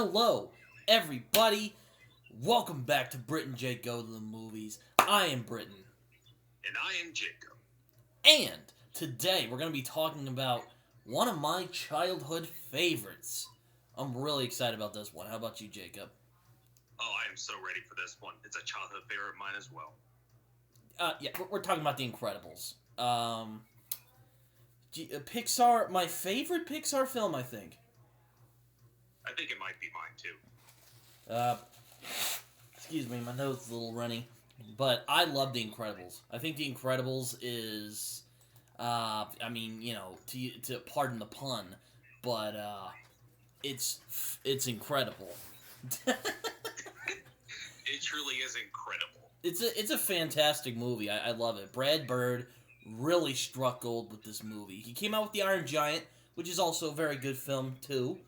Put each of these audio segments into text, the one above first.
Hello, everybody. Welcome back to Brit and Jacob Go to the Movies. I am Britton. And I am Jacob. And today we're going to be talking about one of my childhood favorites. I'm really excited about this one. How about you, Jacob? Oh, I am so ready for this one. It's a childhood favorite of mine as well. Yeah, we're talking about The Incredibles. Pixar, my favorite Pixar film, I think. I think it might be mine, too. Excuse me, my nose is a little runny. But I love The Incredibles. I think The Incredibles is, to pardon the pun, but, it's incredible. It truly is incredible. It's a fantastic movie. I love it. Brad Bird really struck gold with this movie. He came out with The Iron Giant, which is also a very good film, too.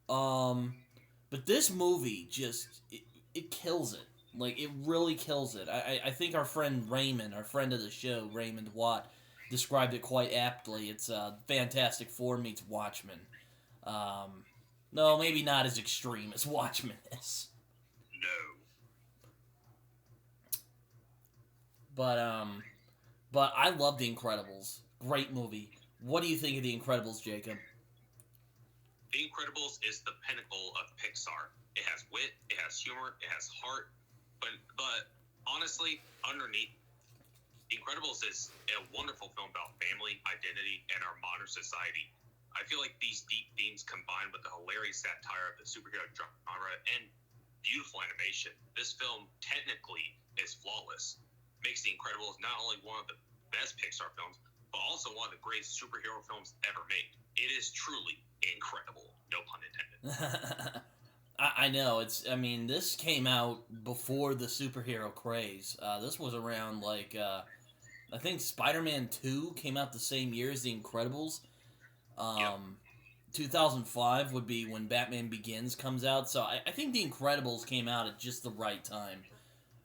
But this movie just, it kills it. Like, it really kills it. I think our friend Raymond, our friend of the show, Raymond Watt, described it quite aptly. It's Fantastic Four meets Watchmen. No, maybe not as extreme as Watchmen is. No. But I love The Incredibles. Great movie. What do you think of The Incredibles, Jacob? The Incredibles is the pinnacle of Pixar. It has wit, it has humor, it has heart, but honestly, underneath, The Incredibles is a wonderful film about family, identity, and our modern society. I feel like these deep themes combined with the hilarious satire of the superhero genre and beautiful animation, this film technically is flawless. Makes The Incredibles not only one of the best Pixar films, but also one of the greatest superhero films ever made. It is truly incredible. No pun intended. I know. This came out before the superhero craze. This was around, I think Spider-Man 2 came out the same year as The Incredibles. Yep. 2005 would be when Batman Begins comes out, so I think The Incredibles came out at just the right time.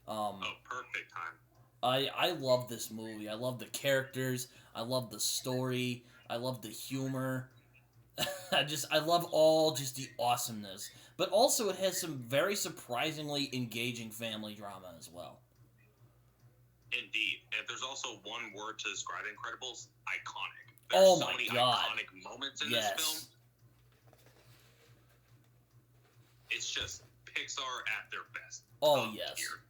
Perfect time. I love this movie. I love the characters. I love the story. I love the humor. I love all just the awesomeness. But also it has some very surprisingly engaging family drama as well. Indeed. And there's also one word to describe Incredibles, iconic. There's so many iconic moments in this film. It's just Pixar at their best. Oh, yes. Tier.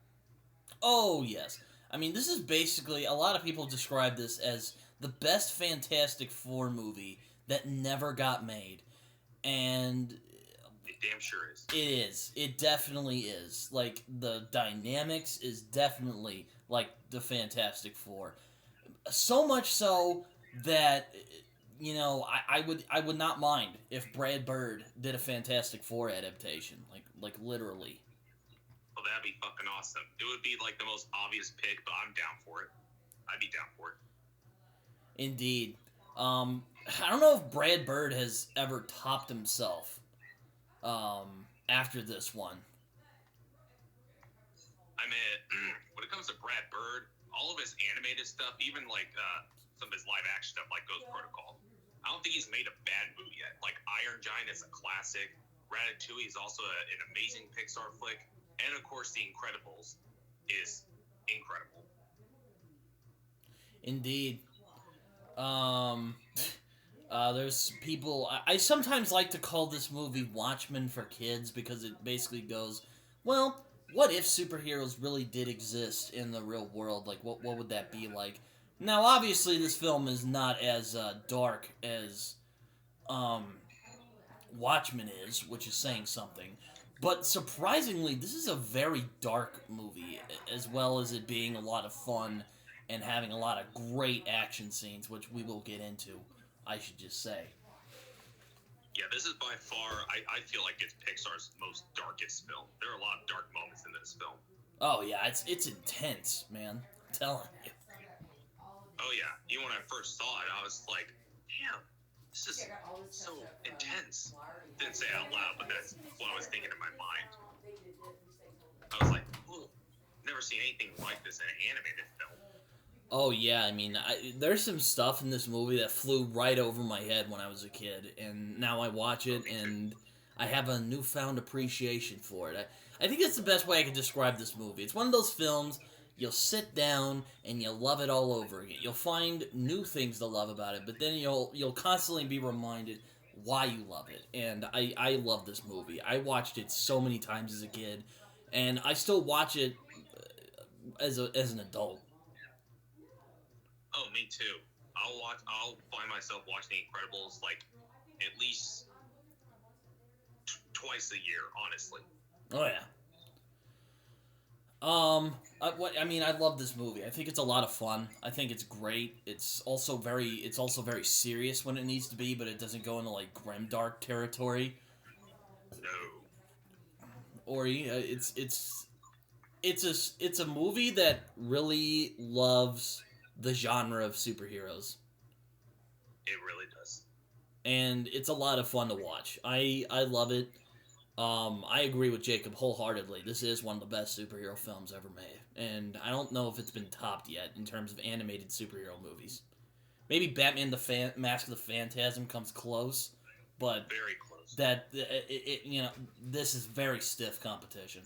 Oh, yes. This is basically, a lot of people describe this as the best Fantastic Four movie that never got made. And it damn sure is. It is. It definitely is. Like, the dynamics is definitely like the Fantastic Four. So much so that, I would not mind if Brad Bird did a Fantastic Four adaptation. Like literally. Well, that'd be fucking awesome. It would be like the most obvious pick, but I'm down for it. I'd be down for it. Indeed. I don't know if Brad Bird has ever topped himself after this one. When it comes to Brad Bird, all of his animated stuff, even some of his live action stuff like Ghost Protocol, I don't think he's made a bad movie yet. Like Iron Giant is a classic. Ratatouille is also an amazing Pixar flick. And of course, The Incredibles is incredible. Indeed. There's people... I sometimes like to call this movie Watchmen for kids because it basically goes, well, what if superheroes really did exist in the real world? Like, what would that be like? Now, obviously, this film is not as dark as Watchmen is, which is saying something. But surprisingly, this is a very dark movie, as well as it being a lot of fun and having a lot of great action scenes, which we will get into, I should just say. Yeah, this is by far, I feel like it's Pixar's most darkest film. There are a lot of dark moments in this film. Oh, yeah, it's intense, man. I'm telling you. Oh, yeah. Even when I first saw it, I was like, damn, this is so intense. Didn't say it out loud, but that's what I was thinking in my mind. I was like, ooh, never seen anything like this in an animated film. Oh, yeah, there's some stuff in this movie that flew right over my head when I was a kid, and now I watch it, and I have a newfound appreciation for it. I think that's the best way I can describe this movie. It's one of those films you'll sit down and you'll love it all over again. You'll find new things to love about it, but then you'll constantly be reminded why you love it. And I love this movie. I watched it so many times as a kid, and I still watch it as an adult. Oh, me too. I'll find myself watching The Incredibles like at least twice a year, honestly. Oh yeah. I love this movie. I think it's a lot of fun. I think it's great. It's also very serious when it needs to be, but it doesn't go into like grimdark territory. No. Or it's a movie that really loves the genre of superheroes. It really does. And it's a lot of fun to watch. I love it. I agree with Jacob wholeheartedly. This is one of the best superhero films ever made. And I don't know if it's been topped yet in terms of animated superhero movies. Maybe Batman the Mask of the Phantasm comes close, but very close. This is very stiff competition.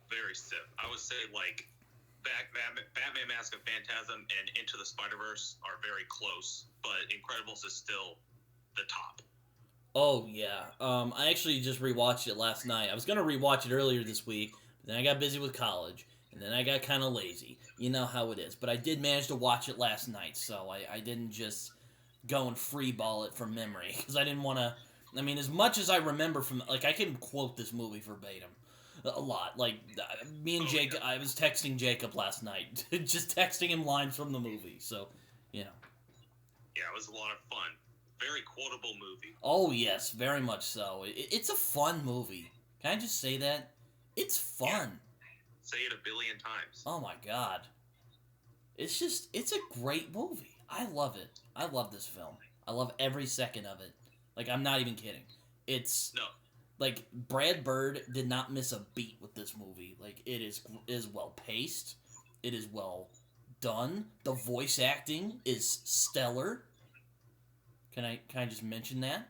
Very stiff. I would say like Batman Mask of Phantasm and Into the Spider-Verse are very close, but Incredibles is still the top. Oh, yeah. I actually just rewatched it last night. I was going to rewatch it earlier this week, but then I got busy with college, and then I got kind of lazy. You know how it is. But I did manage to watch it last night, so I didn't just go and freeball it from memory, because I didn't want to... I mean, as much as I remember from... Like, I can quote this movie verbatim a lot. Like, me and Jacob... I was texting Jacob last night, just texting him lines from the movie, so, you know. Yeah, it was a lot of fun. Very quotable movie. Oh, yes, very much so. It's a fun movie. Can I just say that? It's fun. Yeah. Say it a billion times. Oh, my God. It's a great movie. I love it. I love this film. I love every second of it. Like, I'm not even kidding. No. Like, Brad Bird did not miss a beat with this movie. Like, it is well-paced. It is well done. The voice acting is stellar. Can I just mention that?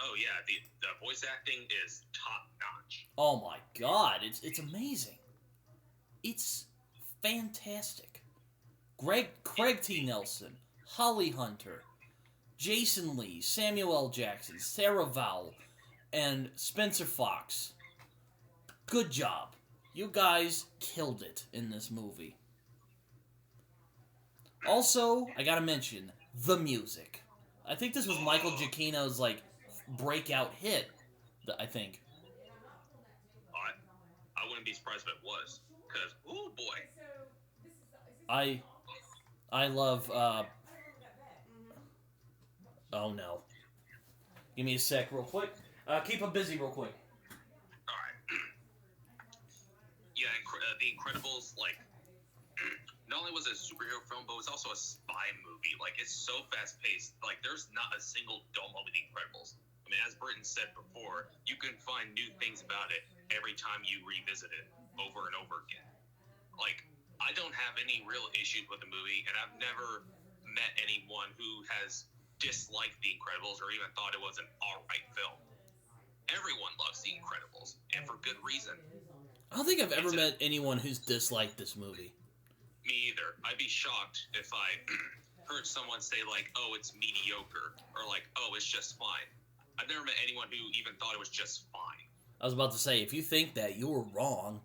Oh yeah, the voice acting is top notch. Oh my God, it's amazing. It's fantastic. Craig T. Nelson, Holly Hunter, Jason Lee, Samuel L. Jackson, Sarah Vowell, and Spencer Fox. Good job. You guys killed it in this movie. Also, I gotta mention the music. I think this was Michael Giacchino's, like, breakout hit, I think. I wouldn't be surprised if it was, because, oh boy. I love, oh no. Give me a sec real quick. Keep him busy real quick. Alright. Yeah, The Incredibles, like, not only was it a superhero film, but it was also a spy movie. Like, it's so fast-paced. Like, there's not a single dull moment in The Incredibles. I mean, as Britton said before, you can find new things about it every time you revisit it over and over again. Like, I don't have any real issues with the movie, and I've never met anyone who has disliked The Incredibles or even thought it was an alright film. Everyone loves The Incredibles, and for good reason. I don't think I've ever met anyone who's disliked this movie. Me either. I'd be shocked if I heard someone say, like, oh, it's mediocre, or like, oh, it's just fine. I've never met anyone who even thought it was just fine. I was about to say, if you think that, you were wrong.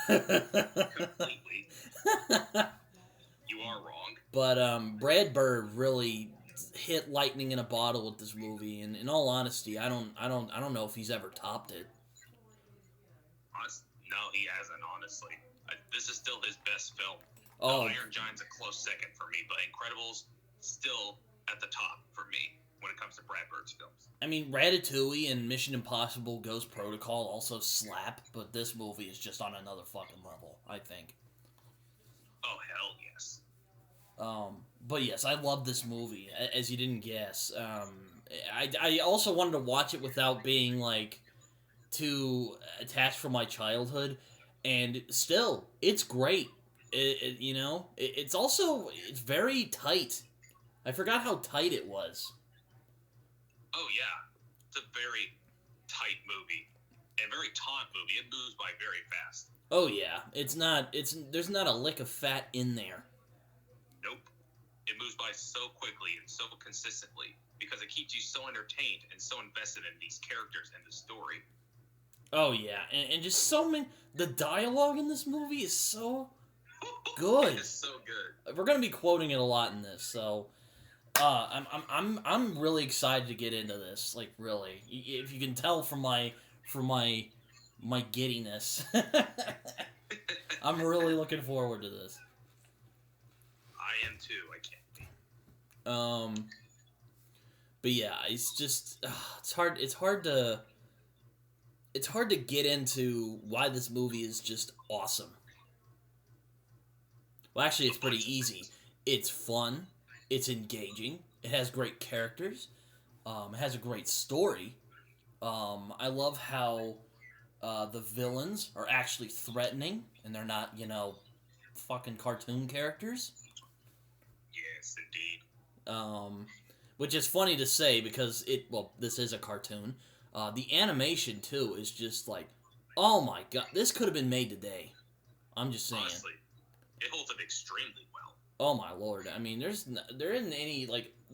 Completely. You are wrong. But Brad Bird really hit lightning in a bottle with this movie, and in all honesty, I don't know if he's ever topped it. No, he hasn't, honestly. This is still his best film. Oh. Iron Giant's a close second for me, but Incredibles still at the top for me when it comes to Brad Bird's films. I mean, Ratatouille and Mission Impossible Ghost Protocol also slap, but this movie is just on another fucking level, I think. Oh, hell yes. But yes, I love this movie, as you didn't guess. I also wanted to watch it without being, like, too attached from my childhood, and still, it's great. It's very tight. I forgot how tight it was. Oh yeah, it's a very tight movie and very taut movie. It moves by very fast. Oh yeah, there's not a lick of fat in there. Nope. It moves by so quickly and so consistently because it keeps you so entertained and so invested in these characters and the story. Oh yeah, and just so many. The dialogue in this movie is so good. It's so good. We're gonna be quoting it a lot in this, so I'm really excited to get into this. Like really, if you can tell from my giddiness, I'm really looking forward to this. I am too. I can't be. But yeah, it's just it's hard to get into why this movie is just awesome. Well, actually, it's pretty easy. It's fun. It's engaging. It has great characters. It has a great story. I love how the villains are actually threatening, and they're not, fucking cartoon characters. Yes, indeed. Which is funny to say because this is a cartoon. The animation too is just like, oh my god, this could have been made today. I'm just saying. Honestly, it holds up extremely well. Oh my lord! I mean, there isn't any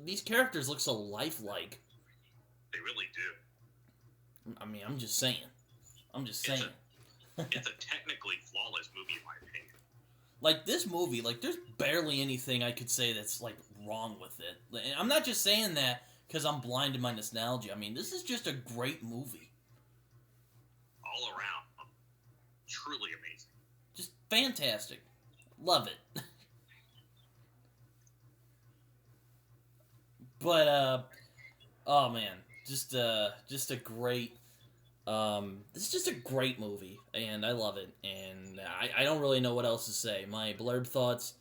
these characters look so lifelike. They really do. I mean, I'm just saying. It's a technically flawless movie in my opinion. Like this movie, there's barely anything I could say that's wrong with it. And I'm not just saying that because I'm blind to my nostalgia. I mean, this is just a great movie. All around. Truly amazing. Just fantastic. Love it. But, oh man. Just a great, this is just a great movie. And I love it. And I don't really know what else to say. My blurb thoughts,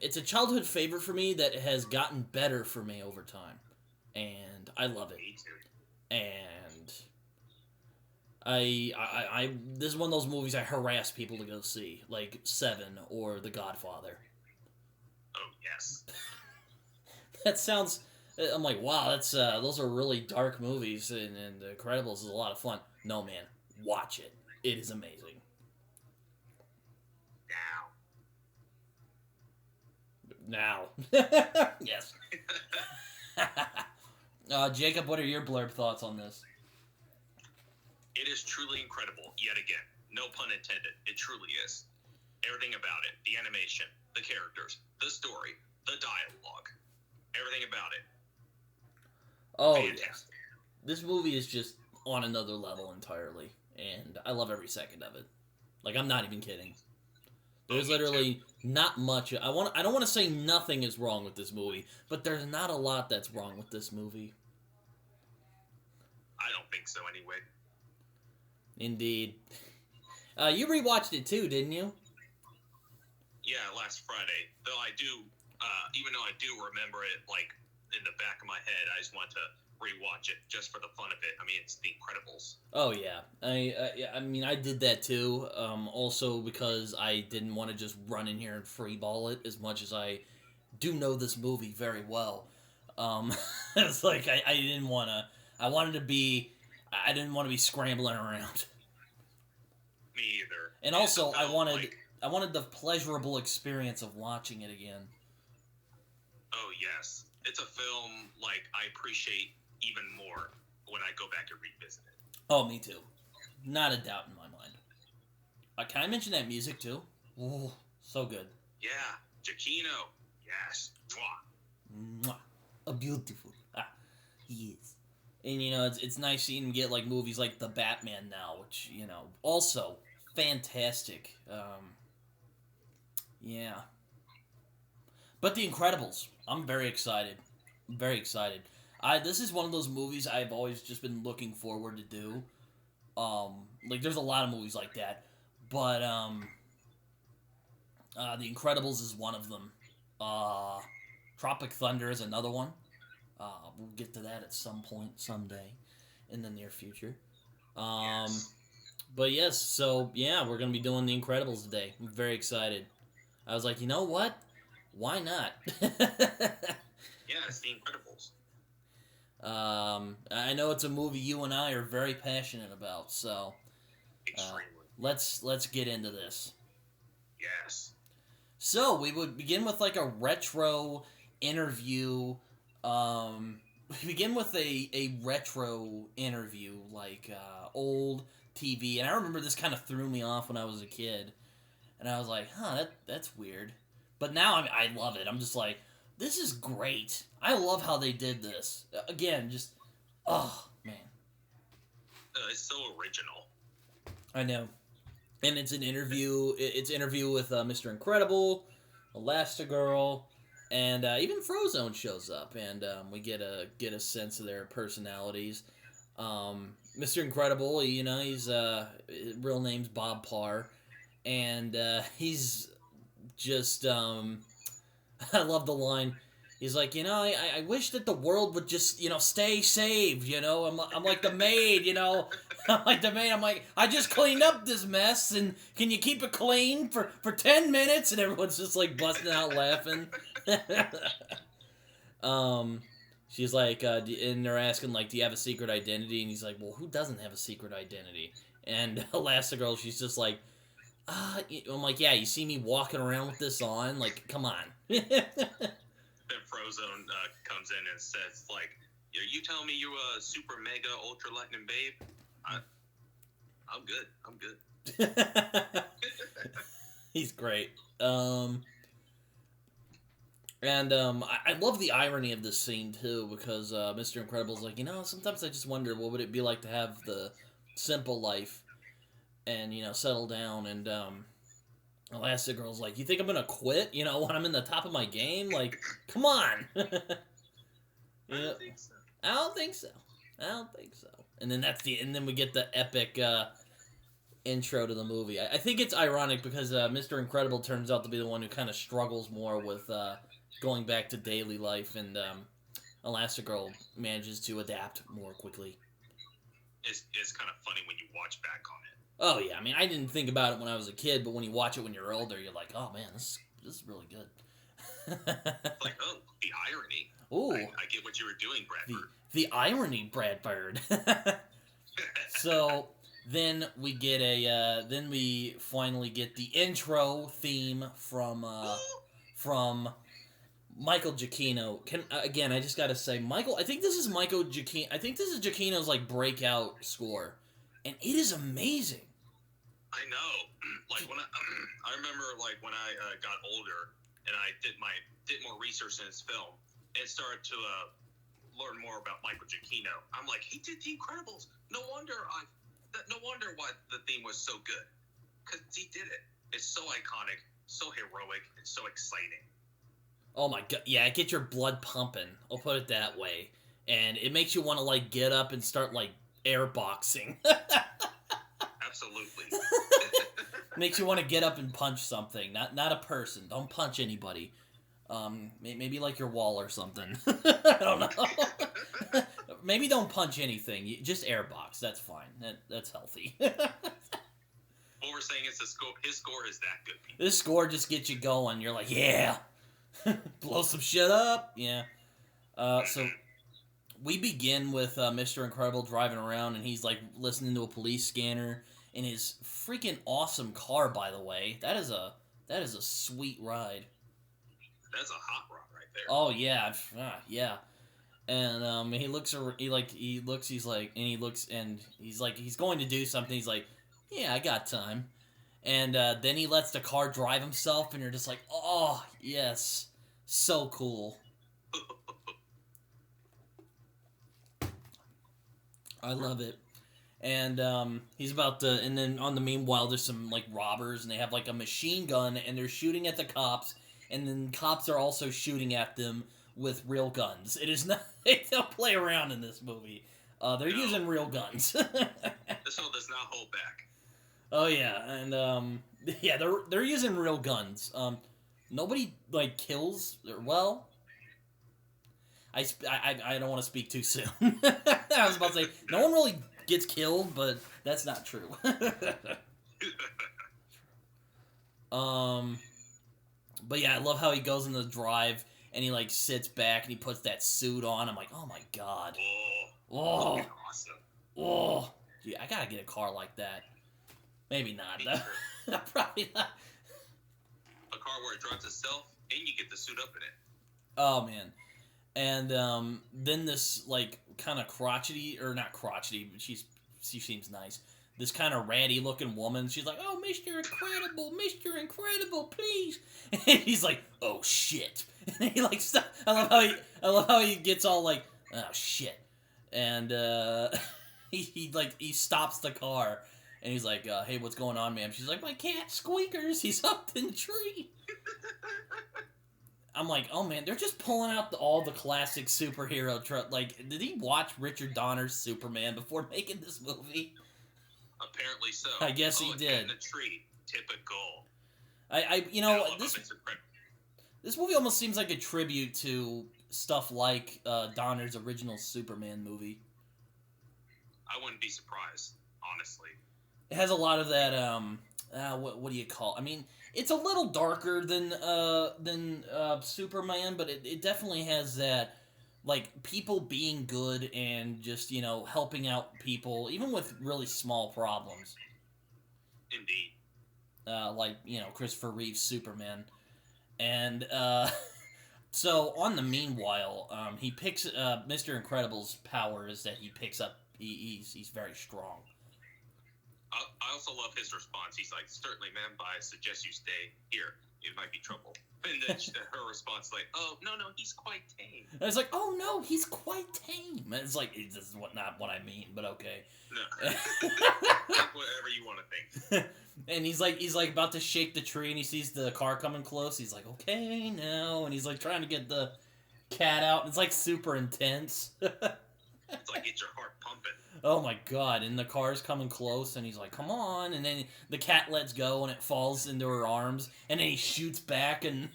it's a childhood favorite for me that has gotten better for me over time. And I love it. Me too. And I this is one of those movies I harass people to go see, like Seven or The Godfather. Oh yes. That sounds. I'm like, wow, that's those are really dark movies, and Incredibles is a lot of fun. No man, watch it. It is amazing. Now. Yes. Jacob, what are your blurb thoughts on this? It is truly incredible, yet again. No pun intended. It truly is. Everything about it. The animation, the characters, the story, the dialogue. Everything about it. Oh, fantastic. Yeah. This movie is just on another level entirely, and I love every second of it. I'm not even kidding. There's literally not much. I don't want to say nothing is wrong with this movie, but there's not a lot that's wrong with this movie. I don't think so anyway. Indeed. You rewatched it too, didn't you? Yeah, last Friday. Though I do, even though I do remember it, in the back of my head, I just want to rewatch it just for the fun of it. I mean, it's The Incredibles. Oh, yeah. I mean, I did that too. Also because I didn't want to just run in here and freeball it as much as I do know this movie very well. It's I didn't want to... I didn't want to be scrambling around. Me either. And also, I wanted the pleasurable experience of watching it again. Oh, yes. It's a film, I appreciate even more when I go back and revisit it. Oh, me too. Not a doubt in my mind. Can I mention that music too? Oh, so good. Yeah, Giacchino. Yes. Mwah. Mwah. A beautiful. He is. And, it's nice seeing him get, movies like The Batman now, which, also fantastic. Yeah. But The Incredibles. I'm very excited. This is one of those movies I've always just been looking forward to do. There's a lot of movies like that. But, The Incredibles is one of them. Tropic Thunder is another one. We'll get to that at some point, someday, in the near future. Yes. But yes, so, yeah, we're going to be doing The Incredibles today. I'm very excited. I was like, you know what? Why not? Yeah, it's The Incredibles. I know it's a movie you and I are very passionate about, so let's get into this. Yes. So we would begin with like a retro interview. We begin with a retro interview, like old TV, and I remember this kind of threw me off when I was a kid, and I was like, huh, that's weird. But now I love it. I'm just like, this is great. I love how they did this. Again, just, oh, man. It's so original. I know. And it's an interview. It's an interview with Mr. Incredible, Elastigirl, and even Frozone shows up, and we get a sense of their personalities. Mr. Incredible, you know, he's his real name's Bob Parr, and he's just I love the line. He's like, you know, I wish that the world would just, you know, stay saved, you know. I'm like the maid, you know. I'm like the maid. I'm like, I just cleaned up this mess, and can you keep it clean for 10 minutes? And everyone's just like busting out laughing. She's like, and they're asking like, do you have a secret identity? And he's like, well, who doesn't have a secret identity? And Elastigirl, she's just like, I'm like, yeah, you see me walking around with this on? Like, come on. Then Frozone comes in and says, like, are you telling me you're a super mega ultra lightning babe? I'm good. I'm good. He's great. I love the irony of this scene too, because Mr. Incredible's like, you know, sometimes I just wonder what would it be like to have the simple life and, you know, settle down. And Elastigirl's like, you think I'm gonna quit, you know, when I'm in the top of my game? Like, come on. I don't think so. I don't think so. And then we get the epic intro to the movie. I think it's ironic because Mr. Incredible turns out to be the one who kind of struggles more with going back to daily life, and Elastigirl manages to adapt more quickly. It's kind of funny when you watch back on it. Oh yeah, I mean, I didn't think about it when I was a kid, but when you watch it when you're older, you're like, oh man, this is really good. Like, oh, the irony. Ooh, I get what you were doing, Bradford. The irony, Bradford. So then we get then we finally get the intro theme from Michael Giacchino. Again, I just gotta say, Michael. I think this is Michael Giacchino. I think this is Giacchino's like breakout score, and it is amazing. I know. Like when I remember like when I got older and I did more research in his film and started to learn more about Michael Giacchino. I'm like, he did The Incredibles. No wonder why the theme was so good, because he did it. It's so iconic, so heroic, and so exciting. Oh my god, yeah, it gets your blood pumping. I'll put it that way, and it makes you want to like get up and start like airboxing. Absolutely. Makes you want to get up and punch something, not a person. Don't punch anybody. Maybe like your wall or something. I don't know. Maybe don't punch anything. Just airbox. That's fine. That's healthy. What we're saying is his score is that good. People. This score just gets you going. You're like, yeah, blow some shit up. Yeah. So we begin with Mr. Incredible driving around, and he's like listening to a police scanner in his freaking awesome car. By the way, that is a sweet ride. That's a hot rod right there. Oh yeah, yeah. And he's going to do something. He's like, yeah, I got time. And then he lets the car drive himself, and you're just like, oh yes, so cool. I love it. And he's about to, and then on the meanwhile, there's some like robbers, and they have like a machine gun, and they're shooting at the cops, and then cops are also shooting at them with real guns. It is not, they don't play around in this movie. They're using real guns. This one does not hold back. Oh yeah, and yeah, they're using real guns. Nobody like kills. Well, I don't want to speak too soon. I was about to say no one really gets killed, but that's not true. But yeah, I love how he goes in the drive, and he like sits back and he puts that suit on. I'm like, oh my god. Oh, awesome. Oh, gee, I gotta get a car like that. Maybe not. Probably not. A car where it drives itself, and you get the suit up in it. Oh man. And then this like kind of crotchety, or not crotchety, but she seems nice. This kind of ratty looking woman, she's like, "Oh, Mr. Incredible, please." And he's like, "Oh shit!" And he like, I love how he gets all like, "Oh shit," and he stops the car, and he's like, "Hey, what's going on, ma'am?" She's like, "My cat Squeakers, he's up in the tree." I'm like, oh man, they're just pulling out all the classic superhero Like, did he watch Richard Donner's Superman before making this movie? Apparently so. I guess he did. In the tree, typical. This movie almost seems like a tribute to stuff like Donner's original Superman movie. I wouldn't be surprised, honestly. It has a lot of that. What do you call? I mean, it's a little darker than Superman, but it definitely has that, like, people being good and just, helping out people, even with really small problems. Indeed. Like, Christopher Reeve's Superman. And, so, on the meanwhile, he picks, Mr. Incredible's power is that he picks up, he's very strong. I also love his response. He's like, "Certainly, ma'am, but I suggest you stay here. It might be trouble." And then her response, like, "Oh, no, he's quite tame." And it's like, "Oh, no, he's quite tame." And it's like, this is not what I mean, but okay. No. Whatever you want to think. And he's like about to shake the tree, and he sees the car coming close. He's like, "Okay, now." And he's like trying to get the cat out. It's like super intense. It's like, get your heart pumping. Oh my god, and the car's coming close, and he's like, "Come on," and then the cat lets go, and it falls into her arms, and then he shoots back, and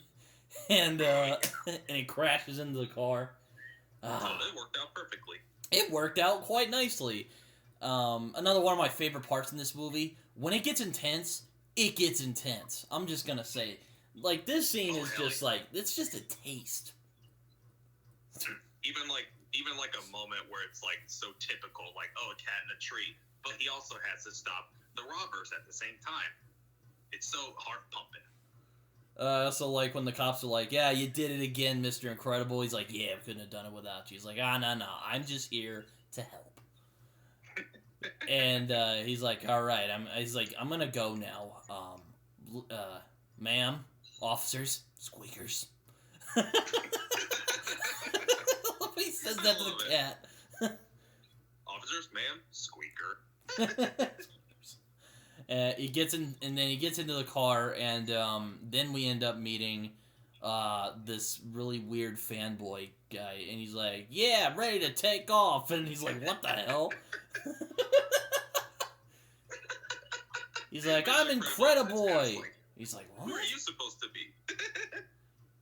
it crashes into the car. So it worked out perfectly. It worked out quite nicely. Another one of my favorite parts in this movie, when it gets intense, it gets intense. I'm just gonna say, like, this scene is really? Just like, it's just a taste. Even like a moment where it's like so typical, like, oh, a cat in a tree, but he also has to stop the robbers at the same time. It's so heart pumping. So like when the cops are like, "Yeah, you did it again, Mr. Incredible." He's like, "Yeah, I couldn't have done it without you." He's like, no, I'm just here to help." And he's like, "All right, I'm gonna go now. Ma'am, officers, Squeakers." He says that to the cat. Officers, ma'am, Squeaker. He gets in, and then he gets into the car, and then we end up meeting this really weird fanboy guy, and he's like, "Yeah, ready to take off," and he's like, "What the hell?" He's like, "I'm Incrediboy." He's like, "What? Who are you supposed to be?"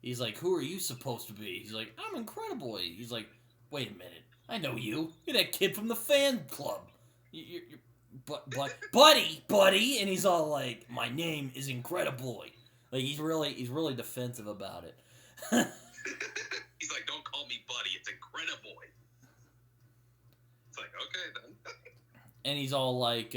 He's like, "Who are you supposed to be?" He's like, "I'm Incrediboy." He's like, "Wait a minute, I know you. You're that kid from the fan club. You're buddy." And he's all like, "My name is Incrediboy." Like, he's really defensive about it. He's like, "Don't call me buddy. It's Incrediboy." It's like, okay then. And he's all like,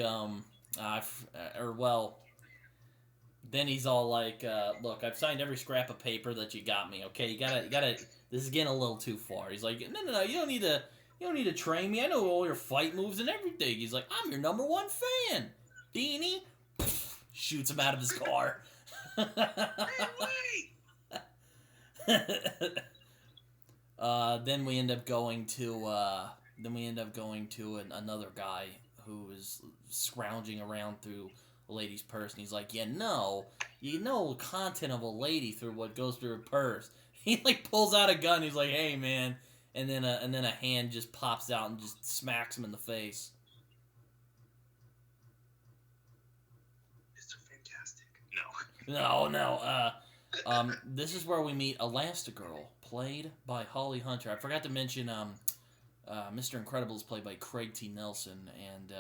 then he's all like, "Look, I've signed every scrap of paper that you got me. Okay, you gotta. This is getting a little too far." He's like, "No, you don't need to train me. I know all your fight moves and everything." He's like, "I'm your number one fan, Beanie." Shoots him out of his car. Then we end up going to another guy who is scrounging around through a lady's purse, and he's like, you know the content of a lady through what goes through her purse. He like pulls out a gun. He's like, "Hey man," and then a hand just pops out and just smacks him in the face. Mr. Fantastic. No. This is where we meet Elastigirl, played by Holly Hunter. I forgot to mention, Mr. Incredible is played by Craig T. Nelson, and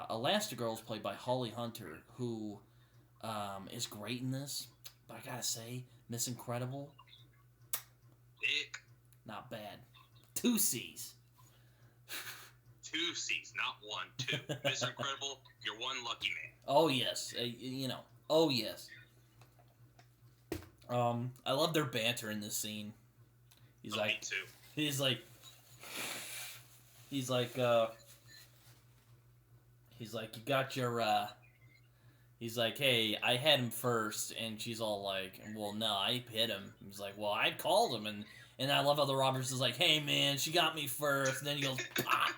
Elastigirl is played by Holly Hunter, who is great in this. But I gotta say, Miss Incredible, Ick. Not bad. 2 C's. 2 C's, not 1, 2. Mr. Incredible, you're one lucky man. Oh, yes. Oh, yes. I love their banter in this scene. He's like, me too. He's like, you got your, he's like, hey, I had him first, and she's all like, well, no, I hit him. He's like, well, I called him, and I love how the Roberts is like, hey, man, she got me first, and then he goes, pop.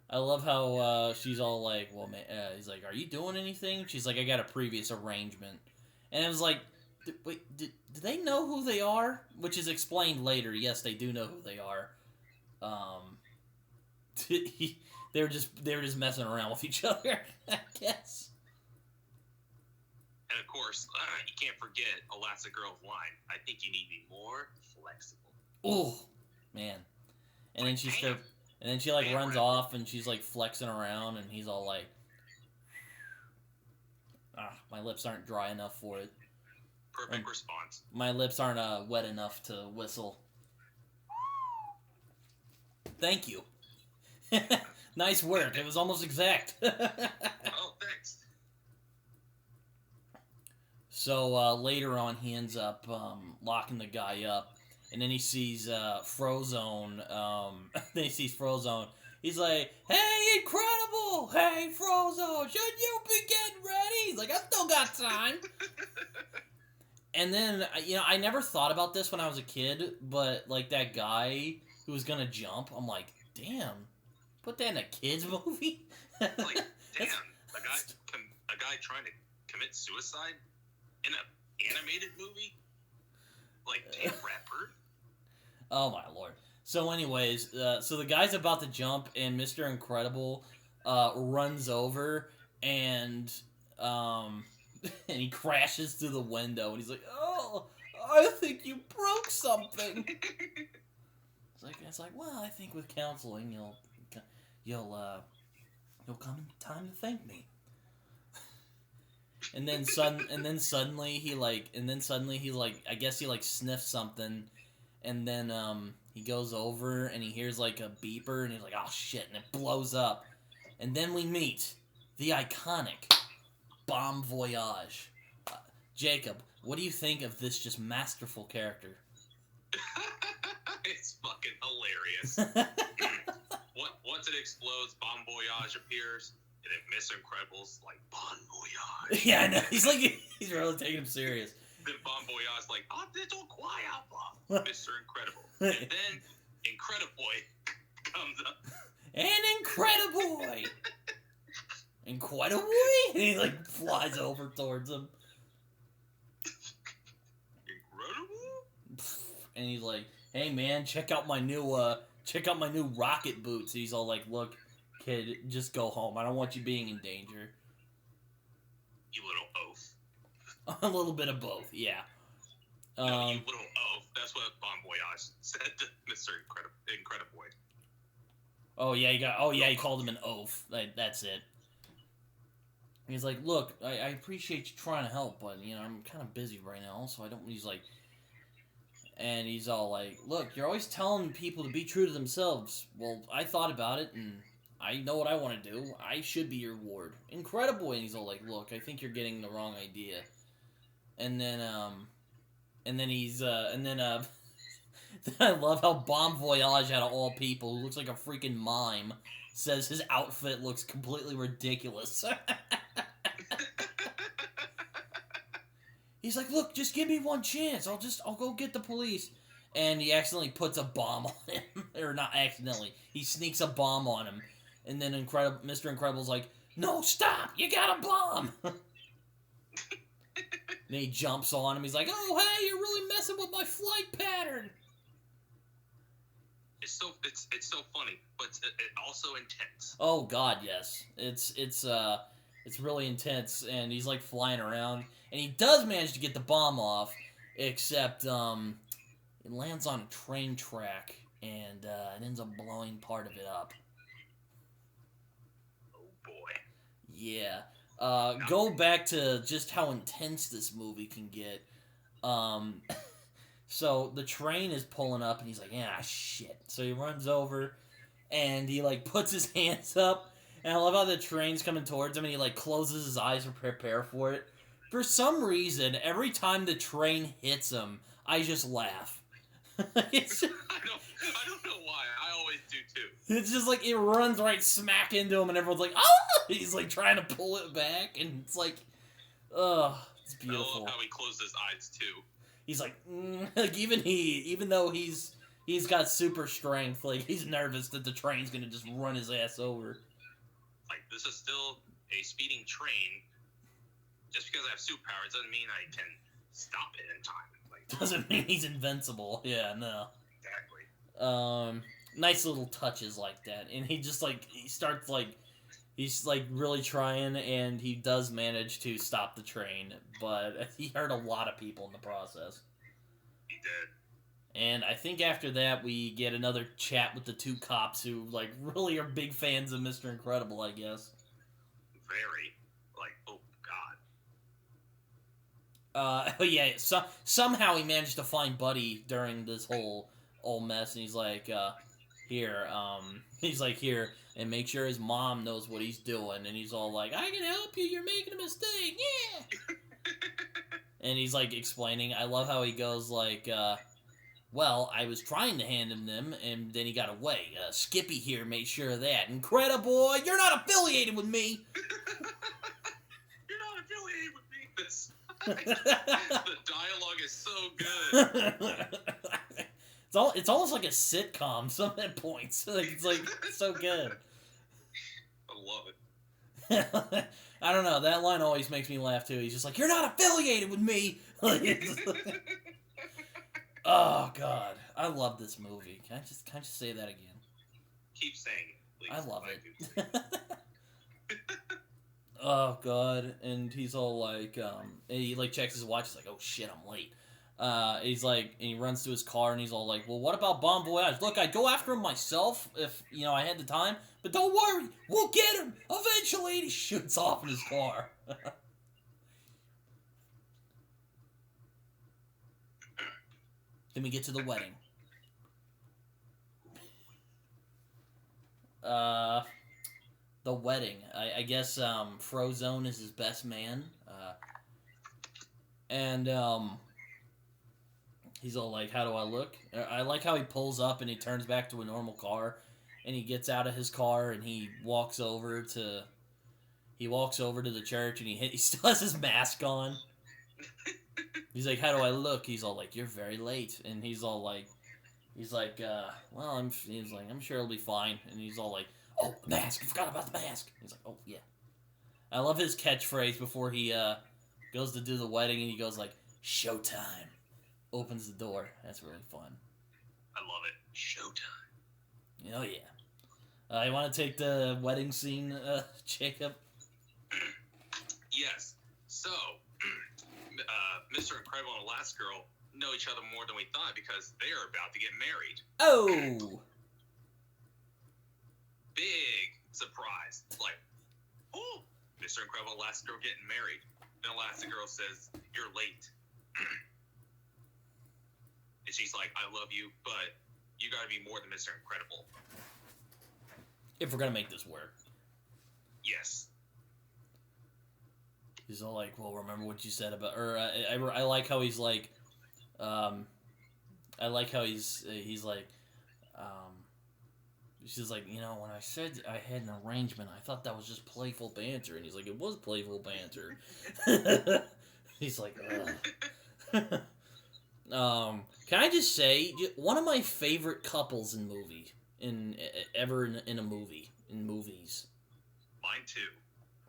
I love how she's all like, well, man, he's like, are you doing anything? She's like, I got a previous arrangement. And it was like, do they know who they are? Which is explained later. Yes, they do know who they are. They were just messing around with each other, I guess. And of course, you can't forget Elastigirl's line. I think you need to be more flexible. Oh, man. And then she starts... And then she, like, runs off, and she's, like, flexing around, and he's all like, my lips aren't dry enough for it. Perfect response. My lips aren't wet enough to whistle. Thank you. Nice work. It was almost exact. Oh, thanks. So, later on, he ends up locking the guy up. And then he sees Frozone. Then he sees Frozone. He's like, "Hey, Incredible! Hey, Frozone! Should you be getting ready?" He's like, "I still got time." And then, I never thought about this when I was a kid, but like that guy who was gonna jump, I'm like, "Damn, put that in a kids movie." Like, damn, a guy trying to commit suicide in an animated movie. Like, damn, rapper. Oh, my lord. So, anyways, so the guy's about to jump, and Mr. Incredible runs over, and he crashes through the window, and he's like, "Oh, I think you broke something." It's like, well, I think with counseling, you'll come in time to thank me. And then suddenly he I guess he like sniffs something, and then he goes over and he hears like a beeper, and he's like, oh shit, and it blows up. And then we meet the iconic Bomb Voyage. Jacob, what do you think of this just masterful character? It's fucking hilarious. Once it explodes, Bomb Voyage appears. And then Mr. Incredible's like, Bon Voyage. Yeah, I know. He's really taking him serious. Then Bon Voyage's like, it's all quiet, Mr. Incredible. And then Incrediboy comes up. And Incrediboy! Incrediboy? And he like flies over towards him. Incredible? And he's like, hey man, check out my new rocket boots. He's all like, look, kid, just go home. I don't want you being in danger. You little oaf. A little bit of both, yeah. No, you little oaf. That's what Bon Voyage said to Mr. Incrediboy. Oh yeah, he called him an oaf. That's it. He's like, look, I appreciate you trying to help, but I'm kind of busy right now, so I don't. He's like, and he's all like, look, you're always telling people to be true to themselves. Well, I thought about it, and I know what I want to do. I should be your ward. Incredible. And he's all like, look, I think you're getting the wrong idea. And then I love how Bomb Voyage, out of all people, who looks like a freaking mime, says his outfit looks completely ridiculous. He's like, look, just give me one chance. I'll go get the police. And he accidentally puts a bomb on him. Or not accidentally. He sneaks a bomb on him. And then Mr. Incredible's like, no, stop! You got a bomb! Then he jumps on him. He's like, oh, hey, you're really messing with my flight pattern! It's so funny, but it's also intense. Oh, God, yes. It's really intense, and he's, like, flying around. And he does manage to get the bomb off, except, it lands on a train track, and it ends up blowing part of it up. Oh boy. Yeah. Go back to just how intense this movie can get. So the train is pulling up, and he's like, "Yeah, shit." So he runs over, and he like puts his hands up, and I love how the train's coming towards him, and he like closes his eyes to prepare for it. For some reason, every time the train hits him, I just laugh. It's just, I don't know why. I always do too. it's just like it runs right smack into him, and everyone's like, "Oh!" He's like trying to pull it back, and it's like, ugh, it's beautiful. I love how he closed his eyes too. He's like, like even though he's got super strength, like he's nervous that the train's gonna just run his ass over. Like, this is still a speeding train. Just because I have superpowers doesn't mean I can stop it in time. Like, Doesn't mean he's invincible. Yeah, no. Exactly. Nice little touches like that, and he just like he's like really trying, and he does manage to stop the train, but he hurt a lot of people in the process. He did. And I think after that we get another chat with the two cops who like really are big fans of Mr. Incredible, I guess. Very. Like, oh god. Yeah. Somehow he managed to find Buddy during this whole mess, and he's like, here, and make sure his mom knows what he's doing, and he's all like, I can help you, you're making a mistake, yeah! And he's like explaining, I love how he goes like, well, I was trying to hand him them, and then he got away. Skippy here made sure of that. Incredible, you're not affiliated with me! You're not affiliated with me! The dialogue is so good. It's almost like a sitcom. Some at points, it's so good. I love it. I don't know. That line always makes me laugh too. He's just like, "You're not affiliated with me." Oh god, I love this movie. Can I just say that again? Keep saying it, please. I love it. Oh god, and he's all like, he like checks his watch. He's like, "Oh shit, I'm late." He's like, and he runs to his car, and he's all like, well, what about Bon Voyage? Look, I'd go after him myself if, I had the time, but don't worry, we'll get him eventually. And he shoots off in his car. Then we get to the wedding. The wedding. I guess, Frozone is his best man. And he's all like, how do I look? I like how he pulls up and he turns back to a normal car, and he gets out of his car and he walks over to the church, and he still has his mask on. He's like, how do I look? He's all like, you're very late. And he's like, well, I'm sure it'll be fine. And he's all like, oh, the mask, I forgot about the mask. He's like, oh, yeah. I love his catchphrase before he goes to do the wedding, and he goes like, showtime. Opens the door. That's really fun. I love it. Showtime. Oh, yeah. You want to take the wedding scene, Jacob? Yes. So, Mr. Incredible and Elastigirl know each other more than we thought because they are about to get married. Oh! Big surprise. Like, oh, Mr. Incredible and Elastigirl getting married. Then Elastigirl says, you're late. And she's like, I love you, but you gotta be more than Mr. Incredible. If we're gonna make this work. Yes. He's all like, well, remember what you said about... Or, I like how he's like... I like how he's like... She's like, when I said I had an arrangement, I thought that was just playful banter. And he's like, it was playful banter. He's like, ugh. Can I just say, one of my favorite couples in movies. Mine too.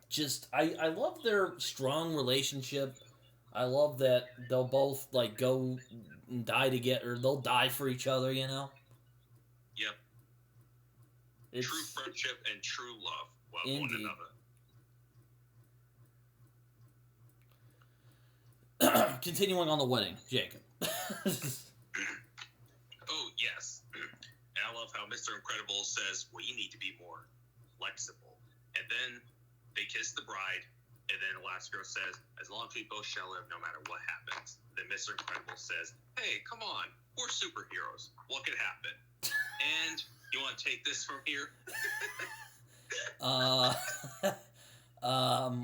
Just, I love their strong relationship. I love that they'll both, like, go and die together, or they'll die for each other, Yep. It's, true friendship and true love. Love indeed. One another. Continuing on the wedding, Jacob. Oh, yes. And I love how Mr. Incredible says, well, you need to be more flexible. And then they kiss the bride, And then Elastigirl says, as long as we both shall live, no matter what happens. Then Mr. Incredible says, hey, come on, we're superheroes. What could happen? And you want to take this from here?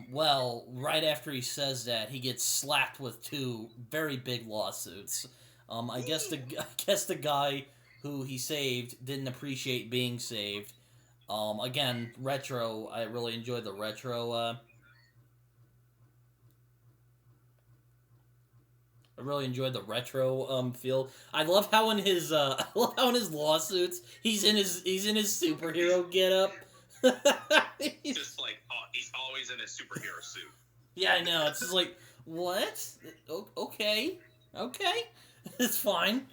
Well, right after he says that, he gets slapped with 2 very big lawsuits. I guess the guy who he saved didn't appreciate being saved. Again, retro. I really enjoyed the retro. I really enjoyed the retro feel. I love how in his lawsuits he's in his superhero getup. Just like he's always in a superhero suit. Yeah, I know. It's just like, what? Okay, it's fine.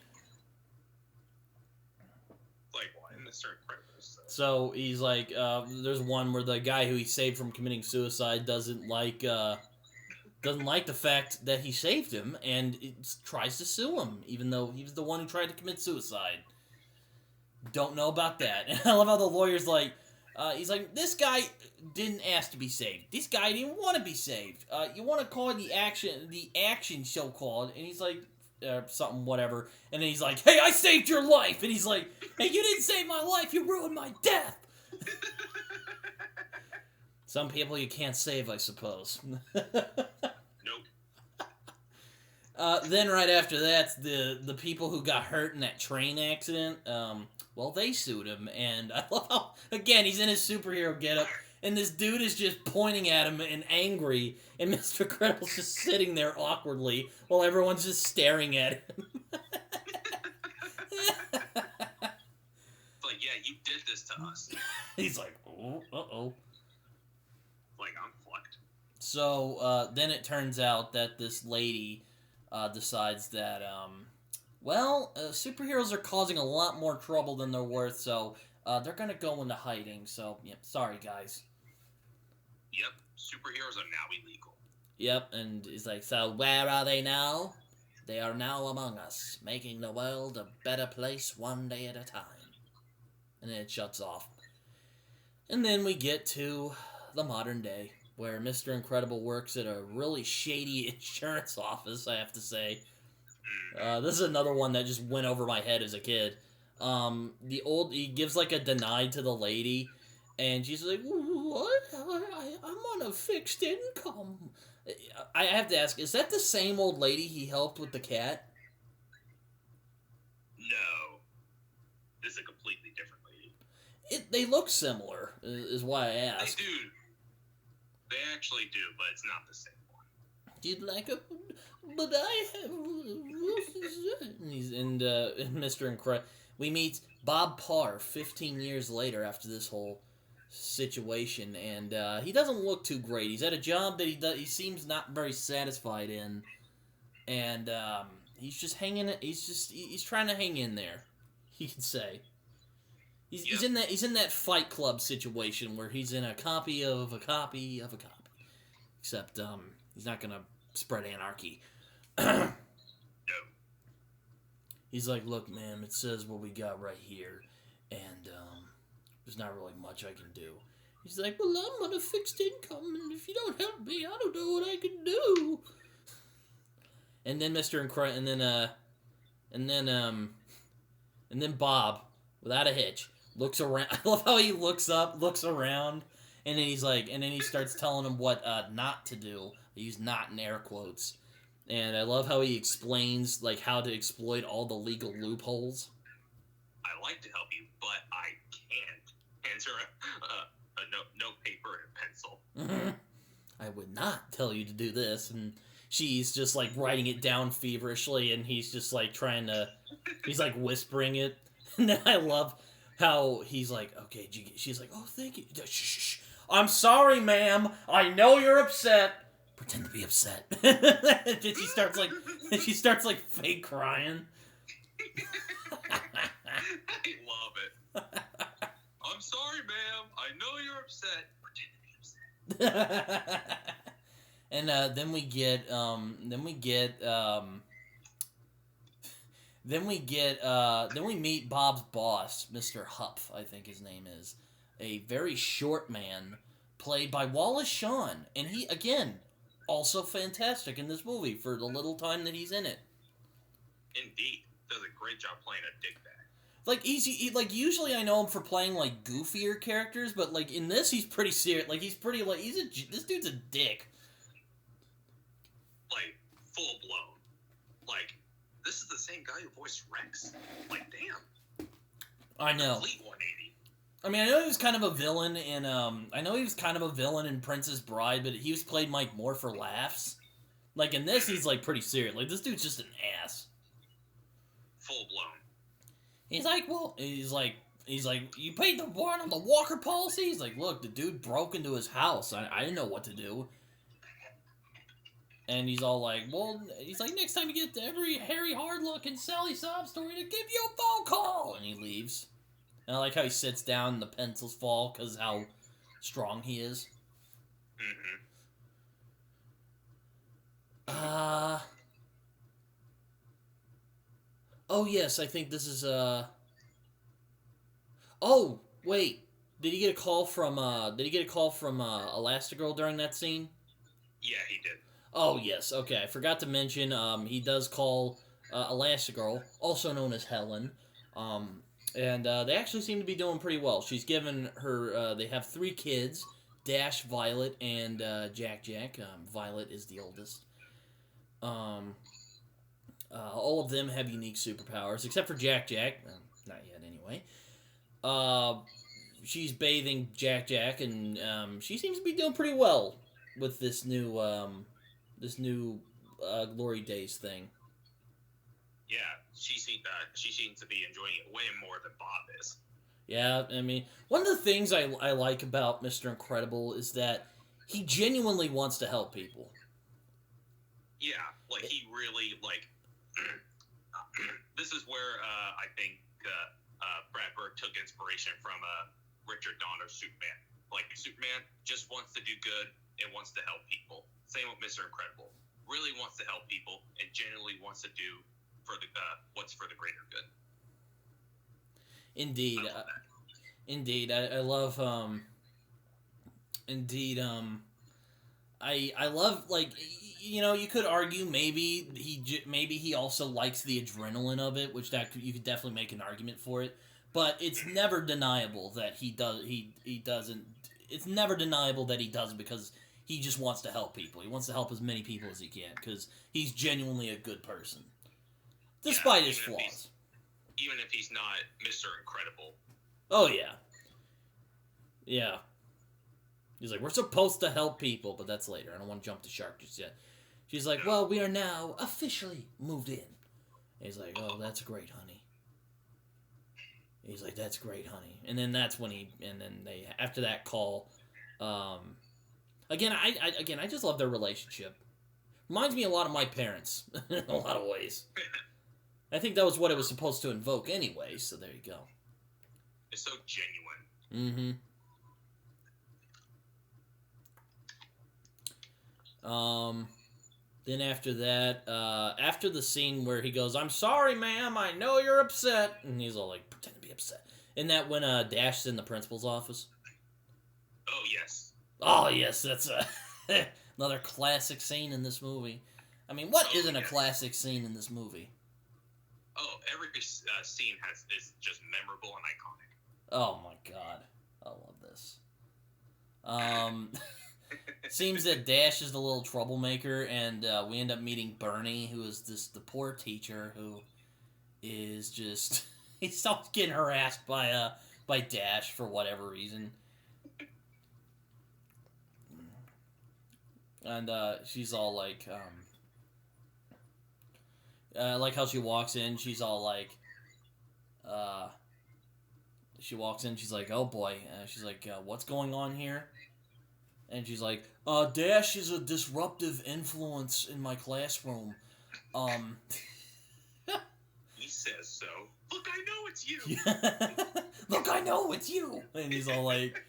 Like what? Mr. Incredible. So he's like, there's one where the guy who he saved from committing suicide doesn't like the fact that he saved him, and tries to sue him, even though he was the one who tried to commit suicide. Don't know about that. And I love how the lawyer's like, he's like, this guy didn't ask to be saved. This guy didn't want to be saved. You want to call it the action so-called, and he's like, something, whatever. And then he's like, hey, I saved your life! And he's like, hey, you didn't save my life, you ruined my death! Some people you can't save, I suppose. Nope. Then right after that, the people who got hurt in that train accident, well, they sued him, and I love how, again, he's in his superhero getup, and this dude is just pointing at him and angry, and Mr. Incredible's just sitting there awkwardly, while everyone's just staring at him. Like, yeah, you did this to us. He's like, oh, uh-oh. Like, I'm fucked. So, then it turns out that this lady decides that, superheroes are causing a lot more trouble than they're worth, so they're gonna go into hiding, so, yeah, sorry, guys. Yep, superheroes are now illegal. Yep, and he's like, so where are they now? They are now among us, making the world a better place one day at a time. And then it shuts off. And then we get to the modern day, where Mr. Incredible works at a really shady insurance office, I have to say. This is another one that just went over my head as a kid. He gives like a deny to the lady, and she's like, what? I'm on a fixed income. I have to ask, is that the same old lady he helped with the cat? No. This is a completely different lady. They look similar, is why I asked. They do. They actually do, but it's not the same one. You'd like a... But I have... And Mr. Incredible... We meet Bob Parr 15 years later after this whole situation, and he doesn't look too great. He's at a job that he seems not very satisfied in, and he's just hanging... He's trying to hang in there, he can say. He's in that Fight Club situation where he's in a copy of a copy of a copy. Except he's not gonna spread anarchy. No. He's like, look, ma'am, it says what we got right here, and there's not really much I can do. He's like, well, I'm on a fixed income, and if you don't help me, I don't know what I can do. And then and then Bob, without a hitch, looks around. I love how he looks up, looks around, and then he's like, and then he starts telling him what not to do. I use "not" in air quotes, and I love how he explains like how to exploit all the legal loopholes. I like to help you, but I can't. Hands her a note, paper, and pencil. Mm-hmm. I would not tell you to do this, and she's just like writing it down feverishly, and he's just like he's like whispering it, and then I love how he's like, okay, she's like, oh, thank you. Shh. I'm sorry, ma'am. I know you're upset. Pretend to be upset. And she starts like fake crying. I love it. I'm sorry, ma'am. I know you're upset. Pretend to be upset. And then we meet Bob's boss, Mr. Huff, I think his name is, a very short man played by Wallace Shawn, and he, again, also fantastic in this movie for the little time that he's in it. Indeed. Does a great job playing a dickbag. Like, like, usually I know him for playing, like, goofier characters, but, like, in this, he's pretty serious. Like, he's pretty, like, this dude's a dick. Like, full blown. Like, this is the same guy who voiced Rex. Like, damn. I know. Complete 180. I mean, I know he was kind of a villain in Princess Bride, but he was played, like, more for laughs. Like, in this, he's, like, pretty serious. Like, this dude's just an ass. Full blown. He's like, you paid the warrant on the Walker policy? He's like, look, the dude broke into his house. I didn't know what to do. And he's all like, well, he's like, next time you get to every Harry Hardluck and Sally sob story to give you a phone call. And he leaves. And I like how he sits down and the pencils fall because how strong he is. Mm-hmm. Oh, yes, I think this is, Oh, wait. Did he get a call from Elastigirl during that scene? Yeah, he did. Oh, yes, okay. I forgot to mention, he does call Elastigirl, also known as Helen, and they actually seem to be doing pretty well. She's given her, they have 3 kids, Dash, Violet, and Jack. Violet is the oldest. All of them have unique superpowers, except for Jack. Not yet, anyway. She's bathing Jack, and she seems to be doing pretty well with this new Glory Days thing. Yeah, she seems to be enjoying it way more than Bob is. Yeah, I mean, one of the things I like about Mr. Incredible is that he genuinely wants to help people. Yeah, like, he really, like, this is where I think Brad Bird took inspiration from Richard Donner's Superman. Like, Superman just wants to do good and wants to help people. Same with Mr. Incredible. Really wants to help people and genuinely wants to do for the what's for the greater good. Indeed. Indeed. I love, I love, like, you know, you could argue maybe he also likes the adrenaline of it, which that you could definitely make an argument for it. But it's never deniable that he doesn't. It's never deniable that he does it because he just wants to help people. He wants to help as many people as he can because he's genuinely a good person, despite his flaws. Even if he's not Mr. Incredible. Oh yeah. Yeah. He's like, we're supposed to help people, but that's later. I don't want to jump the shark just yet. She's like, well, we are now officially moved in. And he's like, oh, that's great, honey. He's like, that's great, honey. And then that's when they, after that call, again, I just love their relationship. Reminds me a lot of my parents, in a lot of ways. I think that was what it was supposed to invoke anyway, so there you go. It's so genuine. Mm-hmm. Then after that, after the scene where he goes, I'm sorry, ma'am, I know you're upset. And he's all like, pretend to be upset. Isn't that when Dash's in the principal's office? Oh, yes. Oh, yes, that's another classic scene in this movie. I mean, what isn't a classic scene in this movie? Oh, every scene is just memorable and iconic. Oh, my God. I love this. Seems that Dash is the little troublemaker, and we end up meeting Bernie, who is the poor teacher who is just he's always getting harassed by Dash for whatever reason. And she's all like how she walks in, she's all like she walks in, she's like, oh boy, she's like, what's going on here? And she's like, Dash is a disruptive influence in my classroom. He says so. Look, I know it's you. Look, I know it's you. And he's all like,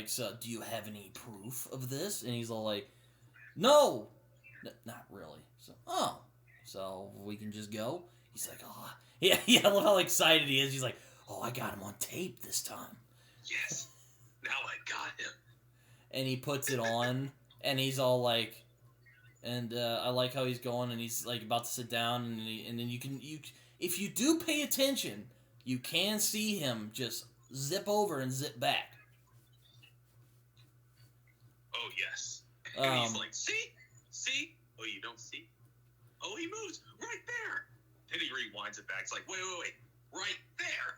so do you have any proof of this? And he's all like, no, not really. So we can just go? He's like, oh, yeah, I love how excited he is. He's like, oh, I got him on tape this time. Yes. Now I got him. And he puts it on, and he's all like, and I like how he's going, and he's like about to sit down, and then if you do pay attention, you can see him just zip over and zip back. Oh yes. And he's like, see? Oh, you don't see? Oh, he moves right there. Then he rewinds it back. It's like, wait, right there.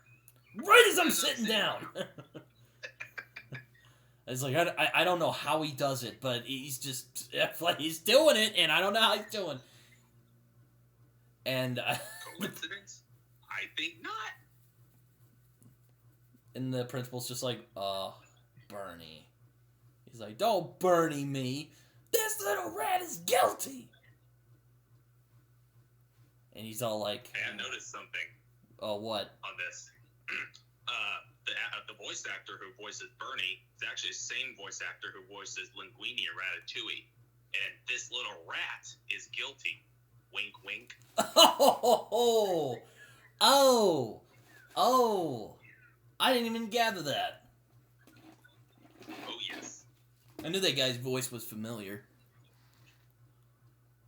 Right as I'm sitting down. It's like, I don't know how he does it, but he's just, like, he's doing it, and I don't know how he's doing. And coincidence? I think not. And the principal's just like, Bernie. He's like, don't Bernie me. This little rat is guilty. And he's all like... Hey, I noticed something. Oh, what? On this. The voice actor who voices Bernie is actually the same voice actor who voices Linguini in Ratatouille. And this little rat is guilty. Wink, wink. Oh! I didn't even gather that. Oh, yes. I knew that guy's voice was familiar.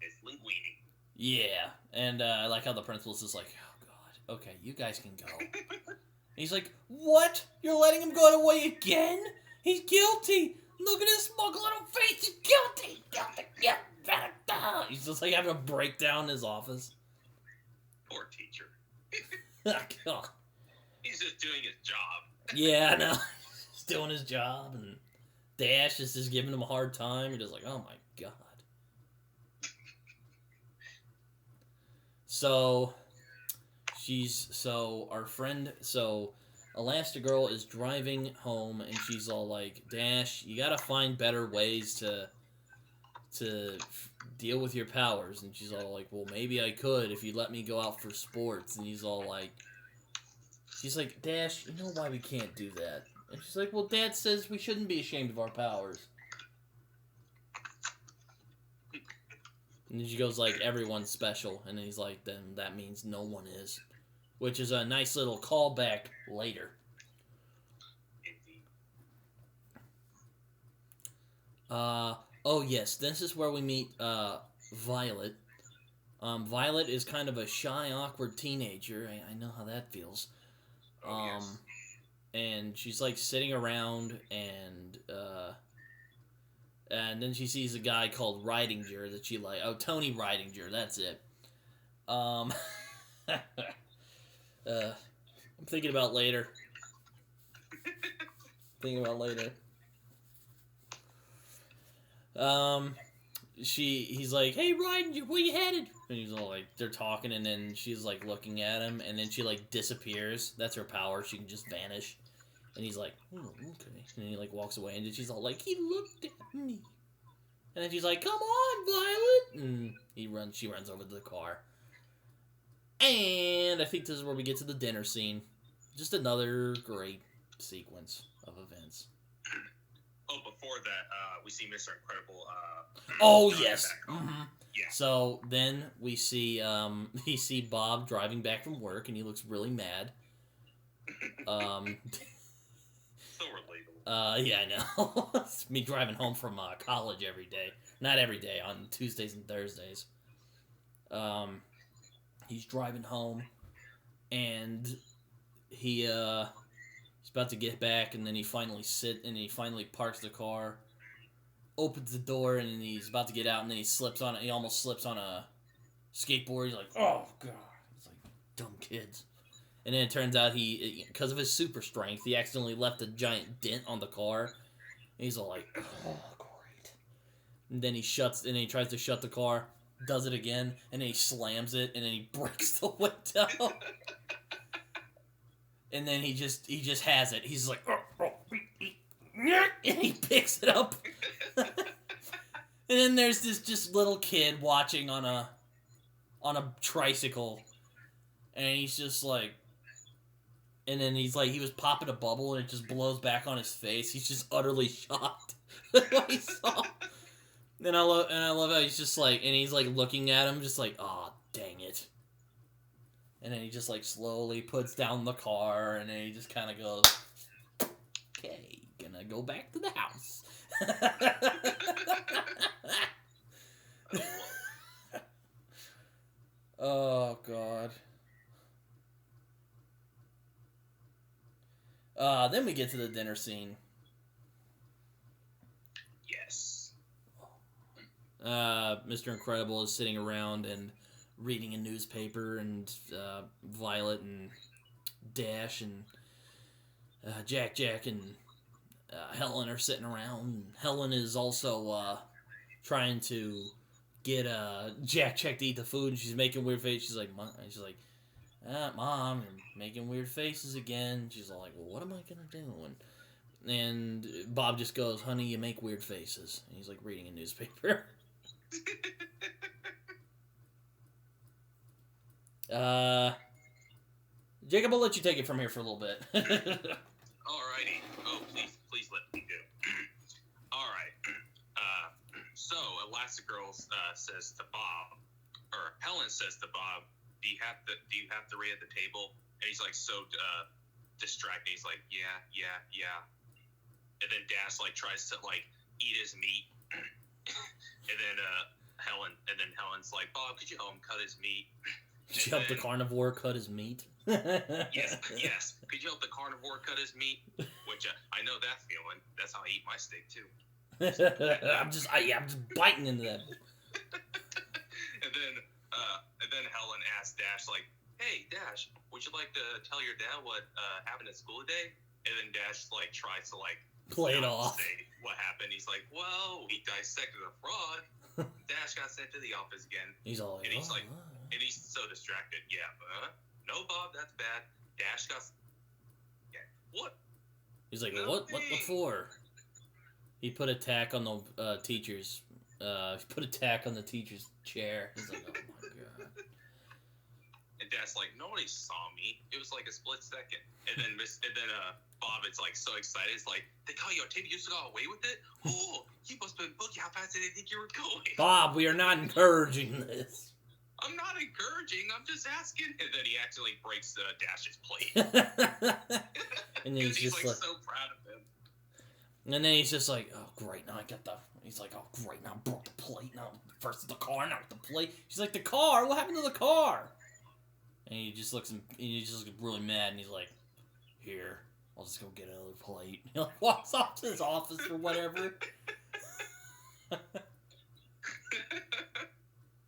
It's Linguini. Yeah, and I like how the principal's just like, oh god, okay, you guys can go. He's like, what? You're letting him go away again? He's guilty! Look at his smug little face! He's guilty! He's just like having a breakdown in his office. Poor teacher. God. He's just doing his job. Yeah, I know. He's doing his job, and Dash is just giving him a hard time. You're just like, oh my god. So Elastigirl is driving home, and she's all like, Dash, you gotta find better ways to deal with your powers. And she's all like, well, maybe I could if you let me go out for sports. And he's all like, she's like, Dash, you know why we can't do that? And she's like, well, Dad says we shouldn't be ashamed of our powers. And then she goes like, everyone's special. And then he's like, then that means no one is. Which is a nice little callback later. Oh yes, this is where we meet Violet. Violet is kind of a shy, awkward teenager. I know how that feels. Yes. And she's like sitting around, and then she sees a guy called Ridinger that she like. Oh, Tony Ridinger, that's it. I'm thinking about later. He's like, hey, Ridinger, where you headed? And he's all like, they're talking, and then she's like looking at him, and then she like disappears. That's her power. She can just vanish. And he's like, oh, okay. And he like walks away, and then she's all like, he looked at me. And then she's like, come on, Violet. And she runs over to the car. And I think this is where we get to the dinner scene. Just another great sequence of events. Oh, before that, we see Mr. Incredible. Oh, yes. Mm-hmm. Yeah. So then we see Bob driving back from work, and he looks really mad. So relatable. Yeah, I know. It's me driving home from college every day. Not every day, on Tuesdays and Thursdays. He's driving home, and he's about to get back, and then he finally parks the car, opens the door, and then he's about to get out, and then he almost slips on a skateboard. He's like, oh god. It's like, dumb kids. And then it turns out because of his super strength, he accidentally left a giant dent on the car. And he's all like, oh, great. And then he tries to shut the car, does it again, and then he slams it, and then he breaks the window. And then he just has it. He's like, and he picks it up. And then there's this just little kid watching on a tricycle, and he's just like, and then he's like, he was popping a bubble, and it just blows back on his face. He's just utterly shocked at what he saw. And I love how he's just like, and he's like looking at him, just like, oh, dang it. And then he just like slowly puts down the car, and then he just kind of goes, okay, gonna go back to the house. Oh, God. Then we get to the dinner scene. Yes. Mr. Incredible is sitting around and reading a newspaper, and Violet and Dash and Jack and Helen are sitting around. Helen is also trying to get Jack to eat the food, and she's making weird faces. She's like, Mom, you're making weird faces again. She's all like, well, what am I gonna do? And Bob just goes, honey, you make weird faces. And he's like reading a newspaper. Jacob, I'll let you take it from here for a little bit. Alrighty. Oh, please let me do. Alright. So Elastigirl says to Bob, or Helen says to Bob, do you have to read at the table? And he's like so distracted. He's like, yeah. And then Dash like tries to like eat his meat. And then Helen's like, Bob, could you help him cut his meat? Could you help the carnivore cut his meat? Yes. Could you help the carnivore cut his meat? Which I know that feeling. That's how I eat my steak too. I'm just biting into that. And then Helen asked Dash like, "Hey Dash, would you like to tell your dad what happened at school today?" And then Dash like tries to like play it off. Say what happened? He's like, "Well, he dissected a frog." Dash got sent to the office again. He's all like, and he's so distracted. Yeah, no, Bob, that's bad. Dash got. Yeah, what? He's like, what for? He put a tack on the teacher's. He put a tack on the teacher's chair. He's like, oh my god. And Dad's like, nobody saw me. It was like a split second. And then Bob is like so excited. It's like, they caught you on tape. You just got away with it. Oh, you must have been boogie. How fast did they think you were going? Bob, we are not encouraging this. I'm not encouraging. I'm just asking. And then he accidentally breaks Dash's plate. And he's just like so proud of him. And then he's just like, oh great, now I got the. He's like, oh great, now I broke the plate. Now first the car, now the plate. She's like, the car? What happened to the car? And he just looks really mad, and he's like, here, I'll just go get another plate. He like walks off to his office or whatever. I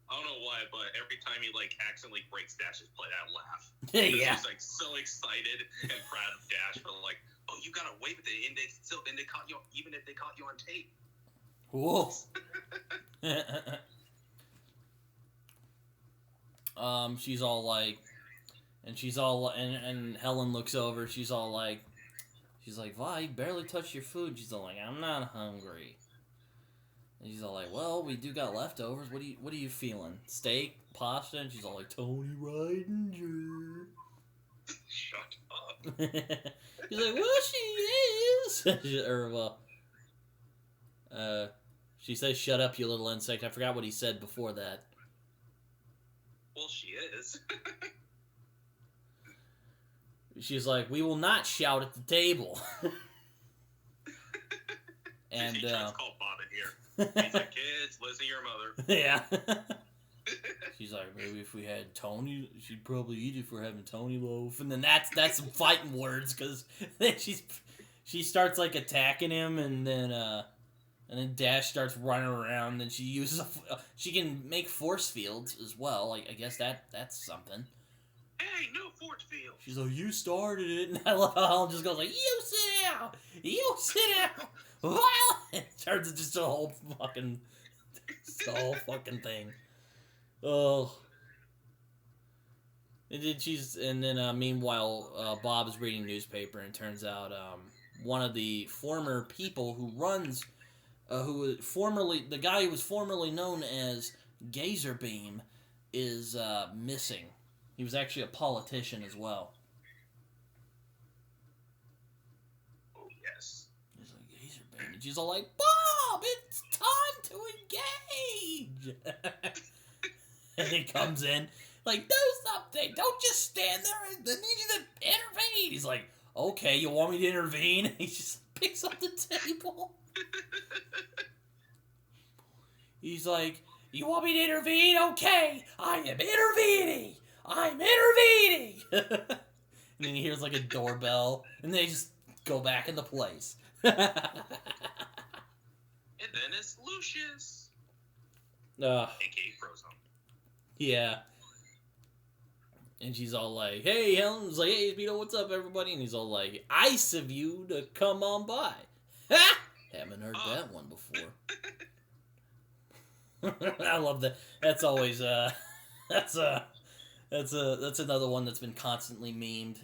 don't know why, but every time he like accidentally breaks Dash's plate, I laugh. Yeah. He's like so excited and proud of Dash for like, oh, you got away with it, and they caught you, even if they caught you on tape. Whoa. She's all like, and Helen looks over. She's like, "Vi, you barely touched your food." She's all like, "I'm not hungry." And she's all like, "Well, we do got leftovers. What are you feeling? Steak, pasta?" And she's all like, "Tony Ridinger." Shut up. She's like, "Well, she is." She says, "Shut up, you little insect." I forgot what he said before that. Well, she is. She's like, "We will not shout at the table." And she tries to call Bob in here. He's like, "Kids, listen to your mother." Yeah. She's like, "Maybe if we had Tony, she'd probably eat it if we're having Tony loaf." And then that's some fighting words, because then she starts like attacking him, and then Dash starts running around, and she uses she can make force fields as well. Like, I guess that's something. Hey, no force field. She's like, "You started it," and I love how Helen just goes like, "You sit down, you sit down." Well, it turns into just a whole fucking thing. Oh. And then meanwhile, Bob is reading newspaper, and it turns out one of the former people who runs. The guy who was formerly known as Gazerbeam is missing. He was actually a politician as well. Oh, yes. He's like, Gazerbeam. And she's all like, "Bob, it's time to engage!" And he comes in, like, "Do something! Don't just stand there! I need you to intervene!" He's like, "Okay, you want me to intervene?" He's just Picks up the table. He's like, you want me to intervene? Okay, I am intervening. I'm intervening. And then he hears like a doorbell, and they just go back into place. And then it's Lucius. A.K.A. Frozone. Yeah. And she's all like, hey, Helen's like, hey, Speedo, what's up, everybody? And he's all like, ice of you to come on by. Ha! Haven't heard that one before. I love that. That's always, that's another one that's been constantly memed.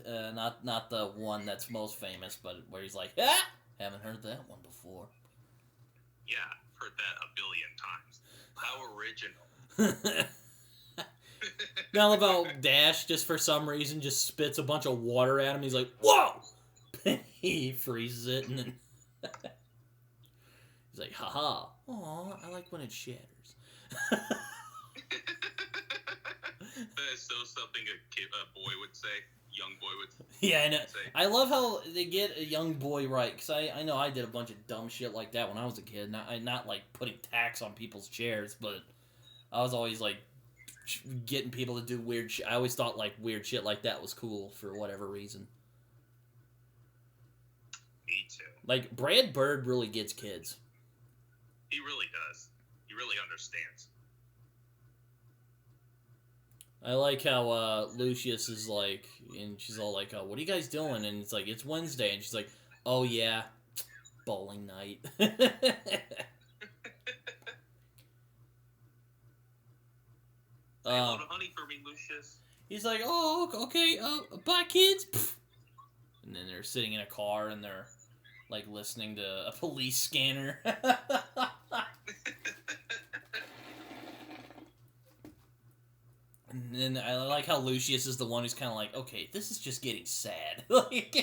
Not the one that's most famous, but where he's like, ah! Haven't heard that one before. Yeah, heard that a billion times. How original. Now I love how Dash, just for some reason, just spits a bunch of water at him. He's like, whoa! He freezes it, and then he's like, haha. Aw, I like when it shatters. That is so something a boy would say. Young boy would say. Yeah, I know. I love how they get a young boy right, because I know I did a bunch of dumb shit like that when I was a kid. Not like putting tax on people's chairs, but I was always like getting people to do weird shit. I always thought like weird shit like that was cool for whatever reason. Me too. Like, Brad Bird really gets kids. He really does. He really understands. I like how Lucius is like, and she's all like, what are you guys doing? And it's like, it's Wednesday. And she's like, oh yeah, bowling night. A load of honey for me, Lucius. He's like, oh, okay, bye, kids. And then they're sitting in a car, and they're, like, listening to a police scanner. And then I like how Lucius is the one who's kind of like, okay, this is just getting sad. And he's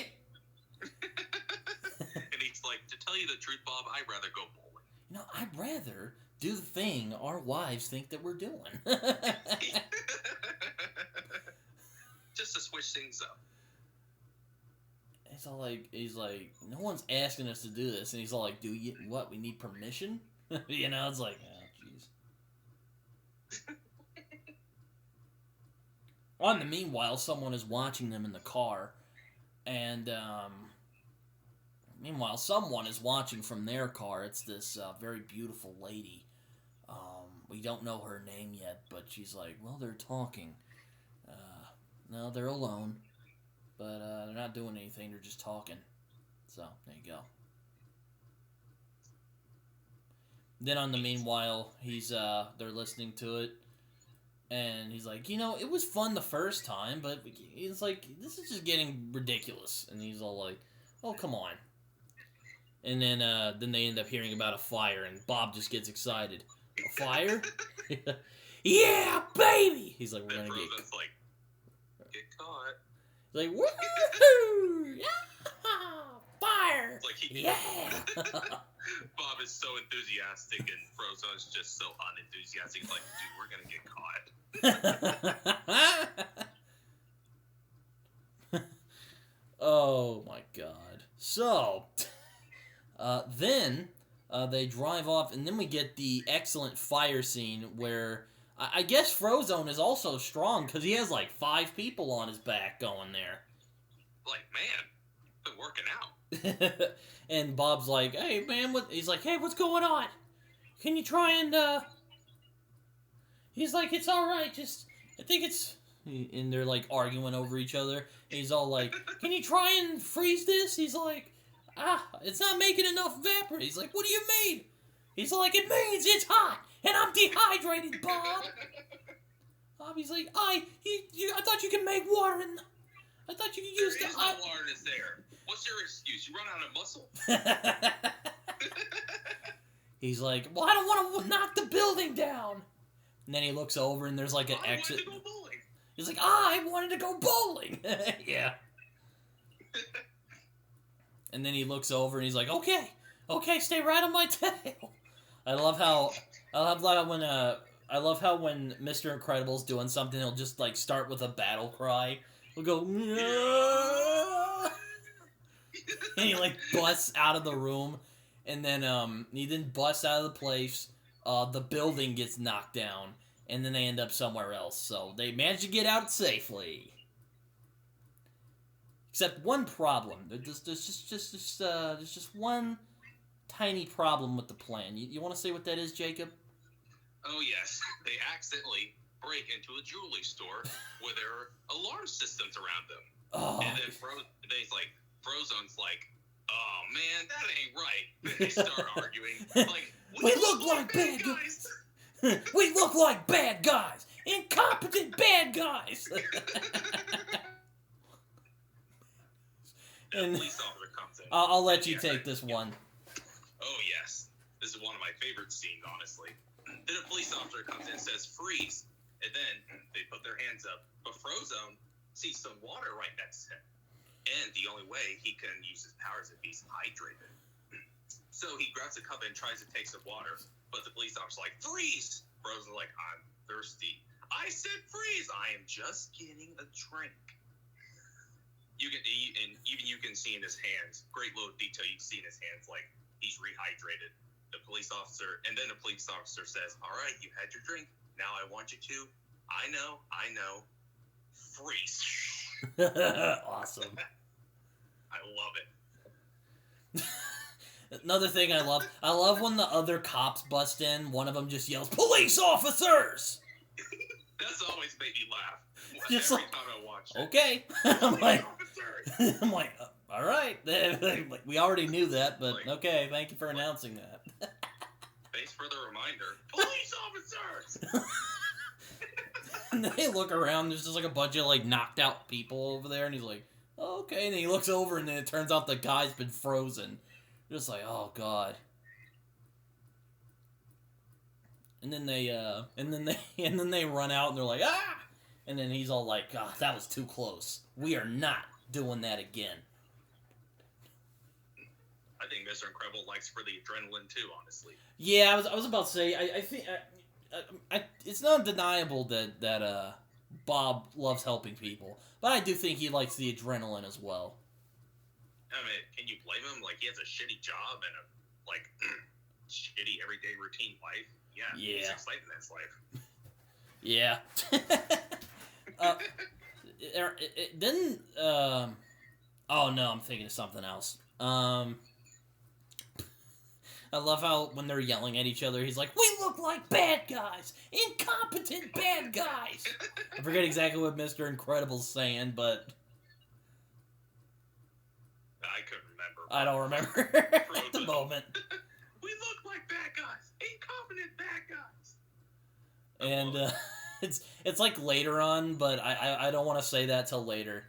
like, to tell you the truth, Bob, I'd rather go bowling. You know, I'd rather do the thing our wives think that we're doing. Just to switch things up. It's all like, he's like, no one's asking us to do this. And he's all like, do you, what, we need permission? You know, it's like, oh, jeez. On the meanwhile, someone is watching them in the car. And, meanwhile, someone is watching from their car. It's this very beautiful lady. We don't know her name yet, but she's like, well, they're talking. No, they're alone. But they're not doing anything. They're just talking. So, there you go. Then on the meanwhile, they're listening to it. And he's like, you know, it was fun the first time, but he's like, this is just getting ridiculous. And he's all like, oh, come on. And then they end up hearing about a fire, and Bob just gets excited. A fire? Yeah, baby! He's like, we're gonna get caught. He's like, woohoo! Yeah! Fire! Like yeah! Bob is so enthusiastic, and Frozone's just so unenthusiastic. He's like, dude, we're gonna get caught. Oh my god. So, then they drive off, and then we get the excellent fire scene where I guess Frozone is also strong because he has like 5 people on his back going there. Like, man, been working out. And Bob's like, hey man, he's like, hey, what's going on? Can you try and he's like, it's alright, I think it's, and they're like arguing over each other. And he's all like, can you try and freeze this? He's like, it's not making enough vapor. He's like, what do you mean? He's like, it means it's hot, and I'm dehydrated, Bob. He's like, I thought you could make water, and I thought you could use the... There is no water that's there. What's your excuse? You run out of muscle? He's like, well, I don't want to knock the building down. And then he looks over, and there's like an exit. I wanted to go bowling. He's like, I wanted to go bowling. Yeah. And then he looks over, and he's like, okay, stay right on my tail. I love how when Mr. Incredible's doing something, he'll just like start with a battle cry. He'll go, yeah. and he like busts out of the room, and then he then busts out of the place. The building gets knocked down, and then they end up somewhere else. So they manage to get out safely. Except one problem. There's just one tiny problem with the plan. You want to say what that is, Jacob? Oh yes, they accidentally break into a jewelry store where there are alarm systems around them. Oh. And then Frozone's like, oh man, that ain't right. They start arguing. Like, we look like bad guys. We look like bad guys. Incompetent bad guys. And the police officer comes in. I'll let you take this one. Oh yes, this is one of my favorite scenes, honestly. Then a police officer comes in and says, freeze. And then they put their hands up. But Frozone sees some water right next to him. And the only way he can use his powers is if he's hydrated. So he grabs a cup and tries to take some water. But the police officer's like, freeze! Frozone's like, I'm thirsty. I said freeze! I am just getting a drink. You can see in his hands, great little detail, you can see in his hands, like, he's rehydrated. The police officer says, all right, you had your drink. Now I want you to. I know. Freeze. Awesome. I love it. Another thing I love when the other cops bust in, one of them just yells, police officers! That's always made me laugh. Just Every time I watch it. Okay. I'm like, all right. We already knew that, but okay, thank you for announcing that. Thanks for the reminder. Police officers! And they look around, there's just like a bunch of like knocked out people over there, and he's like, oh, okay. And then he looks over, and then it turns out the guy's been frozen. Just like, oh god. And then they run out, and they're like, ah! And then he's all like, ah, that was too close. We are not doing that again. I think Mr. Incredible likes for the adrenaline too, honestly. Yeah, I was about to say, I think it's not undeniable that Bob loves helping people, but I do think he likes the adrenaline as well. I mean, can you blame him? Like, he has a shitty job and a shitty everyday routine life. Yeah. He's excited in his life. Yeah. Oh no, I'm thinking of something else. I love how when they're yelling at each other, he's like, we look like bad guys! Incompetent bad guys! I forget exactly what Mr. Incredible's saying, but... I couldn't remember. I don't remember at the moment. We look like bad guys! Incompetent bad guys! And, it's like later on, but I don't want to say that till later.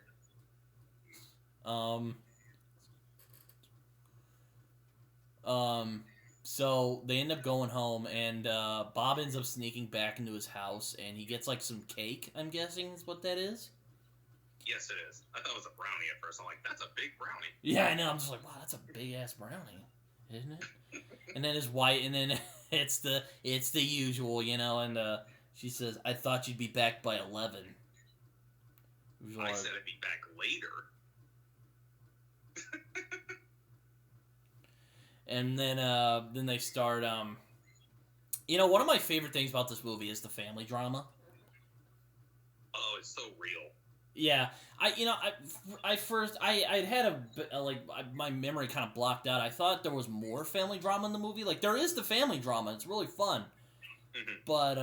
So they end up going home, and Bob ends up sneaking back into his house, and he gets like some cake, I'm guessing is what that is. Yes, it is. I thought it was a brownie at first. I'm like, that's a big brownie. Yeah, I know. I'm just like, wow, that's a big ass brownie, isn't it? And then his wife, and then it's the usual, you know. And she says, "I thought you'd be back by 11." I said I'd be back later. And then they start. You know, one of my favorite things about this movie is the family drama. Oh, it's so real. Yeah, I first had my memory kind of blocked out. I thought there was more family drama in the movie. Like, there is the family drama. It's really fun. Mm-hmm. But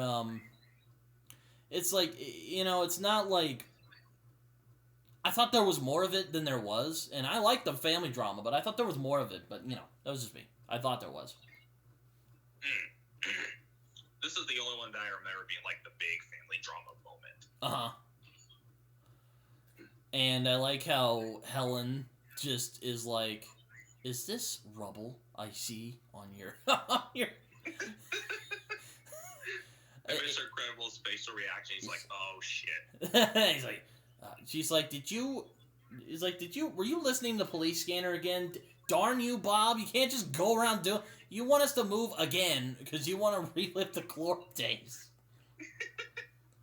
it's like, you know, it's not like, I thought there was more of it than there was, and I like the family drama, but I thought there was more of it. But, you know, that was just me. I thought there was. This is the only one that I remember being like the big family drama moment. Uh-huh. And I like how Helen just is like, is this rubble I see on your... And Mr. Incredible's facial reaction, he's like, oh, shit. He's like, she's like, were you listening to Police Scanner again? Darn you, Bob, you can't just go around doing... You want us to move again, because you want to relive the glory days.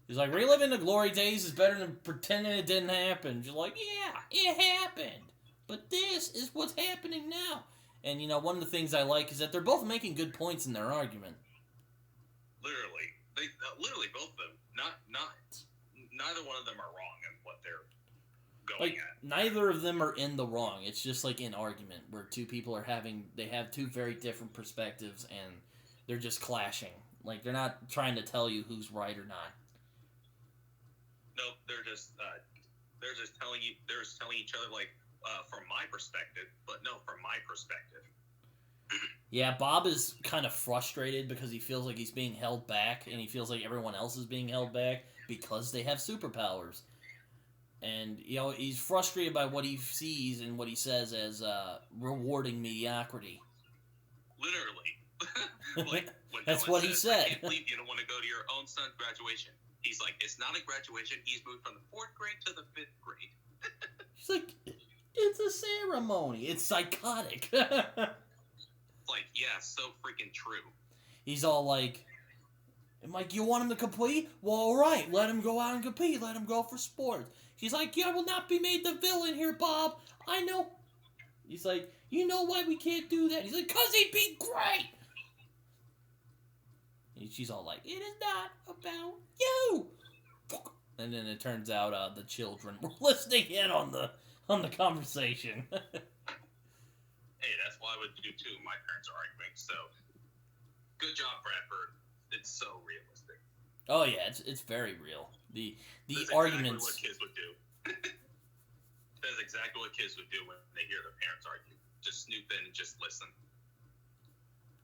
He's like, reliving the glory days is better than pretending it didn't happen. She's like, yeah, it happened. But then this is what's happening now. And, you know, one of the things I like is that they're both making good points in their argument. Literally. Literally both of them. Neither one of them are wrong in what they're going at. Neither of them are in the wrong. It's just like an argument where two people they have two very different perspectives and they're just clashing. Like, they're not trying to tell you who's right or not. Nope, they're just telling each other, like, from my perspective, but no, from my perspective. Yeah, Bob is kind of frustrated because he feels like he's being held back, and he feels like everyone else is being held back because they have superpowers. And, you know, he's frustrated by what he sees and what he says as rewarding mediocrity. Literally. Like, when that's what he said. I can't believe you don't want to go to your own son's graduation. He's like, it's not a graduation. He's moved from the 4th grade to the 5th grade. She's like, it's a ceremony. It's psychotic. Like, yeah, so freaking true. He's all like, you want him to compete? Well, all right, let him go out and compete. Let him go for sports. She's like, I will not be made the villain here, Bob. I know. He's like, you know why we can't do that? He's like, because he'd be great. And she's all like, it is not about you. And then it turns out the children were listening in on the conversation. Hey, that's what I would do too. My parents are arguing, so good job, Bradford. It's so realistic. Oh yeah, it's very real. The That's arguments. Exactly what kids would do. That's exactly what kids would do when they hear their parents argue. Just snoop in and just listen.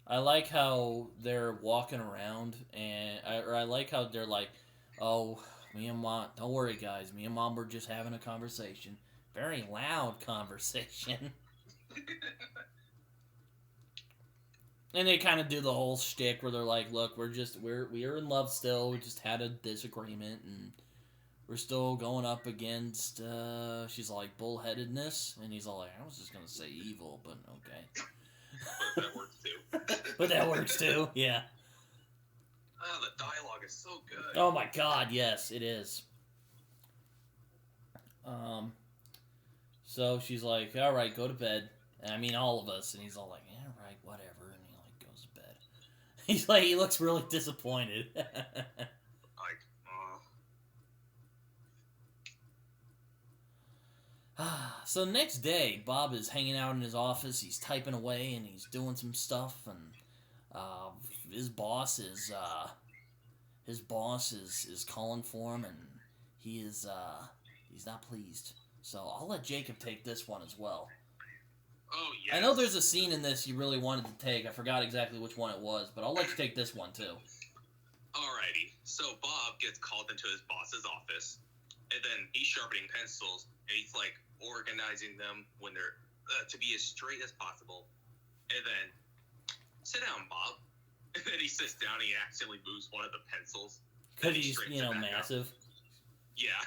I like how they're walking around, I like how they're like, oh, me and Mom, don't worry guys, me and Mom were just having a conversation. Very loud conversation. And they kind of do the whole shtick where they're like, look, we are in love still, we just had a disagreement, and we're still going up against, she's like, bullheadedness, and he's all like, I was just gonna say evil, but okay. But that works too. But that works too, yeah. Oh, the dialogue is so good. Oh my god, yes, it is. So she's like, all right, go to bed. I mean, all of us. And he's all like, yeah, right, whatever. And he, like, goes to bed. He's like, he looks really disappointed. So next day, Bob is hanging out in his office. He's typing away and he's doing some stuff. And his boss is calling for him, and he's not pleased. So I'll let Jacob take this one as well. Oh, yeah. I know there's a scene in this you really wanted to take. I forgot exactly which one it was, but I'll let you take this one, too. Alrighty. So Bob gets called into his boss's office, and then he's sharpening pencils, and he's, like, organizing them when they're to be as straight as possible. And then, sit down, Bob. And then he sits down, and he accidentally moves one of the pencils. Because he's, massive. Up. Yeah.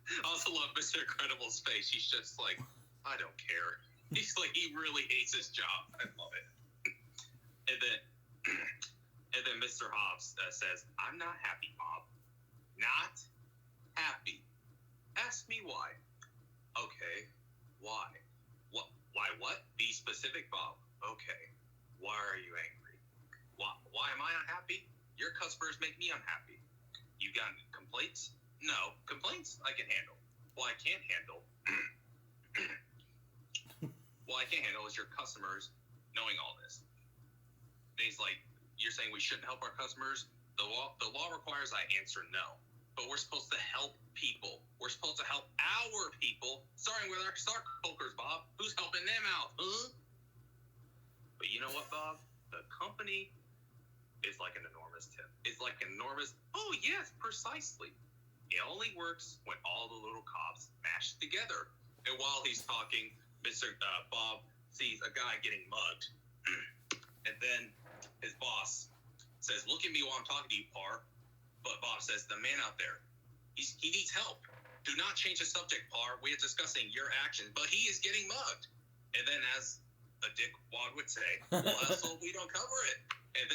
I also love Mr. Incredible's face. He's just like, I don't care. He's like, he really hates his job. I love it. And then Mr. Hobbs says, I'm not happy, Bob. Not happy. Ask me why. Okay. Why? Why what? Be specific, Bob. Okay. Why are you angry? Why am I unhappy? Your customers make me unhappy. You got complaints? No. Complaints I can handle. What I can't handle is your customers knowing all this. And he's like, you're saying we shouldn't help our customers? The law requires I answer no. But we're supposed to help people. We're supposed to help our people, starting with our stockholders, Bob. Who's helping them out? Huh? But you know what, Bob? The company is like an enormous tip. It's like an enormous, oh yes, precisely. It only works when all the little cops mash together. And while he's talking, Mr. Bob sees a guy getting mugged. And then his boss says, look at me while I'm talking to you, Par. But Bob says, the man out there, he needs help. Do not change the subject, Par. We are discussing your actions, but he is getting mugged. And then as a dickwad would say, well, so we don't cover it. And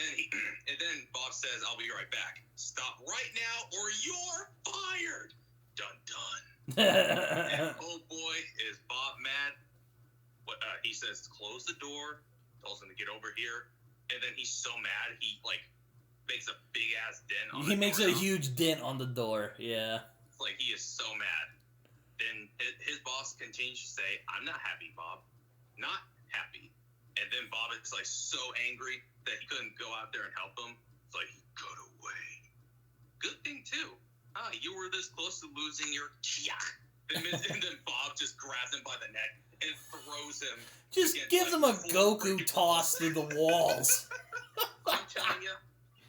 then Bob says, I'll be right back. Stop right now or you're fired. Dun dun. And oh boy, is Bob mad. he says, close the door, tells him to get over here, and then he's so mad, he, like, makes a big-ass dent on the door. He makes a huge dent on the door, yeah. Like, he is so mad. Then his boss continues to say, I'm not happy, Bob. Not happy. And then Bob is, like, so angry that he couldn't go out there and help him. It's like, he got away. Good thing, too. You were this close to losing your kia. And then Bob just grabs him by the neck and throws him. Just gives him a Goku toss through the walls. I'm telling you,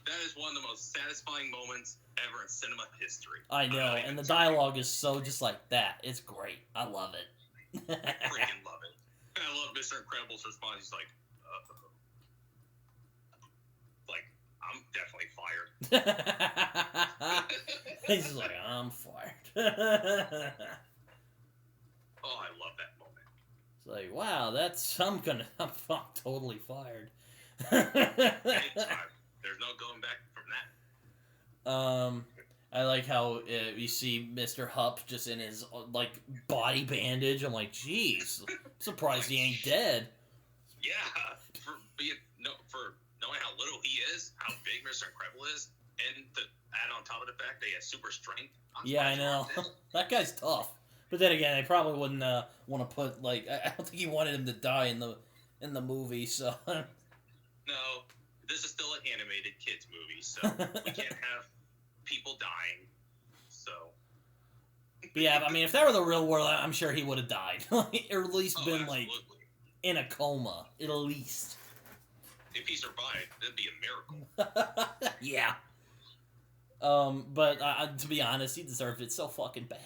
that is one of the most satisfying moments ever in cinema history. I know, and the dialogue is so just like that. It's great. I love it. I freaking love it. And I love Mr. Incredible's response. He's like, like, I'm definitely fired. He's just like, I'm fired. Oh, I love that moment. It's like, wow, I'm totally fired. Anytime. There's no going back from that. I like how you see Mr. Hupp just in his like body bandage. I'm like, jeez, surprised he ain't dead. Yeah, for knowing how little he is, how big Mr. Incredible is, and to add on top of the fact that he has super strength. Yeah, I know. That guy's tough. But then again, they probably wouldn't want to put like I don't think he wanted him to die in the movie. So no, this is still an animated kids movie, so we can't have people dying. So but yeah, I mean, if that were the real world, I'm sure he would have died, or at least been absolutely. like in a coma, at least. If he survived, that'd be a miracle. Yeah. But to be honest, he deserved it so fucking bad.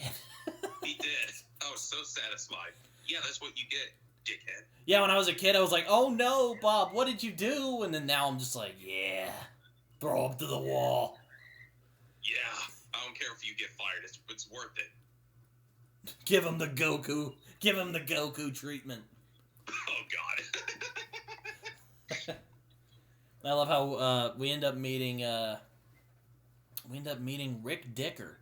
He did. I was so satisfied. Yeah, that's what you get, dickhead. Yeah, when I was a kid, I was like, oh no, Bob, what did you do? And then now I'm just like, yeah, throw him to the wall. Yeah, I don't care if you get fired. It's worth it. Give him the Goku. Give him the Goku treatment. Oh, God. I love how we end up meeting Rick Dicker.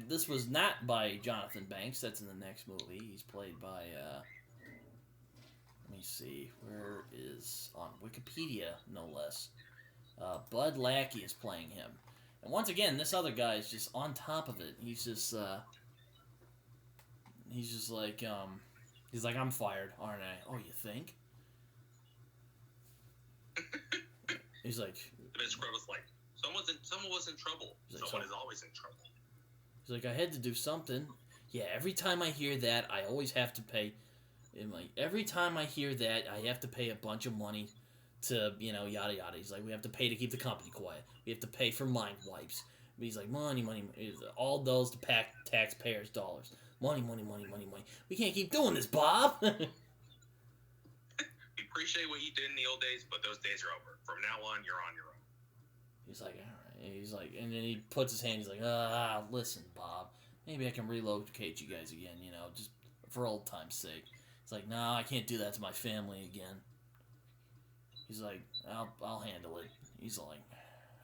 This was not by Jonathan Banks. That's in the next movie. He's played by. Let me see. Where is on Wikipedia? No less. Bud Lackey is playing him, and once again, this other guy is just on top of it. He's just like he's like, I'm fired, aren't I? Oh, you think? He's like. Mr. Crow was like, someone was in trouble. Like, someone is always in trouble. He's like, I had to do something. Yeah, every time I hear that, I always have to pay. And like, every time I hear that, I have to pay a bunch of money to, yada yada. He's like, we have to pay to keep the company quiet. We have to pay for mind wipes. But he's like, money. All those to pack taxpayers' dollars. Money. We can't keep doing this, Bob. We appreciate what you did in the old days, but those days are over. From now on, you're on your own. He's like, all right. He's like, and then he puts his hand. He's like, listen, Bob. Maybe I can relocate you guys again. Just for old time's sake. It's like, no, I can't do that to my family again. He's like, I'll handle it. He's like,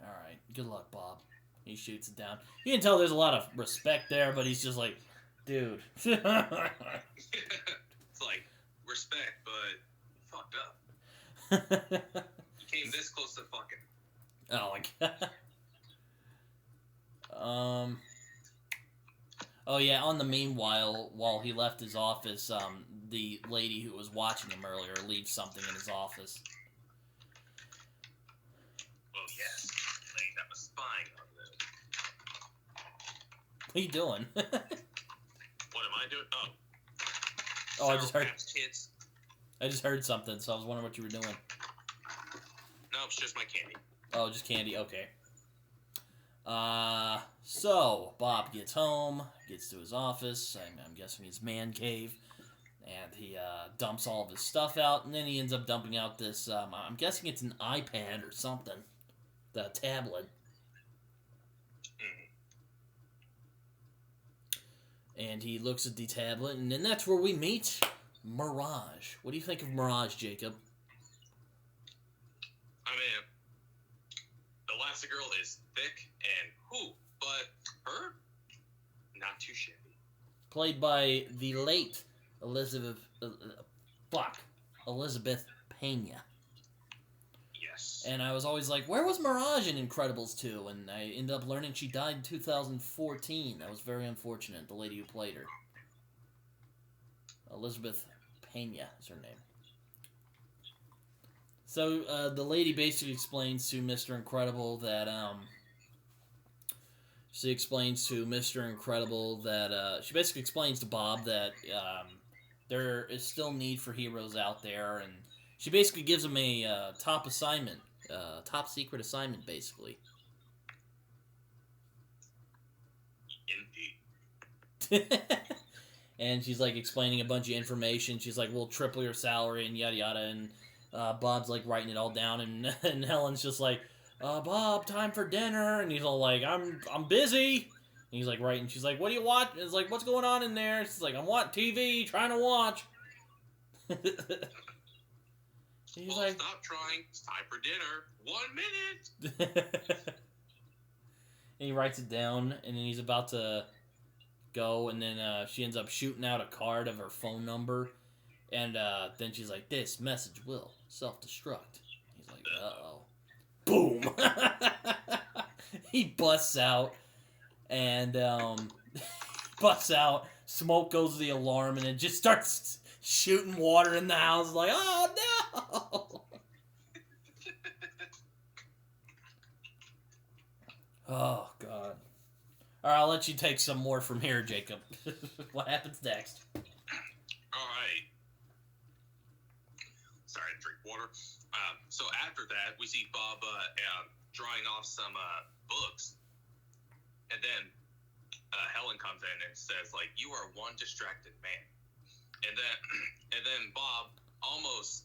all right, good luck, Bob. He shoots it down. You can tell there's a lot of respect there, but he's just like, dude. It's like respect, but fucked up. You came this close to fucking. Oh my god. Oh yeah. On the meanwhile, while he left his office, the lady who was watching him earlier leaves something in his office. Oh yes, lady that was spying on them. What are you doing? What am I doing? Oh, I just heard. Kids. I just heard something, so I was wondering what you were doing. No, it's just my candy. Oh, just candy. Okay. So Bob gets home, gets to his office. I'm guessing his man cave, and he dumps all of his stuff out, and then he ends up dumping out this. I'm guessing it's an iPad or something, the tablet. And he looks at the tablet, and then that's where we meet Mirage. What do you think of Mirage, Jacob? I mean, Elastigirl is thick and but her, not too shabby. Played by the late Elizabeth Elizabeth Pena. Yes. And I was always like, where was Mirage in Incredibles 2? And I ended up learning she died in 2014. That was very unfortunate, the lady who played her. Elizabeth Pena is her name. So, the lady basically explains to Mr. Incredible that, she basically explains to Bob that, there is still need for heroes out there, and she basically gives him a, top secret assignment, basically. Indeed. And she's, like, explaining a bunch of information. She's like, we'll triple your salary, and yada yada, and, Bob's, like, writing it all down, and Helen's just like, Bob, time for dinner, and he's all like, I'm busy, and he's like, writing, she's like, what do you watch? And it's like, what's going on in there? She's like, I'm watching TV, trying to watch. He's well, like, stop trying, it's time for dinner, 1 minute! And he writes it down, and then he's about to go, and then, she ends up shooting out a card of her phone number, and, then she's like, this message will self-destruct. He's like, uh-oh. Boom! He busts out, and, smoke goes to the alarm, and it just starts shooting water in the house, like, oh no! Oh, God. Alright, I'll let you take some more from here, Jacob. What happens next? Alright. Sorry, I drink water. So after that, we see Bob drawing off some books. And then Helen comes in and says, like, you are one distracted man. And then Bob almost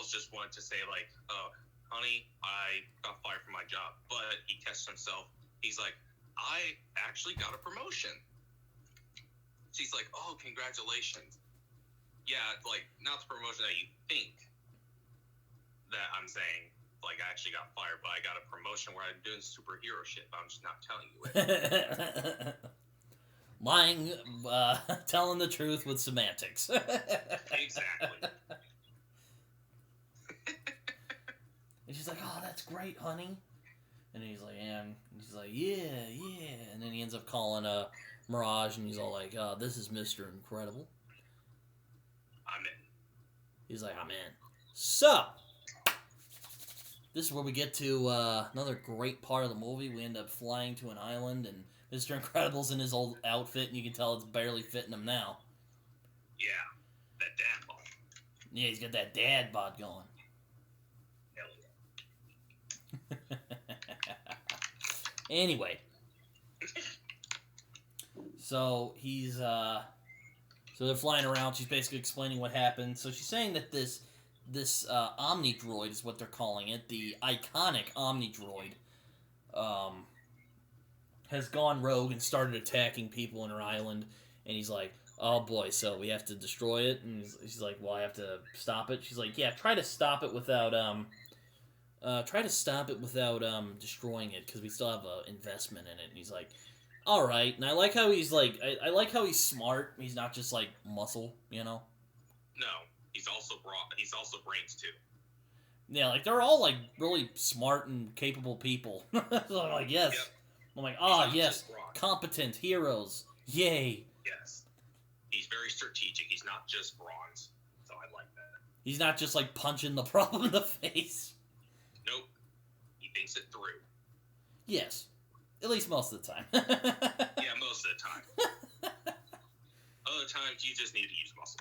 just wanted to say, like, honey, I got fired from my job. But he catches himself. He's like, I actually got a promotion. She's like, oh, congratulations. Yeah, like, not the promotion that you think that I'm saying. Like, I actually got fired, but I got a promotion where I'm doing superhero shit, but I'm just not telling you it. Lying, telling the truth with semantics. Exactly. And she's like, oh, that's great, honey. And he's like, yeah. And she's like, yeah. And then he ends up calling Mirage, and he's all like, this is Mr. Incredible. I'm in. He's like, I'm in. So, this is where we get to another great part of the movie. We end up flying to an island, and Mr. Incredible's in his old outfit, and you can tell it's barely fitting him now. Yeah, that dad bod. Yeah, he's got that dad bod going. Hell yeah. Anyway. So, so they're flying around. She's basically explaining what happened. So she's saying that this Omnidroid is what they're calling it, the iconic Omnidroid, has gone rogue and started attacking people in her island, and he's like, oh boy, so we have to destroy it, and she's like, well, I have to stop it. She's like, yeah, try to stop it without destroying it, because we still have an investment in it. And he's like, all right. And I like how he's like, I like how he's smart. He's not just like muscle, you know? No, he's also brains too. Yeah, like they're all like really smart and capable people. So I'm like, yes. Yep. I'm like, yes, competent heroes. Yay. Yes. He's very strategic. He's not just bronze. So I like that. He's not just like punching the problem in the face. Nope. He thinks it through. Yes. At least most of the time. Yeah, most of the time. Other times, you just need to use muscle.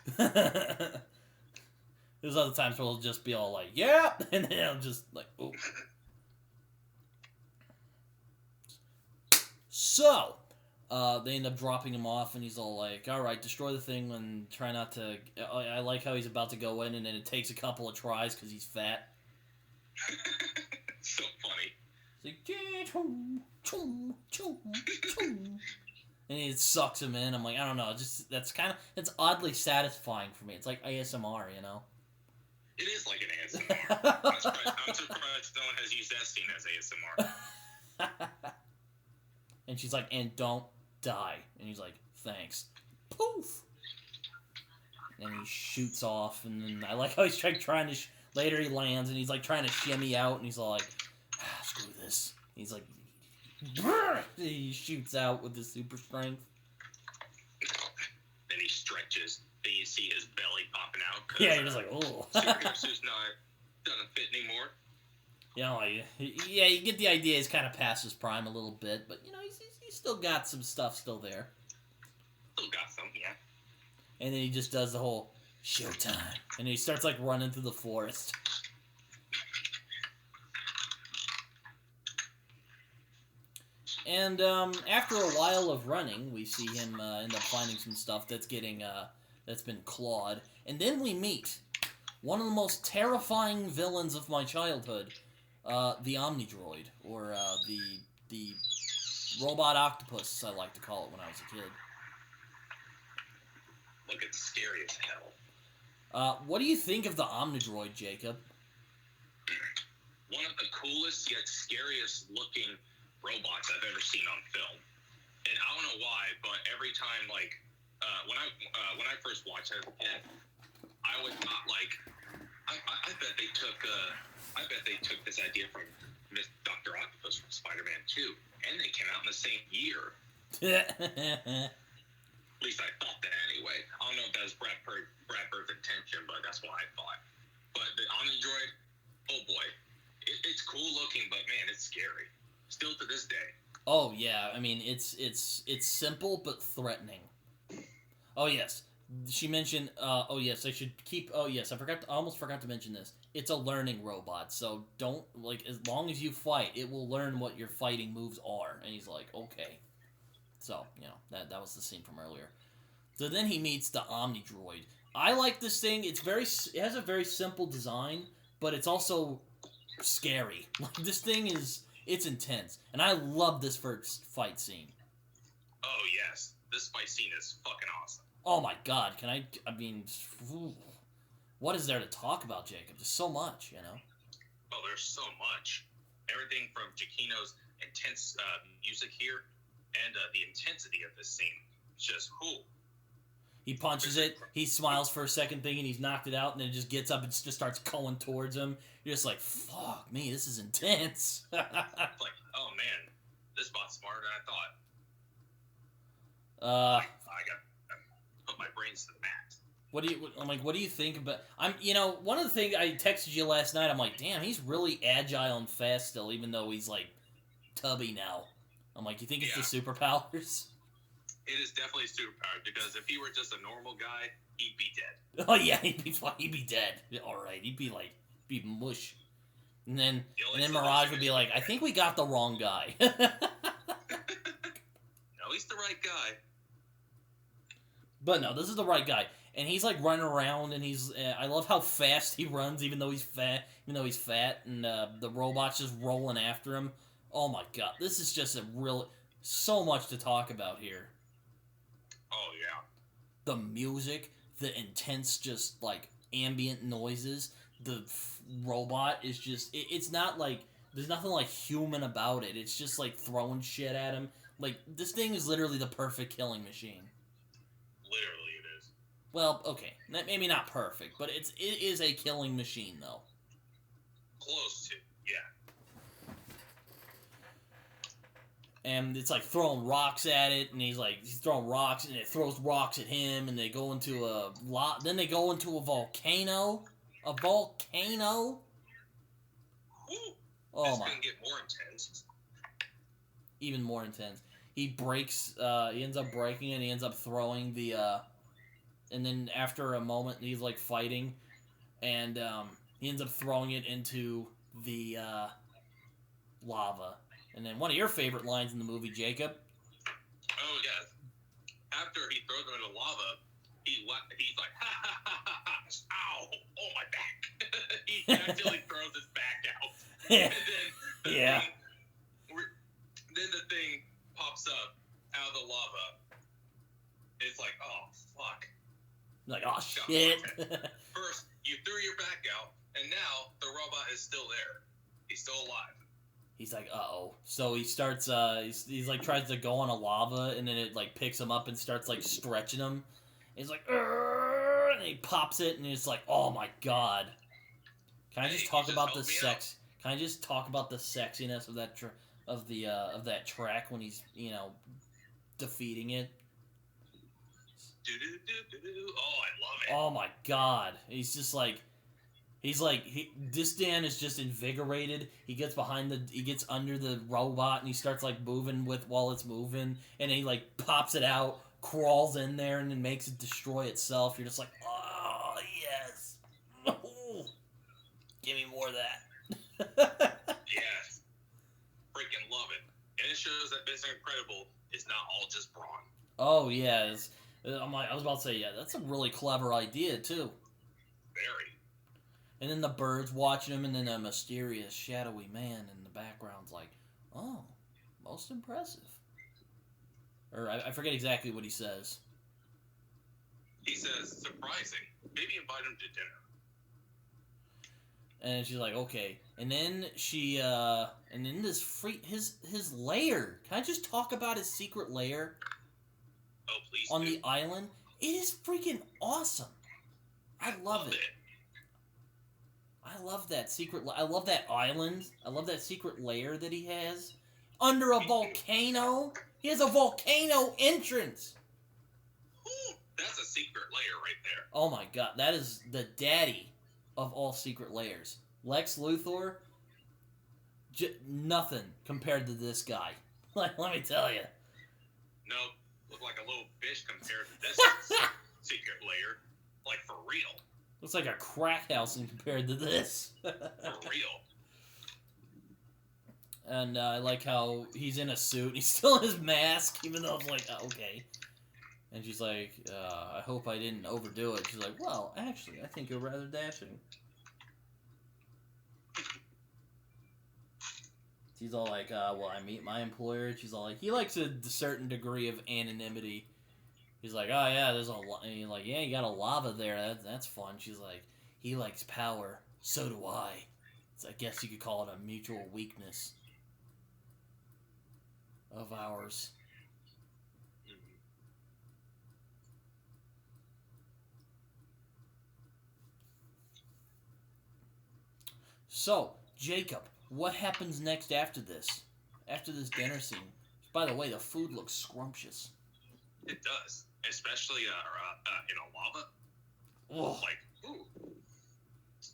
There's other times where he'll just be all like, yeah! And then I'll just like, ooh. So, they end up dropping him off, and he's all like, alright, destroy the thing and try not to... I like how he's about to go in, and then it takes a couple of tries because he's fat. So funny. It's like, and it sucks him in. I'm like, I don't know, just it's oddly satisfying for me. It's like ASMR, you know? It is like an ASMR. I'm surprised no one has used that scene as ASMR. And she's like, and don't die. And he's like, thanks. Poof. and he shoots off, and then I like how he's trying to... later he lands, and he's, like, trying to shimmy out, and he's all like, screw this. He's like... He shoots out with his super strength. Then he stretches. Then you see his belly popping out. Yeah, you're just like, oh. Superhero suit's not doesn't fit anymore. You know, like, yeah, you get the idea. He's kind of past his prime a little bit, but you know, he's still got some stuff still there. Still got some, yeah. And then he just does the whole showtime, and he starts like running through the forest. And after a while of running, we see him end up finding some stuff that's been clawed, and then we meet one of the most terrifying villains of my childhood, the Omnidroid, or the robot octopus, I like to call it when I was a kid. Look, it's scary as hell. What do you think of the Omnidroid, Jacob? One of the coolest yet scariest looking robots I've ever seen on film. And I don't know why, but every time, like, when I first watched it, I was not like, I bet they took this idea from Dr. Octopus from Spider-Man 2, and they came out in the same year. At least I thought that anyway. I don't know if that was Brad Bird's intention, but that's what I thought. But the Omnidroid, oh boy, it's cool looking, but man, it's scary. Still to this day. Oh yeah, I mean it's simple but threatening. Oh yes, she mentioned. Oh yes, I should keep. Oh yes, I almost forgot to mention this. It's a learning robot, so don't as long as you fight, it will learn what your fighting moves are. And he's like, okay. So you know that was the scene from earlier. So then he meets the Omnidroid. I like this thing. It has a very simple design, but it's also scary. This thing is. It's intense, and I love this first fight scene. Oh, yes. This fight scene is fucking awesome. Oh, my God. I mean, what is there to talk about, Jacob? There's so much, you know? Oh, there's so much. Everything from Giacchino's intense music here and the intensity of this scene. It's just, whoo. He punches it, he smiles for a second thinking he's knocked it out, and then it just gets up and just starts going towards him. You're just like, fuck me, this is intense. Like, oh man, this bot's smarter than I thought. I gotta put my brains to the max. What do you think about... one of the things I texted you last night, I'm like, damn, he's really agile and fast still, even though he's, like, tubby now. I'm like, you think it's the superpowers? It is definitely superpowered, because if he were just a normal guy, he'd be dead. Oh yeah, he'd be dead. Alright, he'd be mush. And then Mirage would be like, I think we got the wrong guy. No, he's the right guy. But no, this is the right guy. And he's like running around, and he's I love how fast he runs, even though he's fat, and the robot's just rolling after him. Oh my god, this is just so much to talk about here. Oh, yeah. The music, the intense, just, like, ambient noises, the robot is just... It's not, like... There's nothing, like, human about it. It's just, like, throwing shit at him. Like, this thing is literally the perfect killing machine. Literally it is. Well, okay. Maybe not perfect, but it is a killing machine, though. Close to, yeah. And it's like throwing rocks at it, and he's throwing rocks, and it throws rocks at him, and they go into a volcano. A volcano? Ooh, oh my! It's gonna get more intense. Even more intense. He ends up breaking it, and he ends up throwing the, and then after a moment, he's like fighting, and he ends up throwing it into the lava. And then one of your favorite lines in the movie, Jacob. Oh, yes. After he throws him in the lava, he's like, ha, ha, ha, ha, ha, ow, oh, my back. He actually throws his back out. And then then the thing pops up out of the lava. It's like, oh, fuck. Like, oh, shit. First, you threw your back out, and now the robot is still there. He's still alive. He's like, uh-oh. So he starts, he's like, tries to go on a lava, and then it, like, picks him up and starts, like, stretching him. He's like, and he pops it, and it's like, oh my god. Can I just talk about the sex? Can I just talk about the sexiness of that of that track when he's defeating it? Oh, I love it. Oh my god, he's just like. This Dan is just invigorated. He gets under the robot and he starts like moving while it's moving, and he like pops it out, crawls in there, and then makes it destroy itself. You're just like, oh yes, give me more of that. Yes, freaking love it, and it shows that Mr. Incredible is not all just brawn. Oh yeah, I was about to say, yeah, that's a really clever idea too. Very. And then the birds watching him, and then a mysterious, shadowy man in the background's like, oh, most impressive. Or I forget exactly what he says. He says, surprising. Maybe invite him to dinner. And she's like, okay. And then and then his lair. Can I just talk about his secret lair? Oh, please on the island? It is freaking awesome. I love it. I love that secret. I love that island. I love that secret lair that he has under a volcano. He has a volcano entrance. Ooh, that's a secret lair right there. Oh my god, that is the daddy of all secret lairs. Lex Luthor, nothing compared to this guy. Let me tell you. Nope, look like a little fish compared to this secret lair. Like for real. Looks like a crack house compared to this. For real. And I like how he's in a suit. He's still in his mask, even though I'm like, oh, okay. And she's like, I hope I didn't overdo it. She's like, well, actually, I think you're rather dashing. She's all like, well, I meet my employer. She's all like, he likes a certain degree of anonymity. He's like, oh yeah, there's a lot. And he's like, yeah, you got a lava there. That's fun. She's like, he likes power. So do I. So I guess you could call it a mutual weakness of ours. So, Jacob, what happens next after this? After this dinner scene? By the way, the food looks scrumptious. It does. Especially lava. Oh. Like, ooh.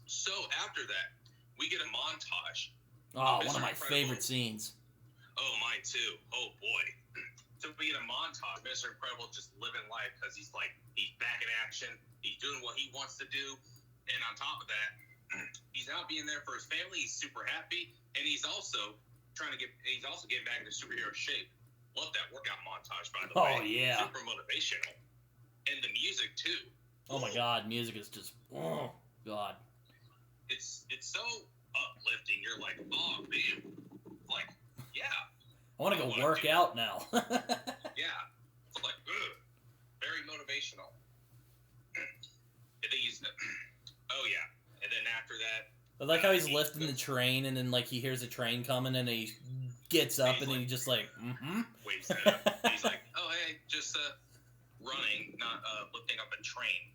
So after that, we get a montage. Oh, one of my favorite scenes. Oh, mine too. Oh boy. So we get a montage. Mr. Incredible just living life because he's back in action. He's doing what he wants to do, and on top of that, he's now being there for his family. He's super happy, and he's also getting back into superhero shape. Love that workout montage, by the way. Oh, yeah. Super motivational. And the music, too. Oh, my God. Music is just... Oh, God. It's so uplifting. You're like, oh, man. Like, yeah. I want to go work out now. Yeah. It's like, ugh. Very motivational. And then oh, yeah. And then after that... I like how he's lifting the train, and then, like, he hears a train coming, and he gets up, and then he just, like, waves it up. He's like, oh, hey, just, running, not, lifting up a train.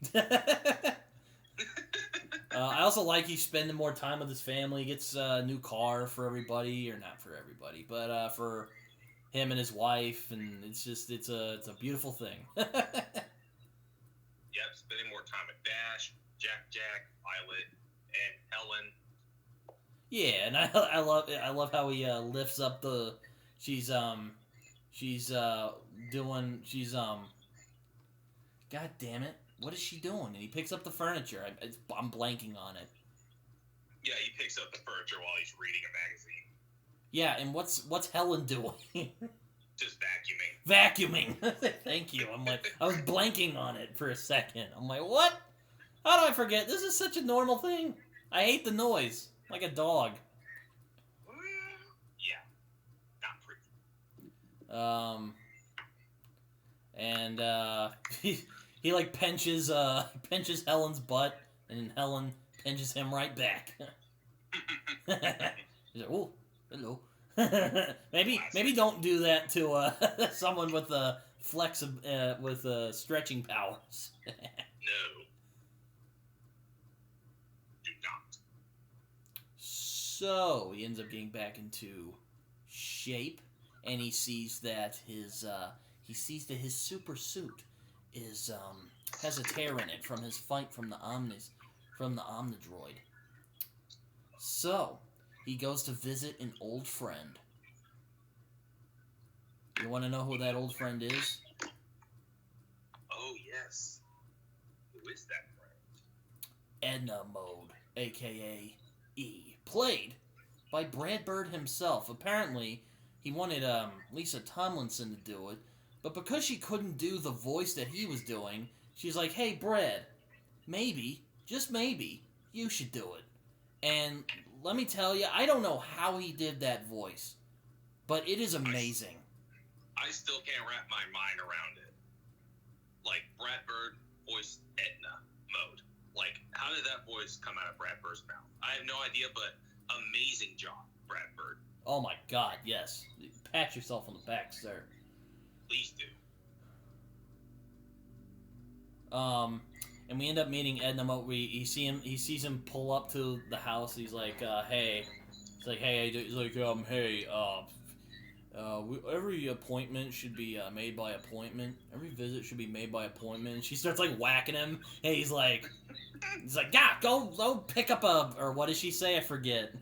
I also like he's spending more time with his family. He gets a new car for everybody, or not for everybody, but, for him and his wife, and it's a beautiful thing. Yep, spending more time with Dash, Jack, Violet, and Helen. Yeah, and I love how he lifts up the God damn it, what is she doing? And he picks up the furniture. I'm blanking on it. Yeah, he picks up the furniture while he's reading a magazine. Yeah, and what's Helen doing? Just vacuuming. Vacuuming. Thank you. I'm like, I was blanking on it for a second. I'm like, what? How do I forget? This is such a normal thing. I hate the noise. Like a dog. Yeah. Not pretty. And he like pinches Helen's butt, and Helen pinches him right back. He's like, oh, hello. maybe don't do that to someone with stretching powers. No. So he ends up getting back into shape, and he sees that his super suit is has a tear in it from his fight from the Omnidroid. So he goes to visit an old friend. You want to know who that old friend is? Oh yes. Who is that friend? Edna Mode, aka E, played by Brad Bird himself. Apparently, he wanted Lisa Tomlinson to do it, but because she couldn't do the voice that he was doing, she's like, "Hey, Brad, maybe, just maybe, you should do it." And let me tell you, I don't know how he did that voice, but it is amazing. I still can't wrap my mind around it. Like, Brad Bird voiced Edna Mode. Like, how did that voice come out of Brad Bird's mouth? I have no idea, but amazing job, Brad Bird. Oh my God, yes. Pat yourself on the back, sir. Please do. And we end up meeting Edna Mode. He sees him pull up to the house. He's like, hey. He's like, hey, hey, every appointment should be made by appointment. Every visit should be made by appointment. And she starts like whacking him. And he's like, yeah, go pick up or what does she say? I forget.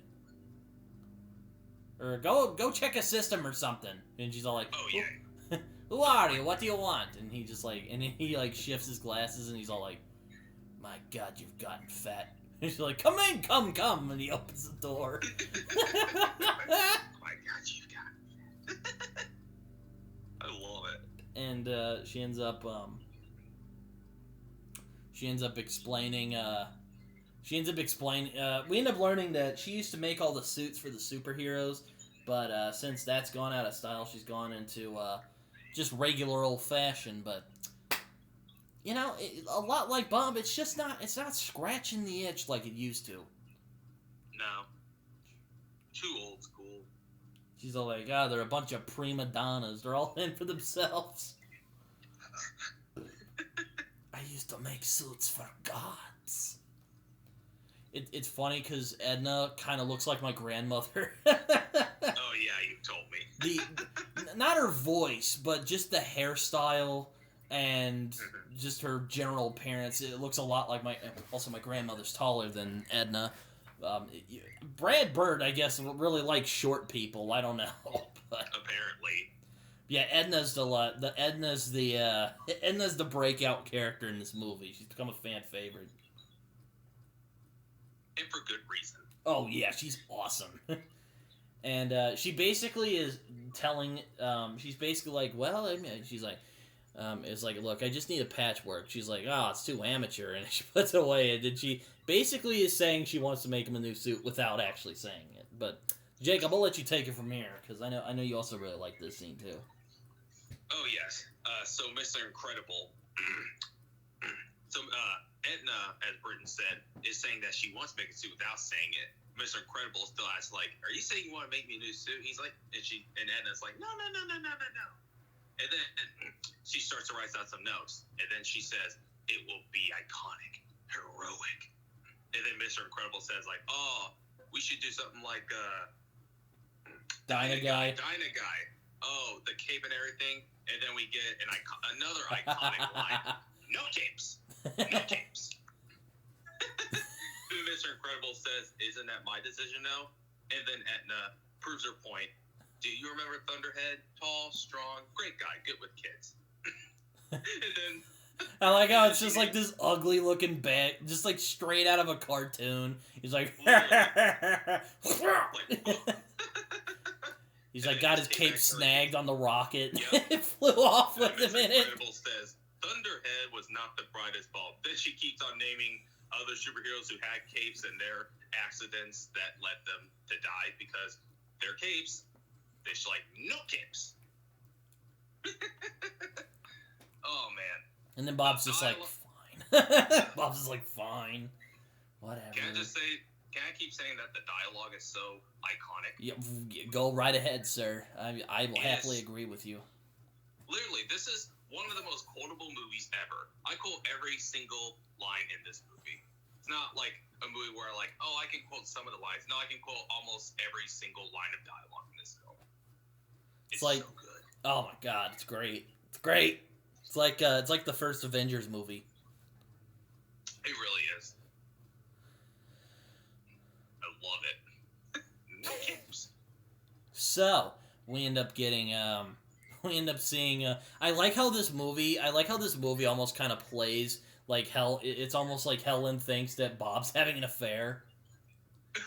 Or go check a system or something. And she's all like, oh yeah. Who are you? What do you want? And he just like, and he like shifts his glasses and he's all like, my God, you've gotten fat. And she's like, come in, come. And he opens the door. My God, you've gotten fat. I love it. And she ends up explaining. We end up learning that she used to make all the suits for the superheroes, but since that's gone out of style, she's gone into just regular old fashioned. But you know, a lot like Bob, it's not scratching the itch like it used to. No. Too old school. She's all like, they're a bunch of prima donnas. They're all in for themselves. I used to make suits for gods. It's funny because Edna kind of looks like my grandmother. Oh yeah, you told me. Not her voice, but just the hairstyle and just her general appearance. It looks a lot like my grandmother's taller than Edna. Brad Bird, I guess, really likes short people. I don't know. But, apparently. Yeah, Edna's the breakout character in this movie. She's become a fan favorite. And for good reason. Oh yeah, she's awesome. And she basically is telling. She's basically like, well, I mean, she's like, it's like, look, I just need a patchwork. She's like, oh, it's too amateur, and she puts it away. And then she basically is saying she wants to make him a new suit without actually saying it. But Jacob, I'll let you take it from here because I know you also really like this scene too. Oh yes. So Mr. Incredible. So Edna, as Britton said, is saying that she wants to make a suit without saying it. Mr. Incredible still asks, like, "Are you saying you want to make me a new suit?" He's like, and Edna's like, "No. And then she starts to write out some notes, and then she says, "It will be iconic, heroic." And then Mr. Incredible says, like, "Oh, we should do something like Dyna Guy. Oh, the cape and everything." And then we get another iconic line. No capes. No capes. Mr. Incredible says, "Isn't that my decision now?" And then Edna proves her point. "Do you remember Thunderhead? Tall, strong, great guy, good with kids." And then I like how it's just like this ugly looking bat, just like straight out of a cartoon. He's like, he's like got his cape snagged on the rocket. Yep. It flew off with him in it. Incredible says, "Thunderhead was not the brightest bulb." Then she keeps on naming other superheroes who had capes and their accidents that led them to die because their capes. She's like, "No capes." Oh man. And then Bob's just like, fine. Bob's just like, fine. Whatever. Can I keep saying that the dialogue is so iconic? Yeah, go right ahead, sir. I will happily agree with you. Literally, this is one of the most quotable movies ever. I quote every single line in this movie. It's not like a movie where like, oh, I can quote some of the lines. No, I can quote almost every single line of dialogue in this film. It's like, so good. Oh my god, it's great. It's great. It's like the first Avengers movie. It really is. I love it. No games. So we end up getting seeing. I like how this movie almost kind of plays like hell. It's almost like Helen thinks that Bob's having an affair.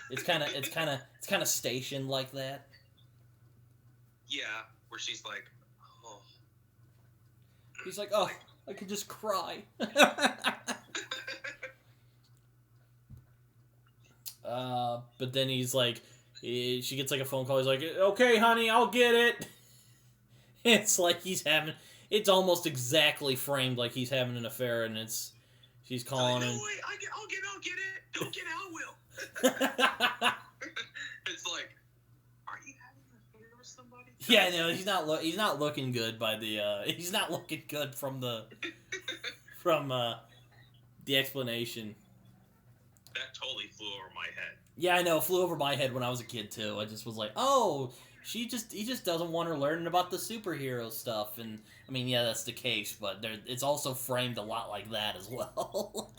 It's kind of stationed like that. Yeah, where she's like, oh. He's like, oh, I could just cry. But then he's like, she gets like a phone call. He's like, okay, honey, I'll get it. It's like it's almost exactly framed like he's having an affair, and she's calling him. No way, I'll get it. Don't get it, I will. It's like, are you having an affair with somebody? Yeah, no, he's not looking good by the, he's not looking good from the explanation. That totally flew over my head. Yeah, I know, it flew over my head when I was a kid too. I just was like, oh, he just doesn't want her learning about the superhero stuff. And I mean, yeah, that's the case, but it's also framed a lot like that as well.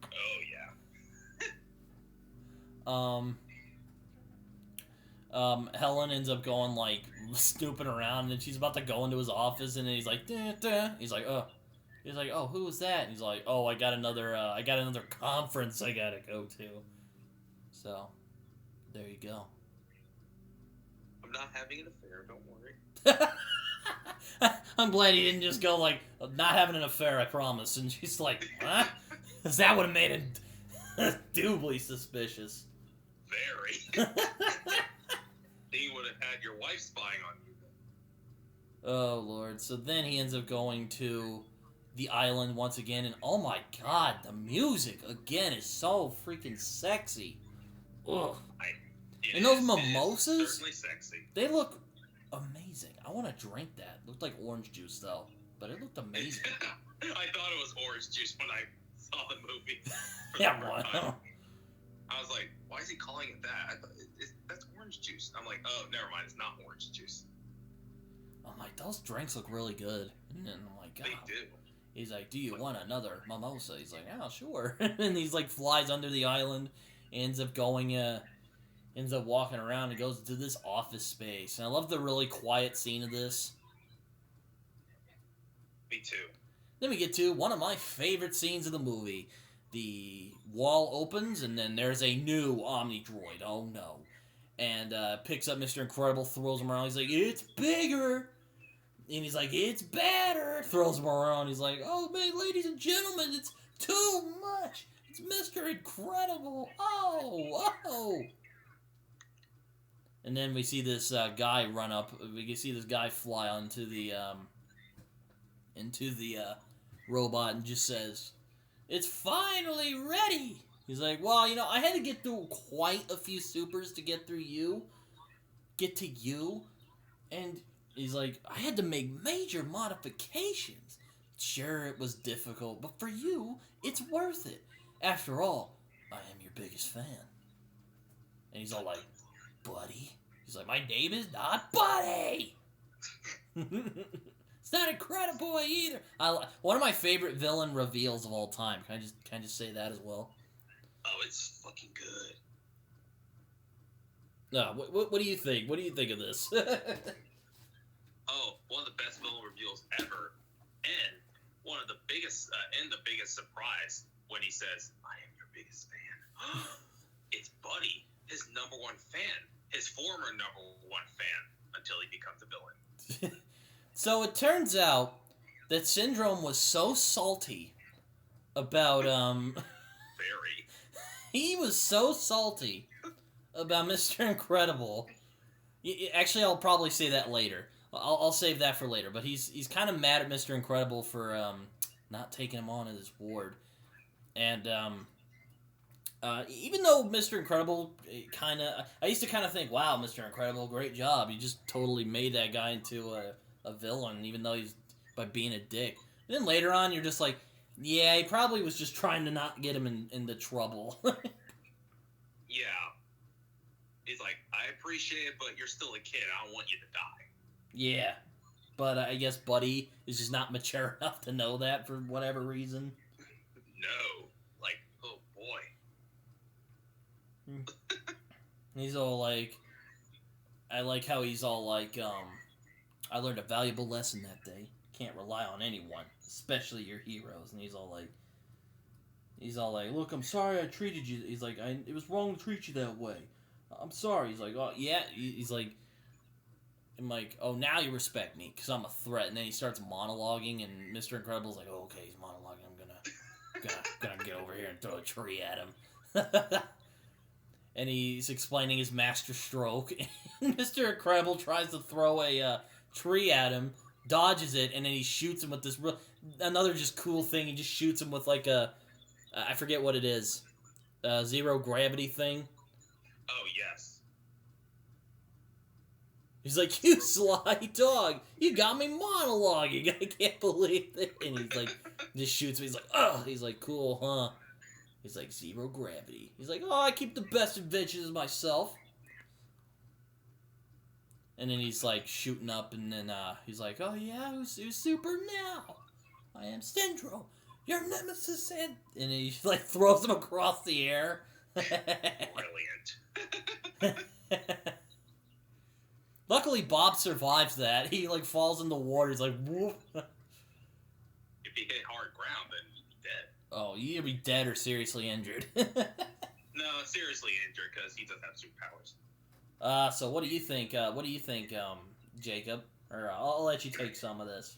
Oh yeah. Helen ends up going like snooping around, and she's about to go into his office, and then he's like, duh, duh. He's like, oh, who was that? And he's like, oh, I got another conference I gotta go to. So, there you go. I'm not having an affair, don't worry. I'm glad he didn't just go like, not having an affair, I promise. And she's like, huh? Because that would have made it doubly suspicious. Very. He would have had your wife spying on you. Oh, Lord. So then he ends up going to the island once again, and oh my god, the music, again, is so freaking sexy. Ugh. And those mimosas, certainly sexy. They look amazing. I want to drink that. Looked like orange juice, though, but it looked amazing. I thought it was orange juice when I saw the movie. Yeah, well. I was like, why is he calling it that? I thought that's orange juice. I'm like, oh, never mind, it's not orange juice. I'm like, those drinks look really good. And I'm like, God. They do. He's like, do you want another mimosa? He's like, yeah, sure. And he's like, flies under the island, ends up walking around and goes to this office space. And I love the really quiet scene of this. Me too. Then we get to one of my favorite scenes of the movie. The wall opens, and then there's a new Omnidroid. Oh, no. And picks up Mr. Incredible, throws him around. He's like, it's bigger. And he's like, it's better. Throws him around. He's like, oh, man, ladies and gentlemen, it's too much. It's Mr. Incredible. Oh. And then we see this guy run up. We can see this guy fly onto the robot and just says, it's finally ready. He's like, well, I had to get through quite a few supers to get to you. And he's like, I had to make major modifications. Sure, it was difficult, but for you, it's worth it. After all, I am your biggest fan. And he's all like, buddy? He's like, my name is not Buddy! It's not Incredible either. One of my favorite villain reveals of all time. Can I just say that as well? Oh, it's fucking good. No, what do you think? What do you think of this? Oh, one of the best villain reveals ever, and one of the biggest surprise when he says, "I am your biggest fan." It's Buddy, his number one fan, his former number one fan, until he becomes a villain. So it turns out that Syndrome was so salty about Very. He was so salty about Mr. Incredible. Actually, I'll probably say that later. I'll save that for later. But he's kind of mad at Mr. Incredible for not taking him on as his ward. And even though Mr. Incredible I used to kind of think, wow, Mr. Incredible, great job. You just totally made that guy into a villain, even though he's by being a dick. And then later on, you're just like, Yeah, he probably was just trying to not get him into trouble. Yeah. He's like, I appreciate it, but you're still a kid. I don't want you to die. Yeah. But I guess Buddy is just not mature enough to know that for whatever reason. No. Like, oh boy. He's all like... I like how he's all like, I learned a valuable lesson that day. Can't rely on anyone, especially your heroes. And he's all like, look, I'm sorry I treated you. He's like, it was wrong to treat you that way. I'm sorry. He's like, oh, yeah. He's like, I'm like, oh, now you respect me because I'm a threat. And then he starts monologuing, and Mr. Incredible's like, oh, okay, he's monologuing. I'm gonna get over here and throw a tree at him. And he's explaining his master stroke. And Mr. Incredible tries to throw a tree at him, dodges it, and then he shoots him with this another just cool thing. He just shoots him with like a I forget what it is, zero gravity thing. Oh yes. He's like, you sly dog, you got me monologuing. I can't believe it. And he's like, just shoots me. He's like, oh, he's like, cool, huh? He's like, zero gravity. He's like, oh, I keep the best inventions myself. And then he's like shooting up, and then he's like, oh yeah, who's super now? I am Syndrome, your nemesis, and he like throws him across the air. Brilliant. Luckily, Bob survives that. He like falls in the water. He's like, whoop. If he hit hard ground, then he'd be dead. Oh, you'd be dead or seriously injured. No, seriously injured because he doesn't have superpowers. So what do you think? Jacob? Or I'll let you take some of this.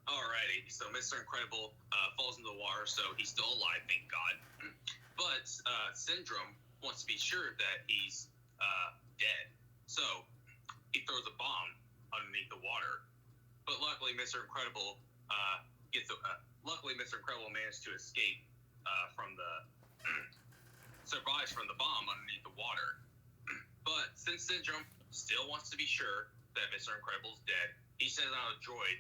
Alrighty, so Mr. Incredible falls into the water, so he's still alive, thank God. But Syndrome wants to be sure that he's dead, so he throws a bomb underneath the water. But luckily, Mr. Incredible managed to escape from the survives from the bomb underneath the water. But since Syndrome still wants to be sure that Mr. Incredible's dead, he sends out a droid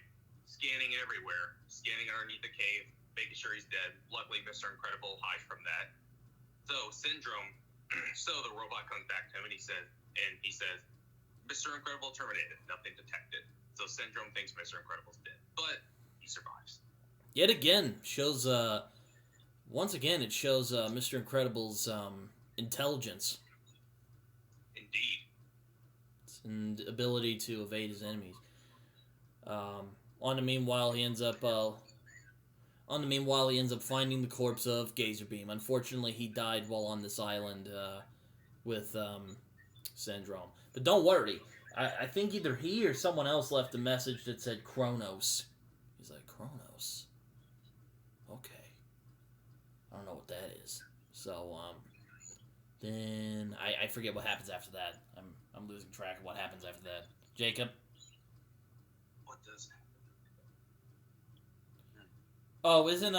scanning everywhere, scanning underneath the cave, making sure he's dead. Luckily, Mr. Incredible hides from that. So Syndrome, the robot comes back to him and he says, Mr. Incredible terminated, nothing detected. So Syndrome thinks Mr. Incredible's dead, but he survives. Yet again, once again, it shows Mr. Incredible's intelligence. Indeed. And ability to evade his enemies. On the meanwhile, he ends up finding the corpse of Gazerbeam. Unfortunately, he died while on this island with Syndrome. But don't worry, I think either he or someone else left a message that said Kronos. He's like, Kronos? Okay. I don't know what that is. So, then I forget what happens after that. I'm losing track of what happens after that. Jacob? What does happen? Oh, isn't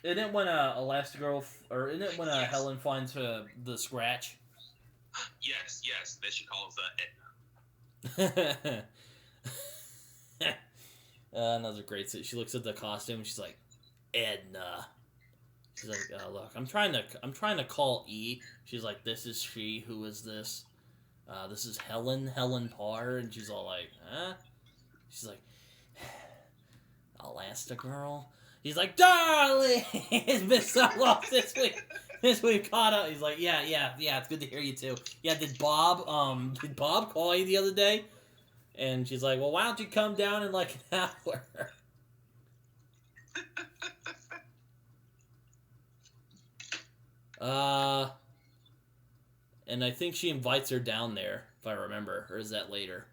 it when Elastigirl, or isn't it when Yes. Helen finds the scratch? Yes. That she calls Edna. Another great scene. She looks at the costume and she's like, Edna. She's like, look, I'm trying to call E. She's like, this is she. Who is this? This is Helen Parr. And she's all like, huh? She's like, Elastigirl. He's like, darling, it's been so long since we've caught up. He's like, yeah, it's good to hear you too. Yeah, did Bob call you the other day? And she's like, well, why don't you come down in like an hour? And I think she invites her down there, if I remember, or is that later?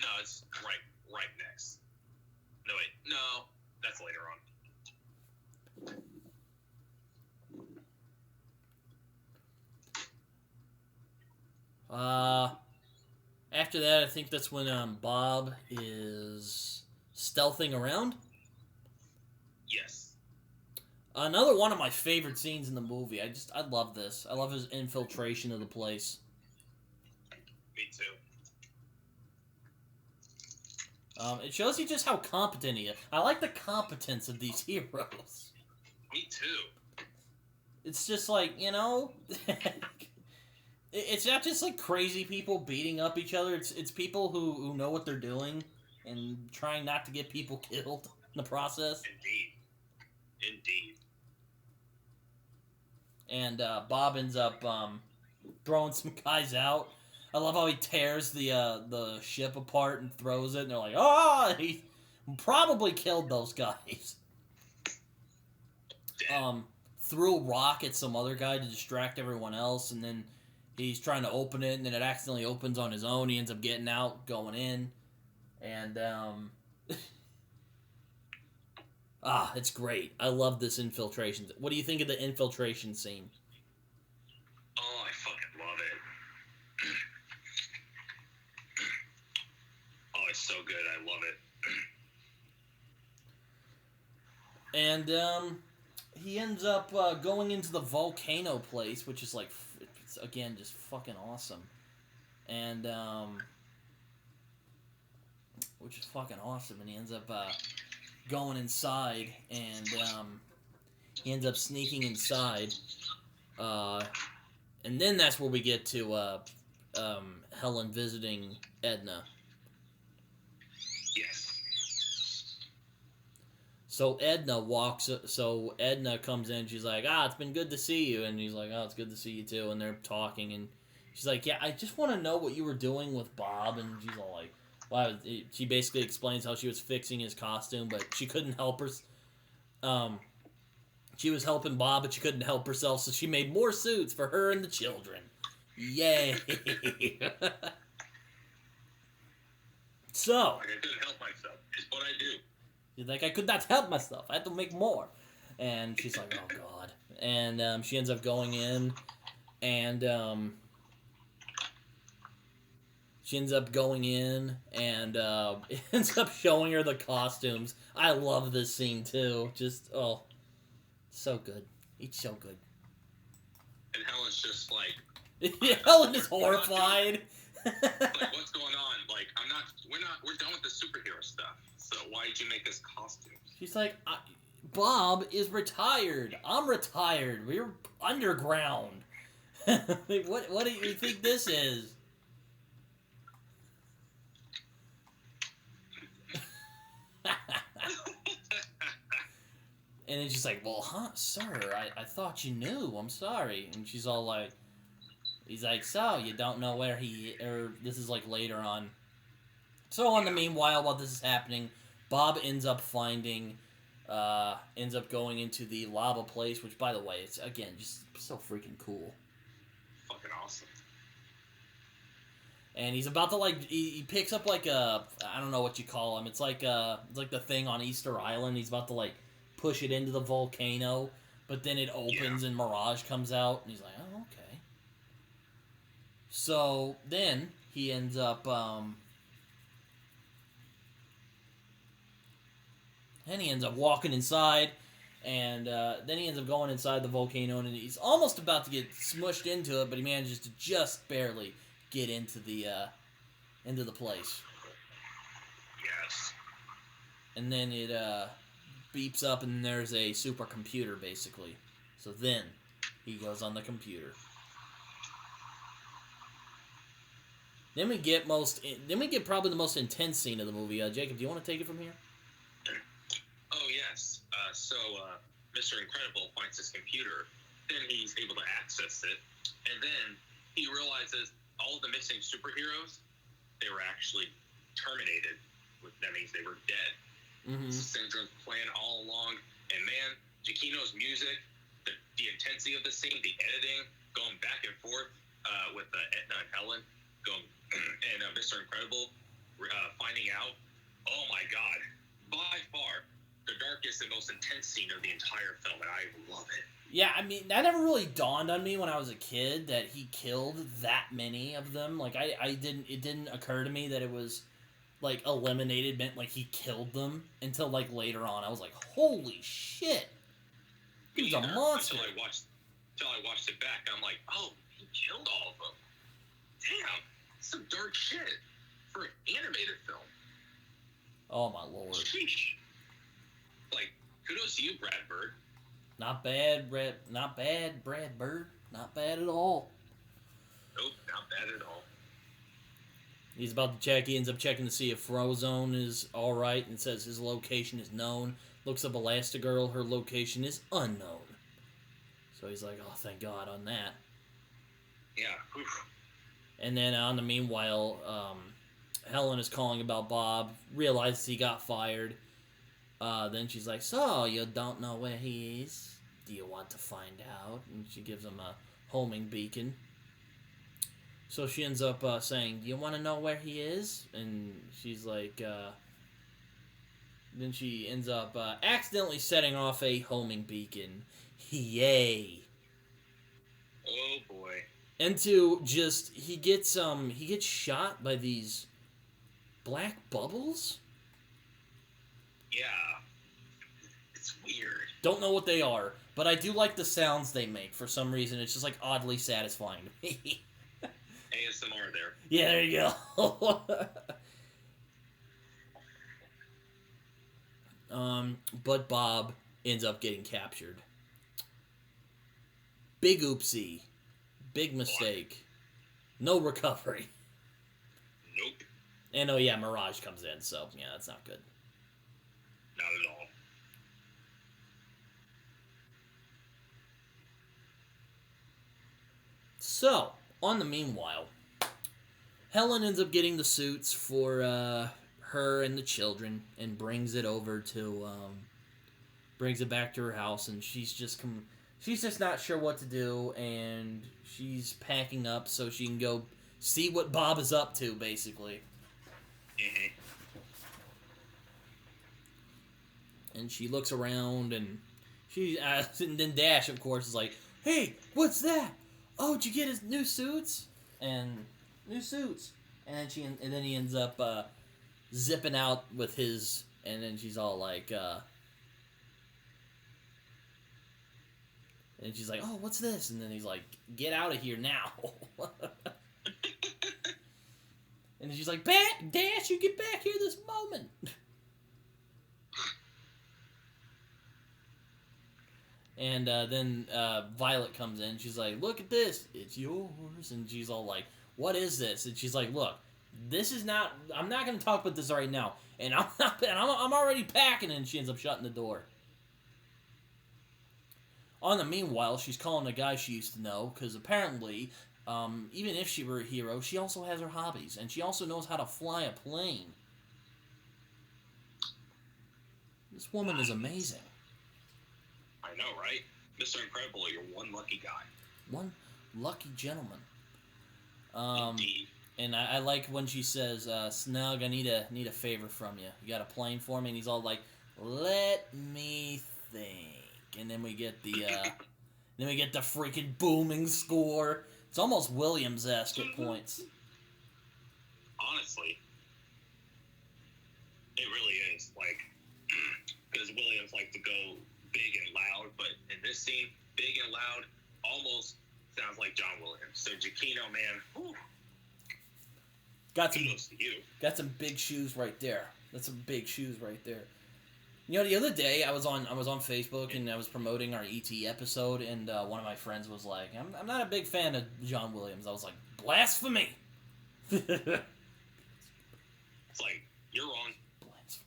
No, it's right next. No, wait, no, that's later on. After that, I think that's when Bob is stealthing around. Yes. Another one of my favorite scenes in the movie. I love this. I love his infiltration of the place. Me too. It shows you just how competent he is. I like the competence of these heroes. Me too. It's just like, it's not just like crazy people beating up each other. It's people who know what they're doing and trying not to get people killed in the process. Indeed. And Bob ends up throwing some guys out. I love how he tears the ship apart and throws it, and they're like, "Oh!" He probably killed those guys. Threw a rock at some other guy to distract everyone else, and then he's trying to open it, and then it accidentally opens on his own. He ends up getting out, going in, and it's great. I love this infiltration. What do you think of the infiltration scene? Oh, I fucking love it. Oh, it's so good. I love it. And he ends up going into the volcano place, which is like, it's, again, just fucking awesome. And which is fucking awesome. And he ends up going inside, and he ends up sneaking inside. And then that's where we get to Helen visiting Edna. Yes. So Edna comes in, she's like, it's been good to see you. And he's like, it's good to see you too. And they're talking, and she's like, yeah, I just want to know what you were doing with Bob. And she's all like, wow. She basically explains how she was fixing his costume, but she couldn't help her. She was helping Bob, but she couldn't help herself, so she made more suits for her and the children. Yay! So, like I couldn't help myself. It's what I do. She's like, I could not help myself. I had to make more. And she's like, oh god. And she ends up going in, and it ends up showing her the costumes. I love this scene too. Just so good. It's so good. And Helen's just like, Helen is horrified. like, what's going on? Like, we're done with the superhero stuff. So why did you make us costumes? She's like, Bob is retired. I'm retired. We're underground. What do you think this is? And then she's like, well, sir, I thought you knew. I'm sorry. And she's all like, he's like, so you don't know where this is like later on. So in the meanwhile, while this is happening, Bob ends up going into the lava place, which, by the way, it's, again, just so freaking cool. Fucking awesome. And he's about to, like, he picks up, like, I don't know what you call him. It's like the thing on Easter Island. He's about to, like, push it into the volcano, but then it opens and Mirage comes out, and he's like, oh, okay. So then he ends up, walking inside, and then he ends up going inside the volcano, and he's almost about to get smushed into it, but he manages to just barely get into the place. Yes. And then it beeps up, and there's a supercomputer, basically. So then he goes on the computer. Then we get probably the most intense scene of the movie. Jacob, do you want to take it from here? Oh, yes. So Mr. Incredible finds his computer, then he's able to access it, and then he realizes all of the missing superheroes, they were actually terminated. That means they were dead. Mm-hmm. Syndrome's plan all along, and man, Giacchino's music, the intensity of the scene, the editing, going back and forth with Edna and Helen, and Mr. Incredible finding out, oh my god, by far the darkest and most intense scene of the entire film, and I love it. Yeah, I mean, that never really dawned on me when I was a kid that he killed that many of them. Like, it didn't occur to me that it was, like, eliminated meant, like, he killed them until, like, later on. I was like, holy shit! He was a monster! Until I watched it back, I'm like, oh, he killed all of them. Damn, some dark shit for an animated film. Oh my lord. Like, kudos to you, Brad Bird. Not bad, Brad. Not bad, Brad Bird. Not bad at all. Nope, not bad at all. He's about to check. He ends up checking to see if Frozone is alright and says his location is known. Looks up Elastigirl. Her location is unknown. So he's like, oh, thank God on that. Yeah. Oof. And then on the meanwhile, Helen is calling about Bob. Realizes he got fired. Then she's like, so, you don't know where he is? Do you want to find out? And she gives him a homing beacon. So she ends up saying, do you want to know where he is? And she's like, then she ends up accidentally setting off a homing beacon. Yay. Oh boy. Into just, he gets shot by these black bubbles? Yeah. It's weird. Don't know what they are, but I do like the sounds they make for some reason. It's just like oddly satisfying to me. ASMR there. Yeah, there you go. But Bob ends up getting captured. Big oopsie. Big mistake. No recovery. Nope. And oh yeah, Mirage comes in, so yeah, that's not good. Not at all. So, on the meanwhile, Helen ends up getting the suits for her and the children and brings it over to brings it back to her house, and she's just not sure what to do, and she's packing up so she can go see what Bob is up to, basically. Mm-hmm. And she looks around, and and then Dash, of course, is like, "Hey, what's that? Oh, did you get his new suits?" And new suits. And then he ends up zipping out with his, and then she's all like, and she's like, "Oh, what's this?" And then he's like, "Get out of here now." And then she's like, Dash, you get back here this moment. And then Violet comes in. She's like, "Look at this. It's yours." And she's all like, "What is this?" And she's like, "Look, this is not. I'm not going to talk about this right now. And I'm already packing." And she ends up shutting the door. On the meanwhile, she's calling a guy she used to know because apparently, even if she were a hero, she also has her hobbies, and she also knows how to fly a plane. This woman is amazing. I know, right? Mr. Incredible, you're one lucky guy. One lucky gentleman. Indeed. And I like when she says, "Snug, I need a favor from you. You got a plane for me?" And he's all like, "Let me think." And then we get the freaking booming score. It's almost Williams-esque at points. Honestly, it really is. Like, because Williams like to go big and loud, but in this scene, big and loud almost sounds like John Williams. So Giacchino, man, whew. Kudos to you. Got some big shoes right there. That's some big shoes right there. You know, the other day I was on Facebook and I was promoting our ET episode, and one of my friends was like, "I'm not a big fan of John Williams." I was like, "Blasphemy!" It's like, you're wrong. Blasphemy.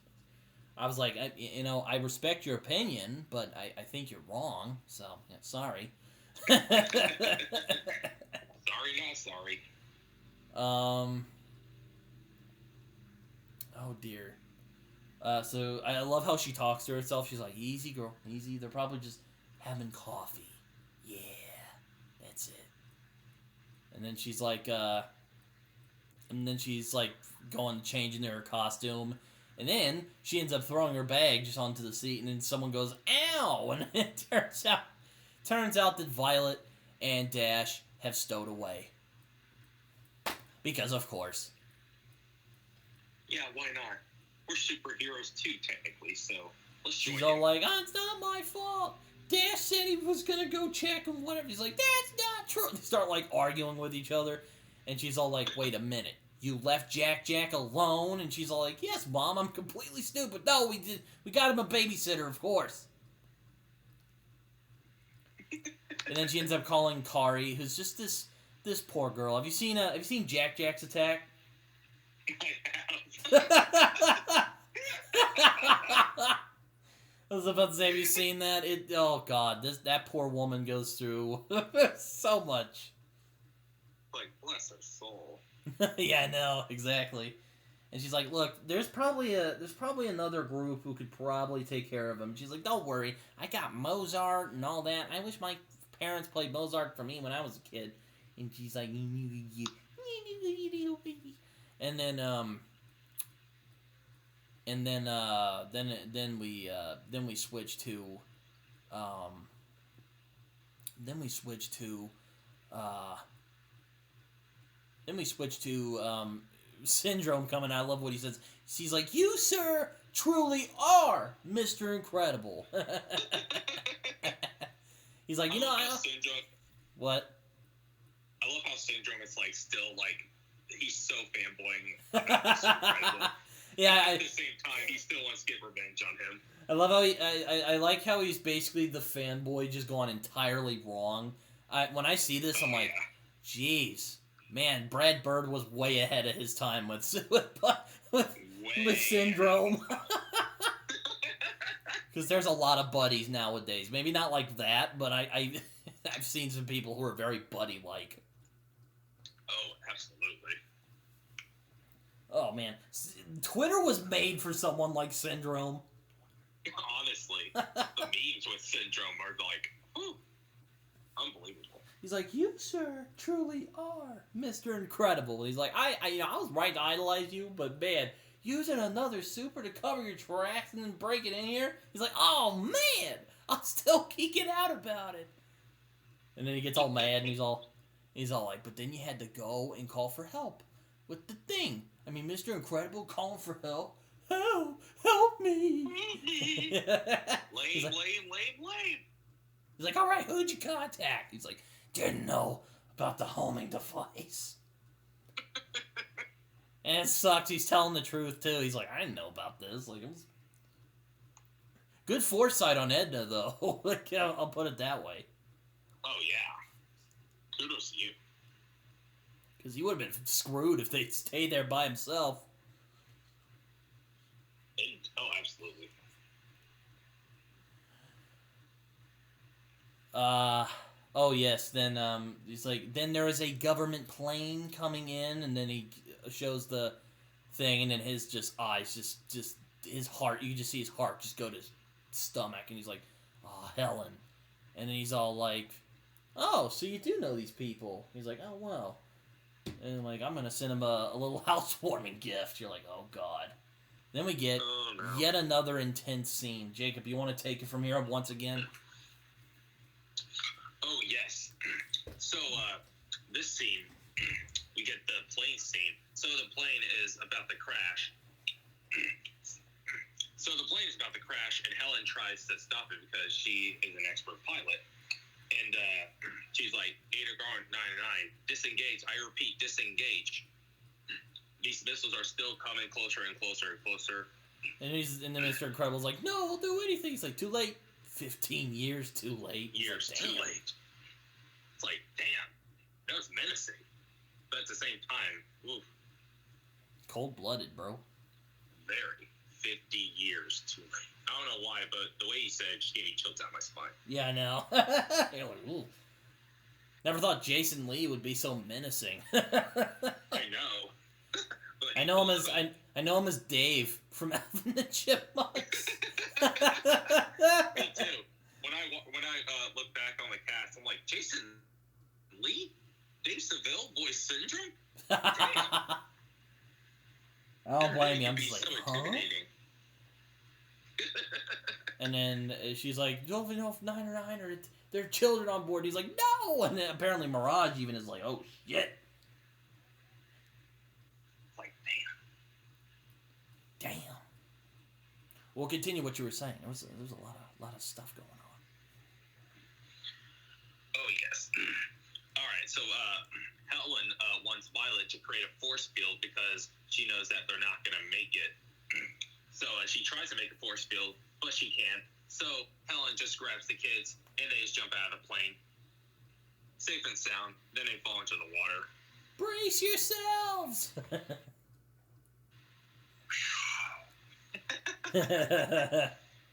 I was like, I respect your opinion, but I think you're wrong. So yeah, sorry. Sorry, not sorry. Oh dear. So I love how she talks to herself. She's like, "Easy, girl, easy. They're probably just having coffee. Yeah, that's it." And then she's like, going to change into her costume, and then she ends up throwing her bag just onto the seat, and then someone goes, "Ow!" And it turns out that Violet and Dash have stowed away. Because of course. Yeah, why not? We're superheroes too, technically, so let's join She's all in. like, "Oh, it's not my fault. Dash said he was gonna go check and whatever." He's like, "That's not true." They start like arguing with each other, and she's all like, "Wait a minute. you left Jack alone, and she's all like, yes, Mom, I'm completely stupid. No, we got him a babysitter, of course. And then she ends up calling Kari, who's just this poor girl. Have you seen Jack's Attack? I I was about to say, have you seen that? Oh God, that poor woman goes through so much. Like, bless her soul. Yeah, I know, exactly. And she's like, look, there's probably another group who could probably take care of him. She's like, don't worry, I got Mozart and all that. I wish my parents played Mozart for me when I was a kid. And she's like, and then we switch to Syndrome coming out. I love what he says. He's like, you, sir, truly are Mr. Incredible. He's like, Syndrome, what? I love how Syndrome is like still like he's so fanboying about Mr. Incredible. Yeah. At the same time, he still wants to get revenge on him. I love how I like how he's basically the fanboy just gone entirely wrong. When I see this, I'm like, jeez, man, Brad Bird was way ahead of his time with Syndrome. Because there's a lot of buddies nowadays. Maybe not like that, but I've seen some people who are very buddy-like. Oh, absolutely. Oh, man. Twitter was made for someone like Syndrome. Honestly, the memes with Syndrome are like, ooh, unbelievable. He's like, you, sir, truly are Mr. Incredible. He's like, I was right to idolize you, but man, using another super to cover your tracks and then break it in here. He's like, oh man, I'm still geeking out about it. And then he gets all mad and he's all like, but then you had to go and call for help with the thing. I mean, Mr. Incredible calling for help. Help me. Help me. Lame. He's like, all right, who'd you contact? He's like, didn't know about the homing device. And it sucks. He's telling the truth, too. He's like, I didn't know about this. Like, it was good foresight on Edna, though. Like, I'll put it that way. Oh, yeah. Kudos to you. Because he would have been screwed if they'd stayed there by himself. Oh, absolutely. Oh, yes. Then, he's like, then there is a government plane coming in, and then he shows the thing, and then his eyes, just his heart, you can just see his heart just go to his stomach, and he's like, oh, Helen. And then he's all like, oh, so you do know these people. He's like, oh, well. And like, I'm going to send him a little housewarming gift. You're like, oh, God. Then we get yet another intense scene. Jacob, you want to take it from here once again? Oh, yes. So, this scene, we get the plane scene. So the plane is about to crash. And Helen tries to stop it because she is an expert pilot. And she's like, 899, disengage. I repeat, disengage. These missiles are still coming closer and closer and closer. And then Mr. Incredible's like, no, we'll do anything. He's like, too late. 15 years too late. Years like, too late. It's like, damn, that was menacing. But at the same time, oof. Cold-blooded, bro. Very. 50 years too late. I don't know why, but the way he said it just gave me chills down my spine. Yeah, I know. You're like, ooh. Never thought Jason Lee would be so menacing. I know. I know him as Dave from Alvin and the Chipmunks. Me too. When I look back on the cast, I'm like, Jason Lee, Dave Seville, voice Syndrome. Damn. I don't blame you. I'm just so like, huh? And then she's like, don't even know if 9 or 9 or there are children on board. He's like, no. And then apparently Mirage even is like, oh shit. Damn. We'll continue what you were saying. There was a lot of stuff going on. Oh yes. Alright, so, Helen, wants Violet to create a force field because she knows that they're not gonna make it. So, she tries to make a force field, but she can't. So, Helen just grabs the kids, and they just jump out of the plane. Safe and sound. Then they fall into the water. Brace yourselves!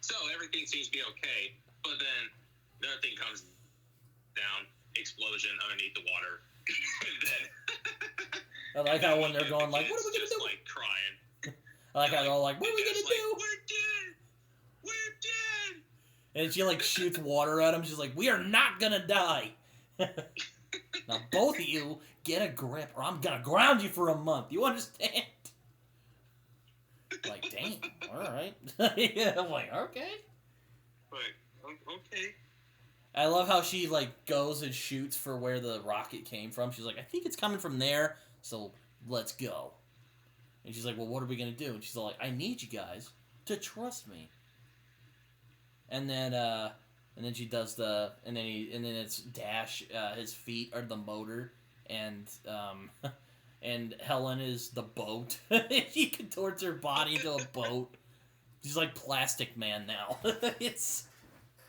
So, everything seems to be okay, but then another thing comes down, explosion underneath the water. And then... I like how when they're going like, what are we gonna just, do? like, crying. I like how they're all like, what are we gonna do? We're dead! We're dead! And she like shoots water at him. She's like, we are not gonna die. Now both of you get a grip or I'm gonna ground you for a month. You understand? Like, damn, alright. Yeah, I'm like, okay. Like, okay. I love how she like goes and shoots for where the rocket came from. She's like, I think it's coming from there, so let's go. And she's like, well, what are we gonna do? And she's like, I need you guys to trust me. And then she does and then it's Dash. His feet are the motor, and and Helen is the boat. She contorts her body into a boat. She's like Plastic Man now. It's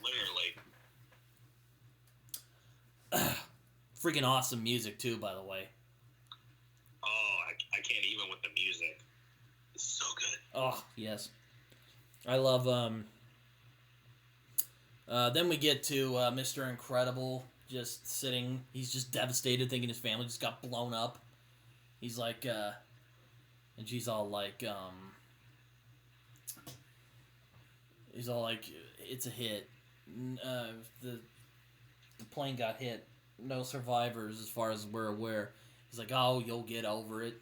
literally freaking awesome music too, by the way. Oh, I can't even with the music. It's so good. Oh yes, I love then we get to Mr. Incredible just sitting. He's just devastated, thinking his family just got blown up. He's like, and she's all like, he's all like, it's a hit. The plane got hit. No survivors as far as we're aware. He's like, oh, you'll get over it.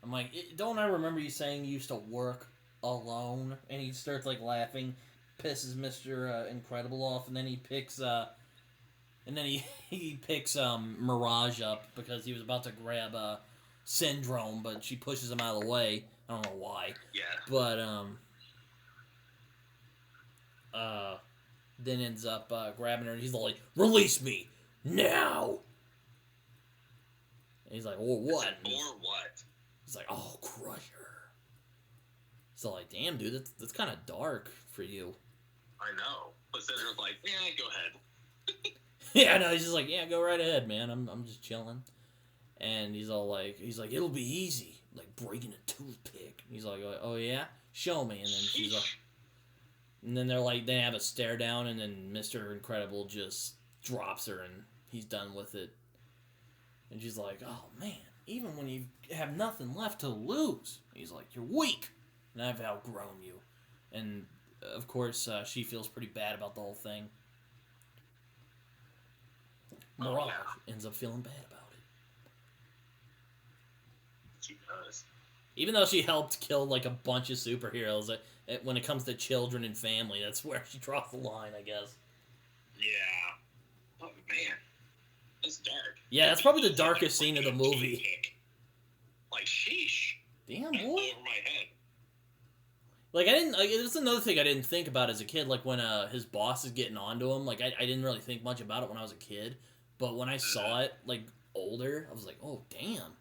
I'm like, don't I remember you saying you used to work alone? And he starts like laughing. Pisses Mr. Incredible off, and then he picks he picks Mirage up because he was about to grab Syndrome, but she pushes him out of the way. I don't know why. Yeah. But then ends up grabbing her, and he's like, "Release me now!" And he's like, "Or what?" Or what? He's like, "Oh, crush her." So like, damn, dude, that's kind of dark for you. I know. But Cedric's like, yeah, go ahead. Yeah, no, he's just like, yeah, go right ahead, man. I'm just chilling. And he's like, it'll be easy, like breaking a toothpick. He's like, oh yeah, show me. And then she's like, and then they have a stare down, and then Mr. Incredible just drops her, and he's done with it. And she's like, oh man, even when you have nothing left to lose, he's like, you're weak, and I've outgrown you. And of course, she feels pretty bad about the whole thing. Mirage ends up feeling bad about it. She does. Even though she helped kill like a bunch of superheroes, when it comes to children and family, that's where she draws the line, I guess. Yeah. Oh man, that's dark. Yeah, that's probably the darkest scene of the movie. Like sheesh. Damn, That boy. flew over my head. Like, that's another thing I didn't think about as a kid, like, when his boss is getting onto him, like, I didn't really think much about it when I was a kid, but when I saw it, like, older, I was like, oh, damn,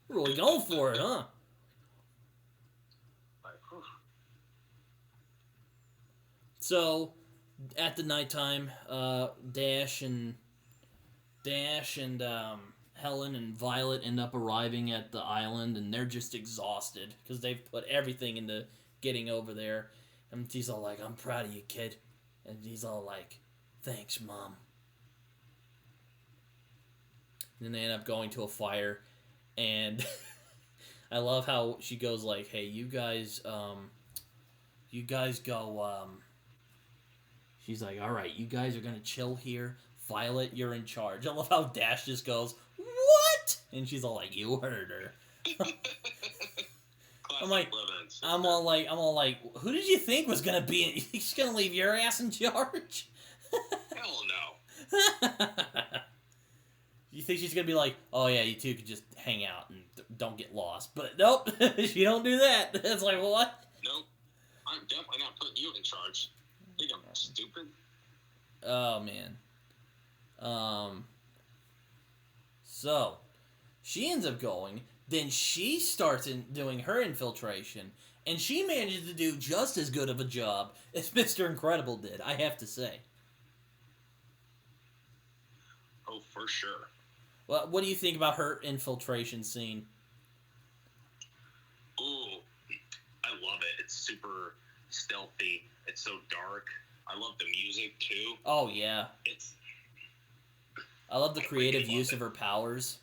really going for it, huh? So, at the nighttime, Dash and Helen and Violet end up arriving at the island, and they're just exhausted because they've put everything into getting over there. And he's all like, I'm proud of you, kid. And he's all like, thanks, Mom. And then they end up going to a fire, and I love how she goes like, hey, you guys go, she's like, alright, you guys are gonna chill here. Violet, you're in charge. I love how Dash just goes, what? And she's all like, you heard her. I'm all like, who did you think was gonna be? She's gonna leave your ass in charge? Hell no. You think she's gonna be like, oh yeah, you two can just hang out and don't get lost? But nope, she don't do that. It's like, what? Nope. I'm definitely not putting you in charge. You think I'm stupid? Oh man. So she ends up going. Then she starts doing her infiltration, and she manages to do just as good of a job as Mr. Incredible did, I have to say. Oh, for sure. Well, what do you think about her infiltration scene? Ooh, I love it. It's super stealthy. It's so dark. I love the music, too. Oh, yeah. I love the creative use of her powers.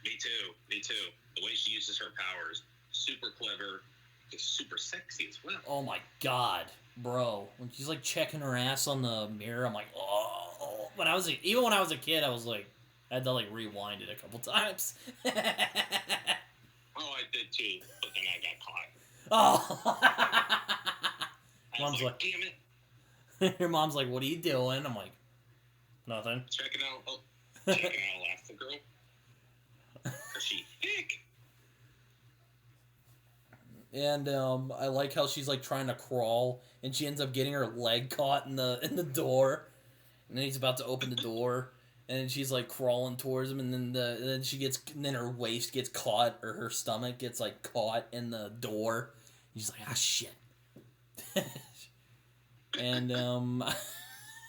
Me too. The way she uses her powers, super clever, just super sexy as well. Oh my god, bro! When she's like checking her ass on the mirror, I'm like, oh. Even when I was a kid, I was like, I had to like rewind it a couple times. Oh, I did too, but then I got caught. Oh. Mom's like, damn it. Your mom's like, what are you doing? I'm like, nothing. Checking out Elastigirl. Is she thick? And I like how she's like trying to crawl, and she ends up getting her leg caught in the door, and then he's about to open the door, and then she's like crawling towards him, and then her waist gets caught, or her stomach gets like caught in the door. And she's like, ah, shit. And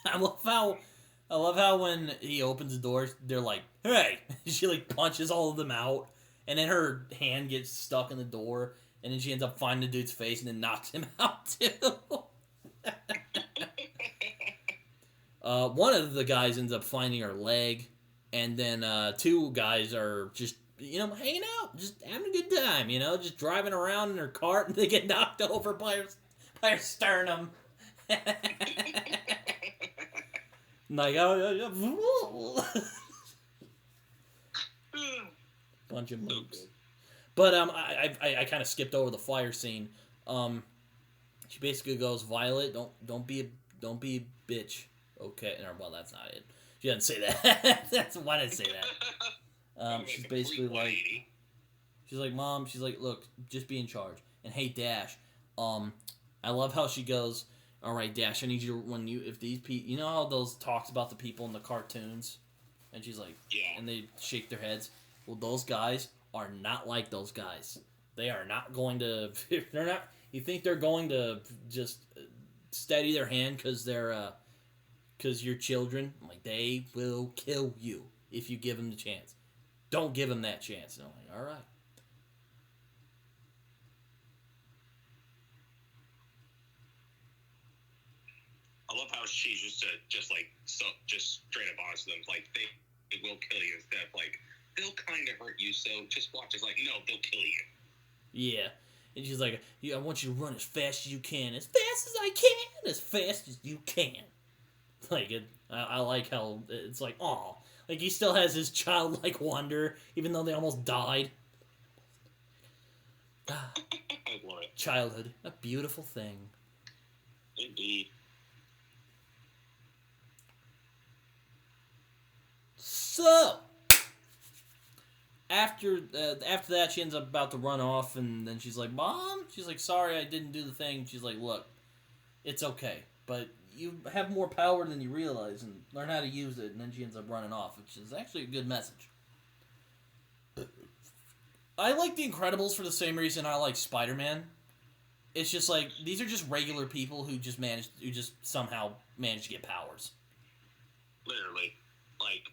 I love how when he opens the door, they're like, hey! She like punches all of them out, and then her hand gets stuck in the door, and then she ends up finding the dude's face and then knocks him out too. One of the guys ends up finding her leg, and then two guys are just, hanging out, just having a good time, just driving around in her cart, and they get knocked over by her sternum. Like, bunch of moves. But I kind of skipped over the fire scene. She basically goes, Violet, don't be a bitch. Okay, well, that's not it. She doesn't say that. Why did I say that? She's basically like, she's like, Mom. She's like, look, just be in charge. And hey, Dash. I love how she goes, all right, Dash, I need you to, if these people, you know how those talks about the people in the cartoons? And she's like, yeah. And they shake their heads. Well, those guys are not like those guys. They are not going to, they're not, you think they're going to just steady their hand because you're children? I'm like, they will kill you if you give them the chance. Don't give them that chance. And I'm like, all right. I love how she's just straight up honest with them. Like, they will kill you instead of like, they'll kind of hurt you, so just watch. It's like, no, they'll kill you. Yeah. And she's like, I want you to run as fast as you can. As fast as I can. As fast as you can. Like, I like how it's like, aw. Like, he still has his childlike wonder, even though they almost died. I love it. Childhood. A beautiful thing. Indeed. So, after that, she ends up about to run off, and then she's like, Mom? She's like, sorry, I didn't do the thing. She's like, look, it's okay, but you have more power than you realize, and learn how to use it, and then she ends up running off, which is actually a good message. I like The Incredibles for the same reason I like Spider-Man. It's just like, these are just regular people who just somehow manage to get powers. Literally. Like,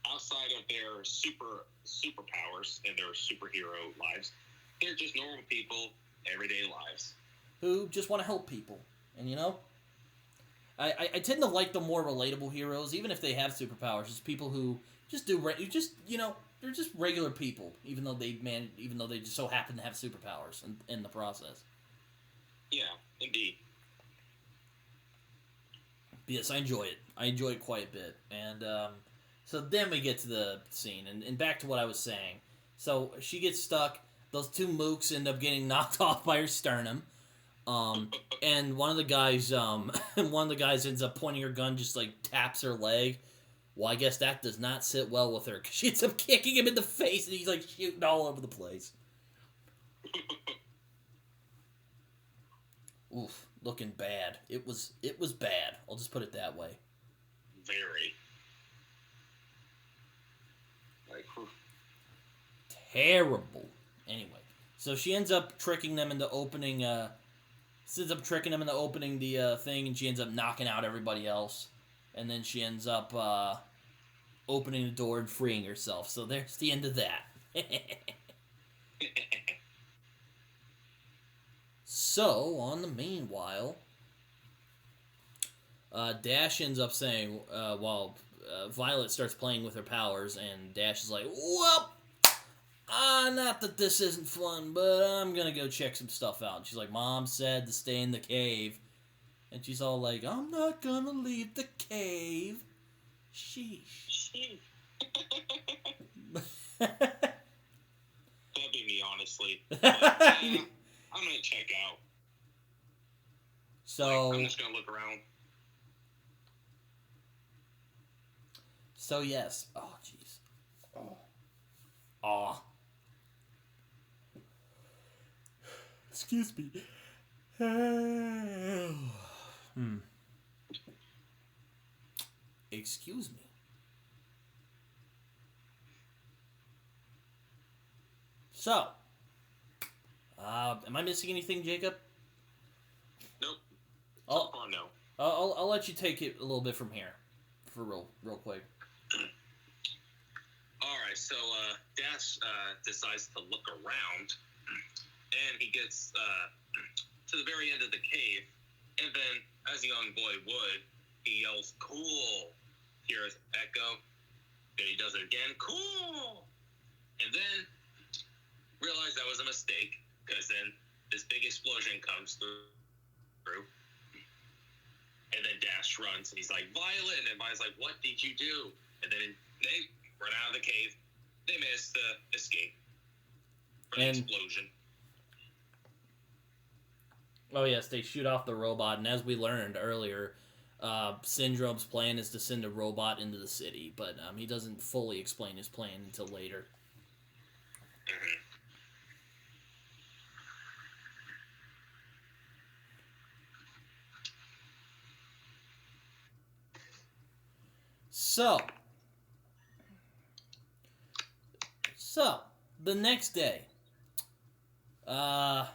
outside of their superpowers and their superhero lives, they're just normal people, everyday lives. Who just want to help people. And, I tend to like the more relatable heroes, even if they have superpowers. Just people who just they're just regular people, even though they just so happen to have superpowers in the process. Yeah, indeed. But yes, I enjoy it. I enjoy it quite a bit. And so then we get to the scene, and back to what I was saying. So she gets stuck. Those two mooks end up getting knocked off by her sternum. And one of the guys ends up pointing her gun, just like taps her leg. Well, I guess that does not sit well with her, because she ends up kicking him in the face, and he's like shooting all over the place. Oof, looking bad. It was bad. I'll just put it that way. Very. Like, whew. Terrible. Anyway, so she ends up tricking them into opening. The thing, and she ends up knocking out everybody else, and then she ends up opening the door and freeing herself. So there's the end of that. So on the meanwhile, Dash ends up saying, while Violet starts playing with her powers, and Dash is like, well, not that this isn't fun, but I'm gonna go check some stuff out. And she's like, Mom said to stay in the cave. And she's all like, I'm not gonna leave the cave. Sheesh. That'd be me, honestly. But, I'm gonna check out. So like, I'm just gonna look around. So yes. Oh jeez. Oh. Excuse me. Excuse me. So, am I missing anything, Jacob? Nope. So far, no. I'll let you take it a little bit from here, for real quick. All right. So Dash decides to look around, and he gets to the very end of the cave, and then, as a young boy would, he yells, "Cool!" Hears echo. Then he does it again, "Cool!" And then realize that was a mistake, because then this big explosion comes through. And then Dash runs, and he's like, Violet! And Violet's like, what did you do? And then they run out of the cave. They miss the escape from the explosion. Oh yes, they shoot off the robot, and as we learned earlier, Syndrome's plan is to send a robot into the city, but he doesn't fully explain his plan until later. Mm-hmm. So, the next day, Dash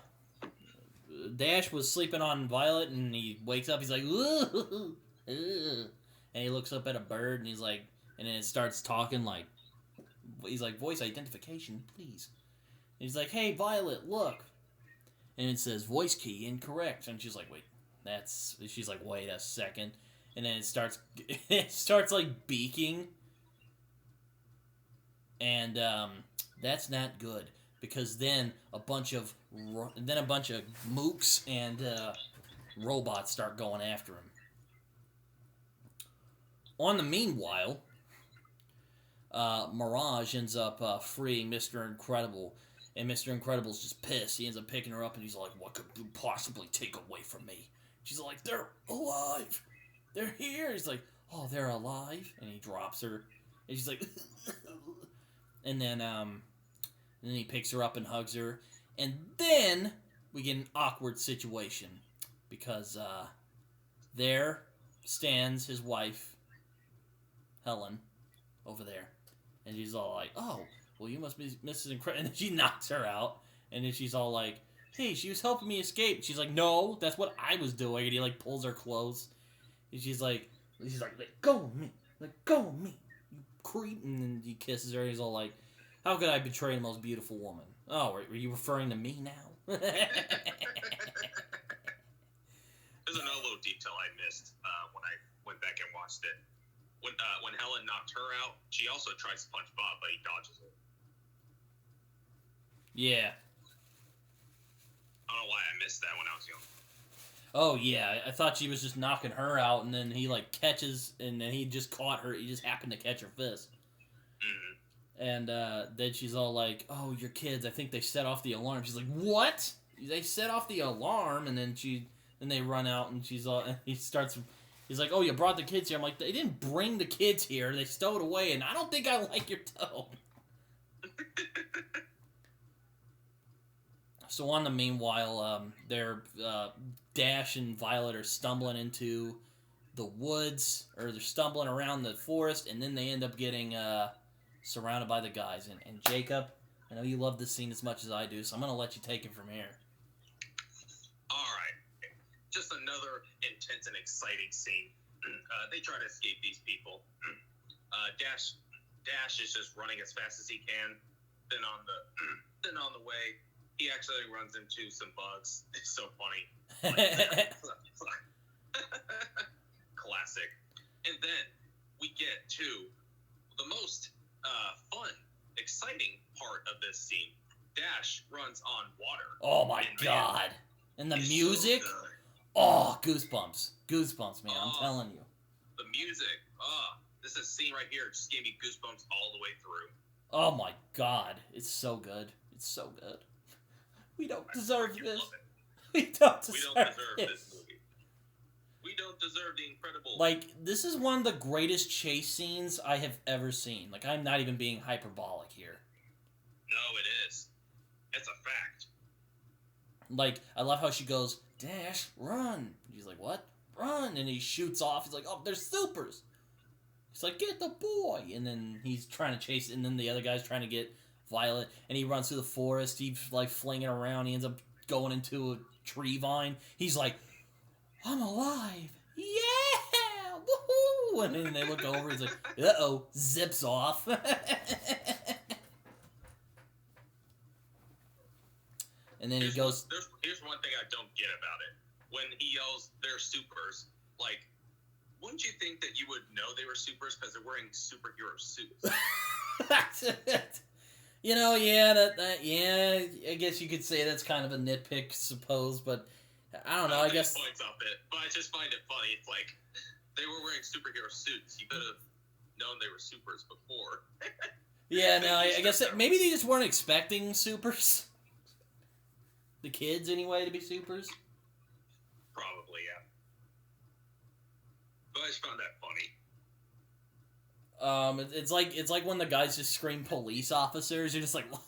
was sleeping on Violet, and he wakes up, he's like, ooh, and he looks up at a bird, and he's like, and then it starts talking like, he's like, voice identification, please. And he's like, hey, Violet, look. And it says, voice key incorrect. And she's like, she's like, wait a second. And then it starts like beaking. And that's not good, because then a bunch of mooks and robots start going after him. On the meanwhile, Mirage ends up freeing Mr. Incredible, and Mr. Incredible's just pissed. He ends up picking her up, and he's like, what could you possibly take away from me? She's like, they're alive. They're here. He's like, oh, they're alive? And he drops her. And she's like, and then he picks her up and hugs her. And then we get an awkward situation, because there stands his wife, Helen, over there. And she's all like, oh, well, you must be Mrs. Incredible. And then she knocks her out. And then she's all like, hey, she was helping me escape. She's like, no, that's what I was doing. And he like pulls her clothes. And she's like, let go of me. Let go of me, you creep. And then he kisses her. And he's all like, how could I betray the most beautiful woman? Oh, were you referring to me now? There's another little detail I missed when I went back and watched it. When Helen knocked her out, she also tries to punch Bob, but he dodges it. Yeah. I don't know why I missed that when I was young. Oh, yeah. I thought she was just knocking her out, and then he, like, catches, and then he just caught her. He just happened to catch her fist. Mm-hmm. And then she's all like, oh, your kids, I think they set off the alarm. She's like, what? They set off the alarm? And then they run out, and he's like, oh, you brought the kids here. I'm like, they didn't bring the kids here. They stowed away, and I don't think I like your tone. So on the meanwhile, Dash and Violet are stumbling into the woods, or they're stumbling around the forest, and then they end up getting surrounded by the guys. And Jacob, I know you love this scene as much as I do, so I'm going to let you take it from here. All right. Just another intense and exciting scene. They try to escape these people. Dash is just running as fast as he can. Then on the way, he actually runs into some bugs. It's so funny. Classic. And then we get to the most fun, exciting part of this scene. Dash runs on water. Oh my god. And the music? So oh, goosebumps. Goosebumps, man. I'm telling you. The music. This is scene right here. Just gave me goosebumps all the way through. Oh my god. It's so good. It's so good. We don't deserve this. We don't deserve this movie. We don't deserve The Incredibles. Like, this is one of the greatest chase scenes I have ever seen. Like, I'm not even being hyperbolic here. No, it is. It's a fact. Like, I love how she goes, Dash, run. He's like, what? Run. And he shoots off. He's like, oh, there's supers. He's like, get the boy. And then he's trying to chase it. And then the other guy's trying to get Violet. And he runs through the forest. He's, like, flinging around. He ends up going into a tree vine. He's like, I'm alive. Yeah. Woohoo. And then they look over. He's like, uh-oh. Zips off. And then he goes... Here's one thing I don't get about it. When he yells, they're supers, like, wouldn't you think that you would know they were supers because they're wearing superhero suits? You know, yeah, yeah, I guess you could say that's kind of a nitpick, suppose, but I don't know, I guess... Points off it, but I just find it funny. It's like, they were wearing superhero suits. You could have known they were supers before. Yeah, no, I guess maybe they just weren't expecting supers. The kids, anyway, to be supers. Probably, yeah. But I just found that funny. It's like when the guys just scream police officers. You're just like, what?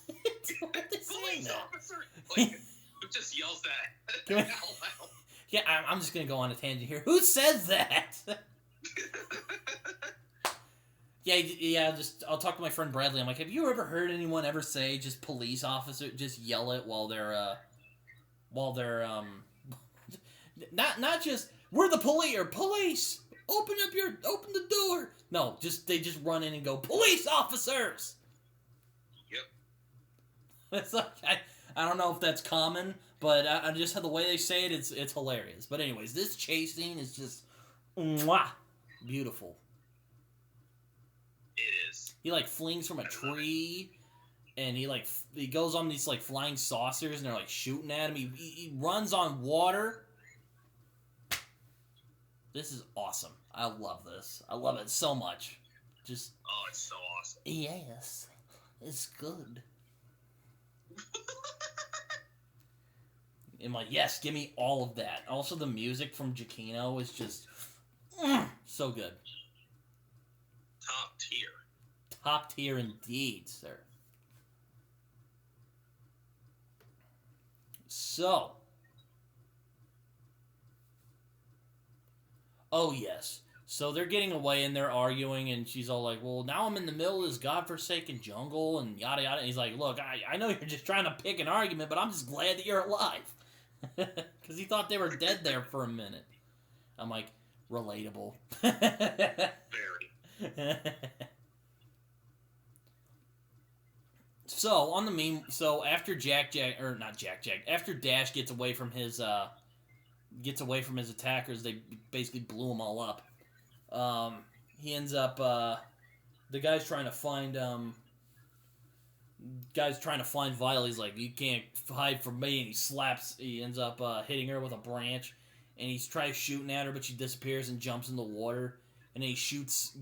What are they saying? Police officer? Like, who just yells that out loud? Yeah, I'm just gonna go on a tangent here. Who says that? Yeah. I'll talk to my friend Bradley. I'm like, have you ever heard anyone ever say just police officer? Just yell it while they're not just we're the police or police. Open the door. No, they just run in and go, police officers. Yep. It's like I don't know if that's common, but I just had the way they say it. It's hilarious. But anyways, this chase scene is just beautiful. It is. He like flings from a tree, and he goes on these like flying saucers, and they're like shooting at him. He runs on water. This is awesome. I love this. I love it so much. Just it's so awesome. Yes, it's good. I'm like, yes, give me all of that. Also, the music from Giacchino is just so good. Top tier. Top tier indeed, sir. So, oh yes. So they're getting away and they're arguing, and she's all like, well, now I'm in the middle of this godforsaken jungle, and yada yada. And he's like, look, I know you're just trying to pick an argument, but I'm just glad that you're alive. Because he thought they were dead there for a minute. I'm like, relatable. Very. So, on the meme, after after Dash gets away from his attackers, they basically blew them all up. He ends up, the guy's trying to find Violet. He's like, you can't hide from me, and he ends up hitting her with a branch, and he's trying shooting at her, but she disappears and jumps in the water, and then he shoots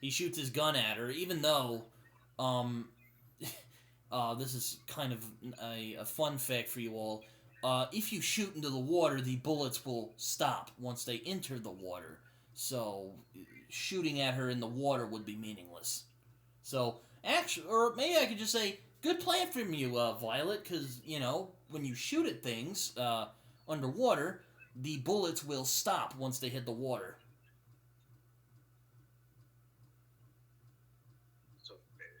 his gun at her, even though, this is kind of a fun fact for you all. If you shoot into the water, the bullets will stop once they enter the water. So, shooting at her in the water would be meaningless. So, actually, or maybe I could just say, good plan from you, Violet, because, when you shoot at things underwater, the bullets will stop once they hit the water. So very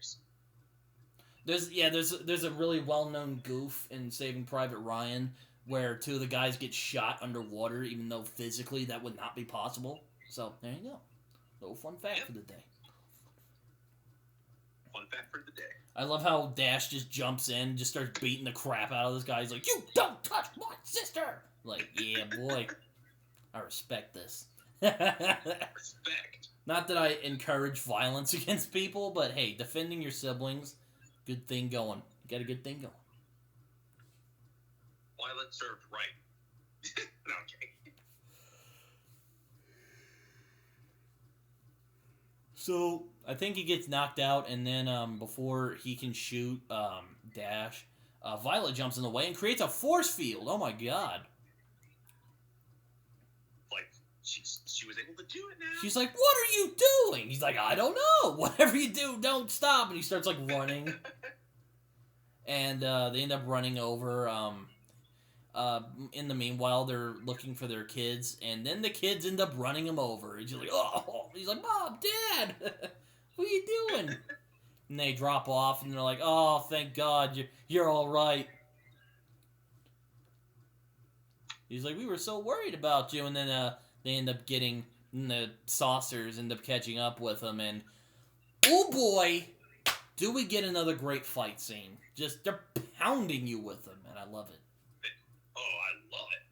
There's a really well-known goof in Saving Private Ryan where two of the guys get shot underwater, even though physically that would not be possible. So there you go. Little fun fact for the day. Fun fact for the day. I love how Dash just jumps in, just starts beating the crap out of this guy. He's like, "You don't touch my sister!" Like, yeah, boy, I respect this. Respect. Not that I encourage violence against people, but hey, defending your siblings, good thing going. You got a good thing going. Violence served right. No, okay. So, I think he gets knocked out, and then before he can shoot Dash, Violet jumps in the way and creates a force field. Oh my god. Like, she was able to do it now. She's like, "What are you doing?" He's like, "I don't know. Whatever you do, don't stop." And he starts, like, running. And they end up running over. In the meanwhile, they're looking for their kids, and then the kids end up running him over. He's like, "Oh!" He's like, "Mom, Dad, what are you doing?" And they drop off, and they're like, "Oh, thank God, you're all right." He's like, "We were so worried about you," and then they end up getting the saucers end up catching up with them, and oh boy, do we get another great fight scene! Just they're pounding you with them, and I love it. Oh, I love it.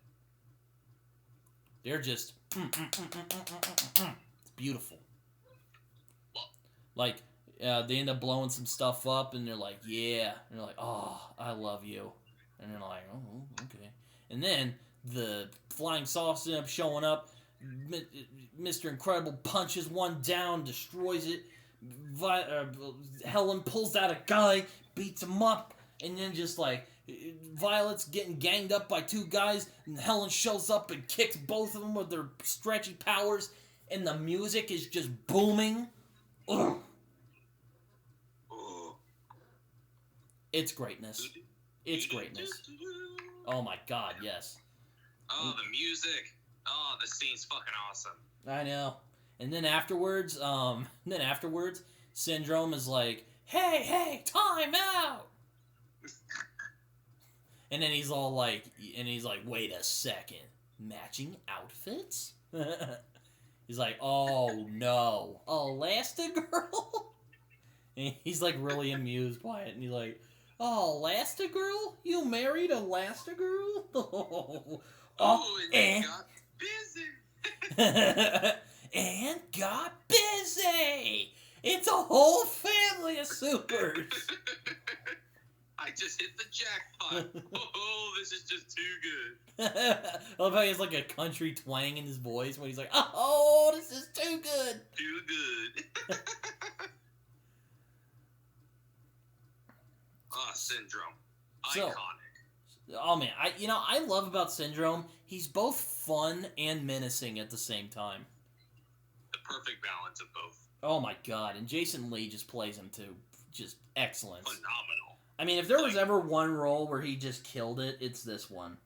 They're just it's beautiful. Like they end up blowing some stuff up, and they're like, "Yeah," and they're like, "Oh, I love you," and they're like, "Oh, okay." And then the flying saucers end up showing up. Mr. Incredible punches one down, destroys it. Helen pulls out a guy, beats him up, and then just like Violet's getting ganged up by two guys, and Helen shows up and kicks both of them with their stretchy powers, and the music is just booming. Ugh. It's greatness. It's greatness. Oh my god, yes. Oh, the music. Oh, the scene's fucking awesome. I know. And then afterwards, Syndrome is like, hey, time out! And then he's like, wait a second, matching outfits? He's like, oh no, Elastigirl? And he's like really amused by it, and he's like, oh, Elastigirl? You married Elastigirl? And got busy. And got busy. It's a whole family of supers. I just hit the jackpot. Oh, this is just too good. I love how he has like a country twang in his voice when he's like, oh, this is too good. Too good. Syndrome. Iconic. Oh man, I love about Syndrome, he's both fun and menacing at the same time. The perfect balance of both. Oh my god, and Jason Lee just plays him too. Just excellent. Phenomenal. I mean, if there was ever one role where he just killed it, it's this one.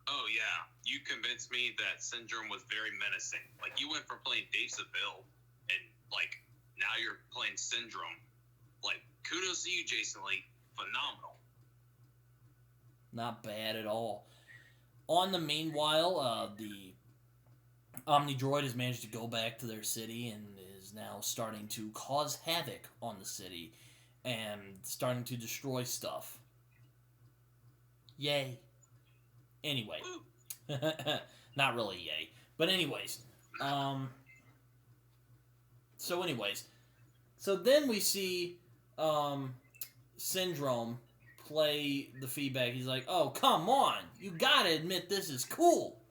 Oh yeah, you convinced me that Syndrome was very menacing. Like, you went from playing Dave Seville, and like, now you're playing Syndrome. Like, kudos to you, Jason Lee. Phenomenal. Not bad at all. On the meanwhile, the Omnidroid has managed to go back to their city and is now starting to cause havoc on the city and starting to destroy stuff. Yay. Anyway. Not really yay. But anyways. So then we see Syndrome play the feedback. He's like, oh, come on. You gotta admit this is cool.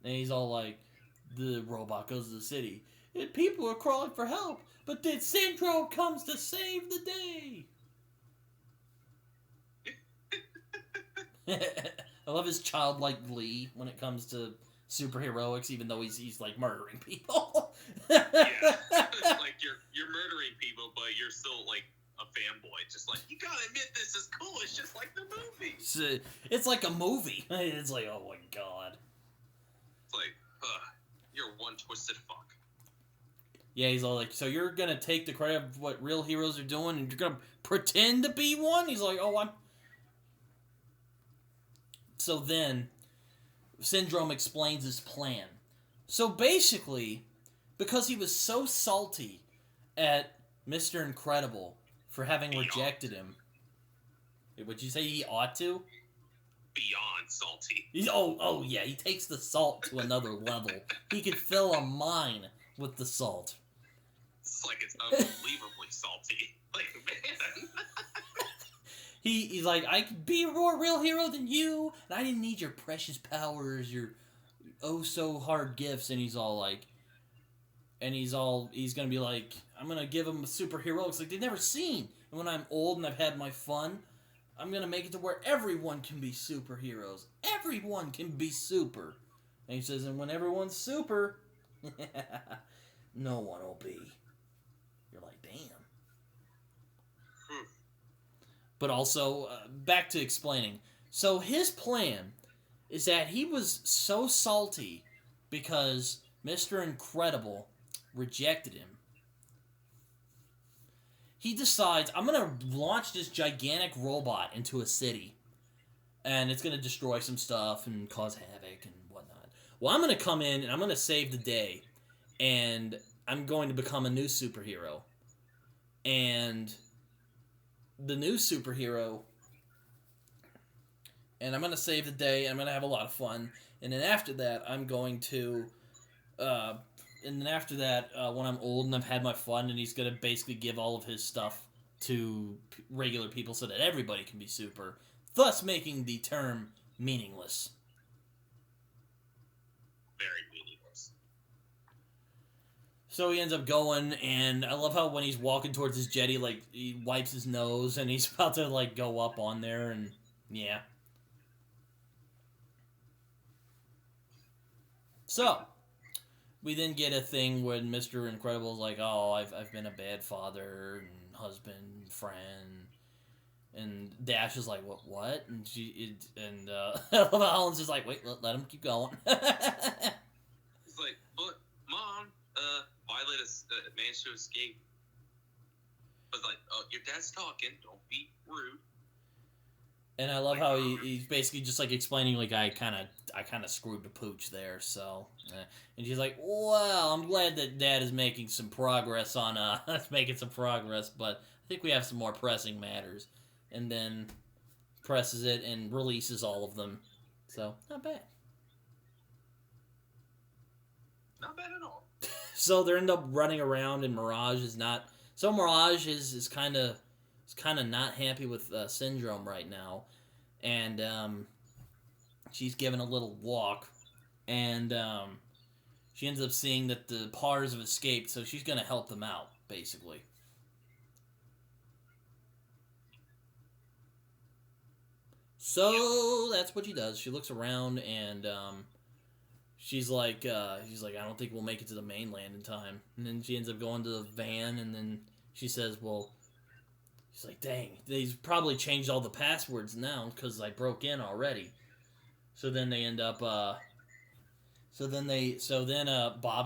And he's all like, the robot goes to the city. And people are crawling for help. But then Syndrome comes to save the day. I love his childlike glee when it comes to superheroics, even though he's like murdering people. Yeah. Like, you're murdering people, but you're still like a fanboy. Just like, you gotta admit this is cool. It's just like the movie. It's like a movie. It's like, oh my god. It's like, you're one twisted fuck. Yeah, he's all like, so you're gonna take the credit of what real heroes are doing, and you're gonna pretend to be one? He's like, oh, I'm... So then, Syndrome explains his plan. So basically, because he was so salty at Mr. Incredible for having rejected him... Would you say he ought to? Beyond salty. Oh yeah, he takes the salt to another level. He could fill a mine with the salt. It's like it's unbelievably salty. Like, man. He's like, I could be a more real hero than you, and I didn't need your precious powers, your oh-so-hard gifts, and he's gonna be like, I'm gonna give him a superhero. It's like they've never seen. And when I'm old and I've had my fun, I'm gonna make it to where everyone can be superheroes. Everyone can be super. And he says, and when everyone's super, no one will be. You're like, damn. But also, back to explaining. So his plan is that he was so salty because Mr. Incredible rejected him. He decides, I'm going to launch this gigantic robot into a city. And it's going to destroy some stuff and cause havoc and whatnot. Well, I'm going to come in and I'm going to save the day. And I'm going to become a new superhero. And the new superhero... And I'm going to save the day. I'm going to have a lot of fun. And then after that, I'm going to... And then after that, when I'm old and I've had my fun, and he's going to basically give all of his stuff to regular people so that everybody can be super, thus making the term meaningless. Very meaningless. So he ends up going, and I love how when he's walking towards his jet, he wipes his nose, and he's about to, go up on there, and yeah. So... We then get a thing when Mr. Incredible's like, oh, I've been a bad father and husband, friend, and Dash is like, what? And Helen's just like, wait, let him keep going. It's like, but Mom, Violet managed to escape. But like, oh, your dad's talking. Don't be rude. And I love how he's basically just explaining I kind of screwed the pooch there. So, and she's like, well, I'm glad that Dad is making some progress on making some progress, but I think we have some more pressing matters. And then presses it and releases all of them. So not bad. Not bad at all. So they end up running around, and Mirage is not. So Mirage is kind of not happy with Syndrome right now, and she's given a little walk, and she ends up seeing that the Pars have escaped, so she's going to help them out, basically. So that's what she does. She looks around, and she's like, I don't think we'll make it to the mainland in time. And then she ends up going to the van, and then she says, well, she's like, dang, they've probably changed all the passwords now because I broke in already. So then they end up, Bob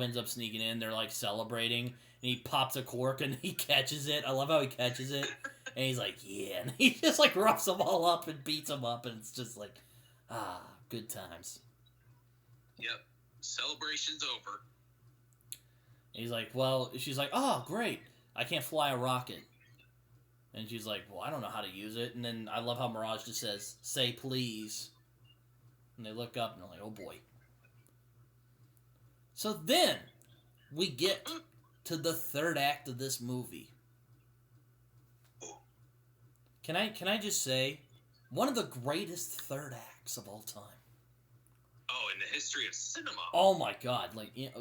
ends up sneaking in. They're celebrating, and he pops a cork and he catches it. I love how he catches it, and he's like, yeah, and he just roughs them all up and beats them up, and it's just good times. Yep, celebration's over. And he's like, well, she's like, oh, great, I can't fly a rocket. And she's like, well, I don't know how to use it. And then I love how Mirage just says, say please. And they look up and they're like, oh boy. So then we get to the third act of this movie. Can I just say, one of the greatest third acts of all time. Oh, in the history of cinema. Oh my god,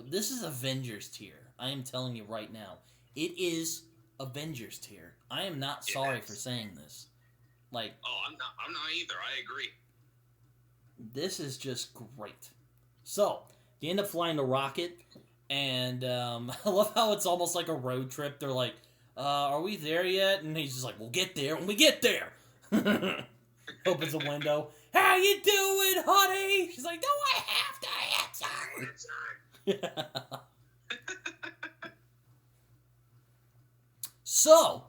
this is Avengers tier. I am telling you right now. It is Avengers tier. I am not sorry for saying this. Oh, I'm not either. I agree. This is just great. So, they end up flying the rocket, and I love how it's almost like a road trip. They're like, are we there yet? And he's just like, we'll get there when we get there. Opens a window. How you doing, honey? She's like, do I have to answer? So,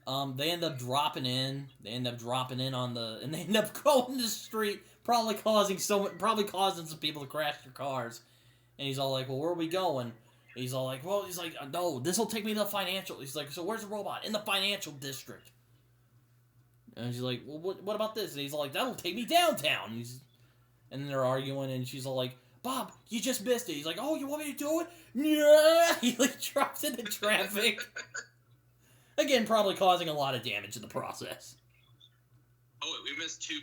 They end up dropping in. They end up dropping in on the, and they end up going to the street, probably causing some people to crash their cars. And he's all like, "Well, where are we going?" And he's all like, "Well," he's like, "No, this will take me to the financial." He's like, "So where's the robot?" "In the financial district." And she's like, "Well, what about this?" And he's all like, "That'll take me downtown." And then they're arguing, and she's all like, "Bob, you just missed it." He's like, "Oh, you want me to do it?" Yeah. He like drops into traffic. Again, probably causing a lot of damage in the process. Oh, wait, we missed two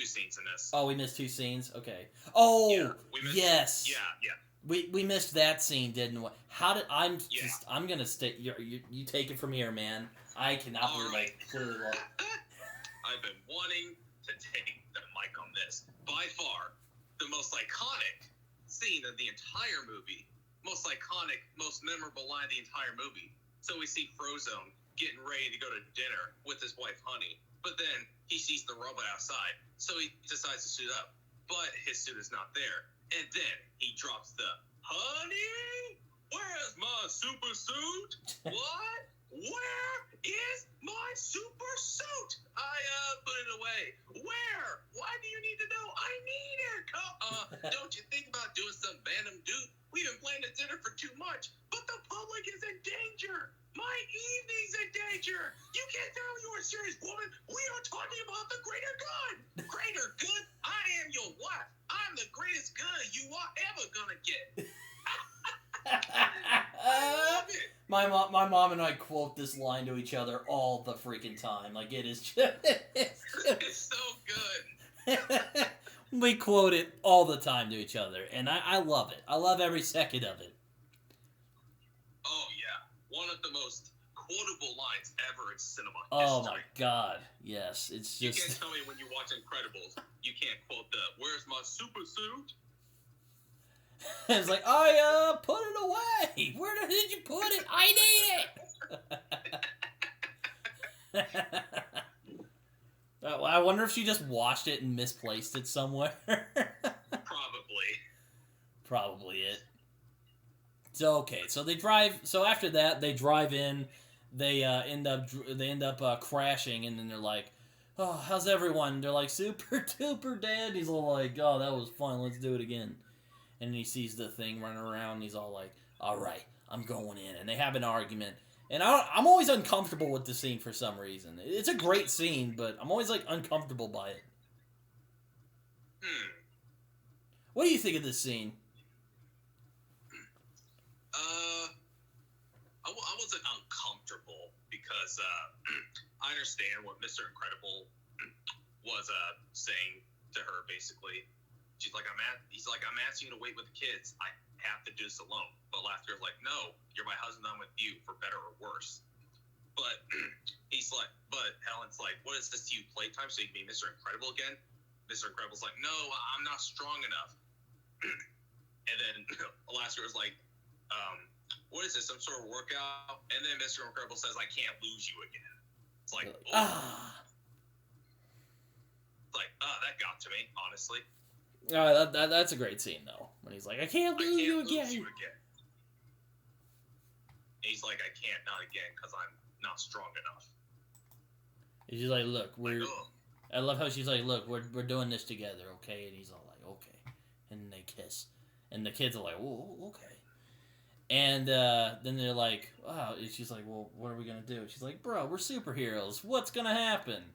scenes in this. Oh, we missed 2 scenes? Okay. Oh, Yeah, yes. Yeah. We missed that scene, didn't we? I'm gonna stay, you take it from here, man. I cannot believe I clearly lost. I've been wanting to take the mic on this. By far, the most iconic scene of the entire movie. Most iconic, most memorable line of the entire movie. So we see Frozone getting ready to go to dinner with his wife, Honey. But then he sees the robot outside, so he decides to suit up. But his suit is not there. And then he drops the, "Honey, where's my super suit? What? Where is my super suit? I put it away. Where? Why do you need to know? I need it. Don't you think about doing some random dude? We've been playing at dinner for too much, but the public is in danger. My evening's in danger. You can't tell me you're a serious woman. We are talking about the greater good. Greater good? I am your wife. I'm the greatest good you are ever gonna get." I love it. My mom and I quote this line to each other all the freaking time. Like, it is just... It's so good. We quote it all the time to each other, and I love it. I love every second of it. Oh, yeah. One of the most quotable lines ever in cinema Oh, history. my God. Yes, it's You just... can't tell me when you watch Incredibles, you can't quote the, "Where's my super suit?" It's like, "I put it away. Where did you put it? I need it." I wonder if she just washed it and misplaced it somewhere. Probably it. So okay, so they drive. So after that, they drive in. They end up crashing, and then they're like, "Oh, how's everyone?" They're like, "Super duper dead." He's all like, "Oh, that was fun. Let's do it again." And he sees the thing running around, and he's all like, "All right, I'm going in." And they have an argument. And I'm always uncomfortable with the scene for some reason. It's a great scene, but I'm always like uncomfortable by it. What do you think of this scene? I wasn't uncomfortable because I understand what Mr. Incredible was saying to her. Basically, he's like, "I'm asking you to wait with the kids. I have to do this alone." But Laughter's like, "No, you're my husband. I'm with you for better or worse." But Helen's like, "What is this to you, playtime? So you can be Mr. Incredible again?" Mr. Incredible's like, "No, I'm not strong enough." And then Alaska was like, "What is this? Some sort of workout?" And then Mr. Incredible says, "I can't lose you again." It's like, that got to me, honestly. That's a great scene though. When he's like, "I can't lose you again." And he's like, "I can't, not again, because I'm not strong enough." And she's like, "Look, I love how she's like, "Look, we're doing this together, okay?" And he's all like, "Okay." And they kiss. And the kids are like, "Oh, okay." And then they're like, "Wow." And she's like, "Well, what are we going to do?" She's like, "Bro, we're superheroes. What's going to happen?"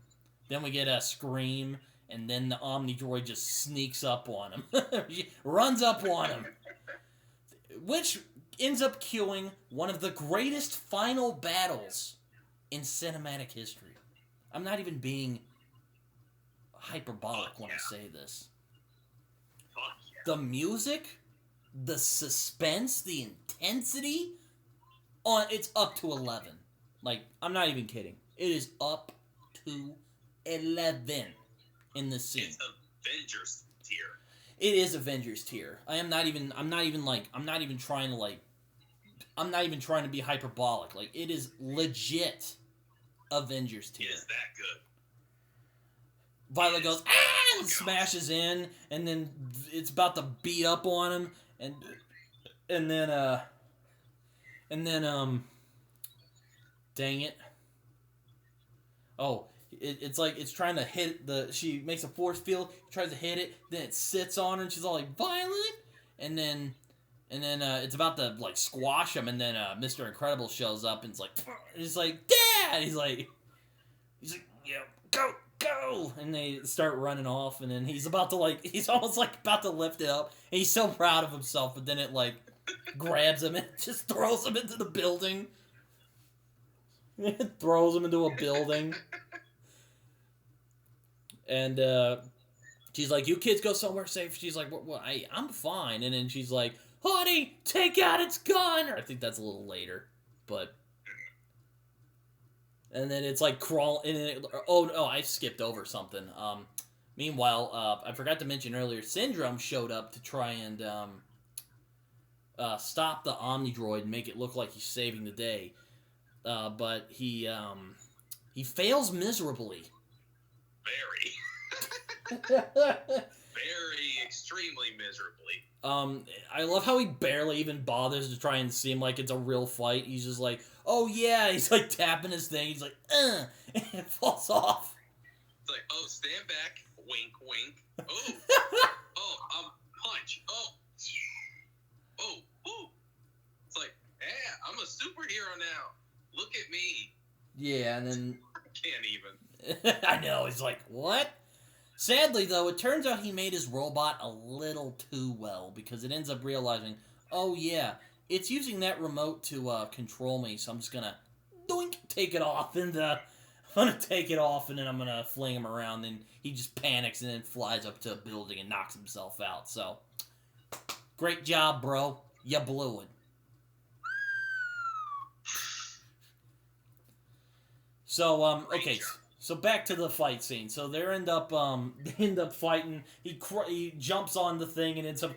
Then we get a scream, and then the Omnidroid just sneaks up on him. She runs up on him. Which ends up killing one of the greatest final battles in cinematic history. I'm not even being hyperbolic when I say this. The music, the suspense, the intensity, it's up to 11. Like, I'm not even kidding. It is up to 11 in this scene. It's Avengers tier. It is Avengers tier. I'm not even trying to be hyperbolic. Like, it is legit Avengers tier. It is that good. Violet goes, and smashes in, and then it's about to beat up on him, and then dang it. Oh, it's like it's trying to hit she makes a force field, tries to hit it, then it sits on her, and she's all like, Violet! And then it's about to, like, squash him, and then Mr. Incredible shows up, and he's like, Dad! He's like, yeah, go! And they start running off, and then he's about to, like, he's almost, like, about to lift it up, and he's so proud of himself, but then it, like, grabs him and just throws him into the building. It throws him into a building. And she's like, you kids go somewhere safe. She's like, what? I'm fine. And then she's like, honey, take out its gun. Or I think that's a little later. But... And then it's like crawling. Oh, I skipped over something. Meanwhile, I forgot to mention earlier, Syndrome showed up to try and stop the Omnidroid and make it look like he's saving the day. But he fails miserably. Very extremely miserably. I love how he barely even bothers to try and seem like it's a real fight. He's just like, oh yeah, he's like tapping his thing. He's like, and it falls off. It's like, oh, stand back, wink, wink. Oh, punch. Oh. It's like, yeah, I'm a superhero now. Look at me. Yeah, and then I can't even. I know. He's like, what? Sadly, though, it turns out he made his robot a little too well, because it ends up realizing, oh yeah, it's using that remote to control me, so I'm just gonna doink, take it off, and I'm gonna take it off, and then I'm gonna fling him around, and he just panics and then flies up to a building and knocks himself out. So, great job, bro. You blew it. So, okay. So back to the fight scene. So they end up fighting. He jumps on the thing and ends up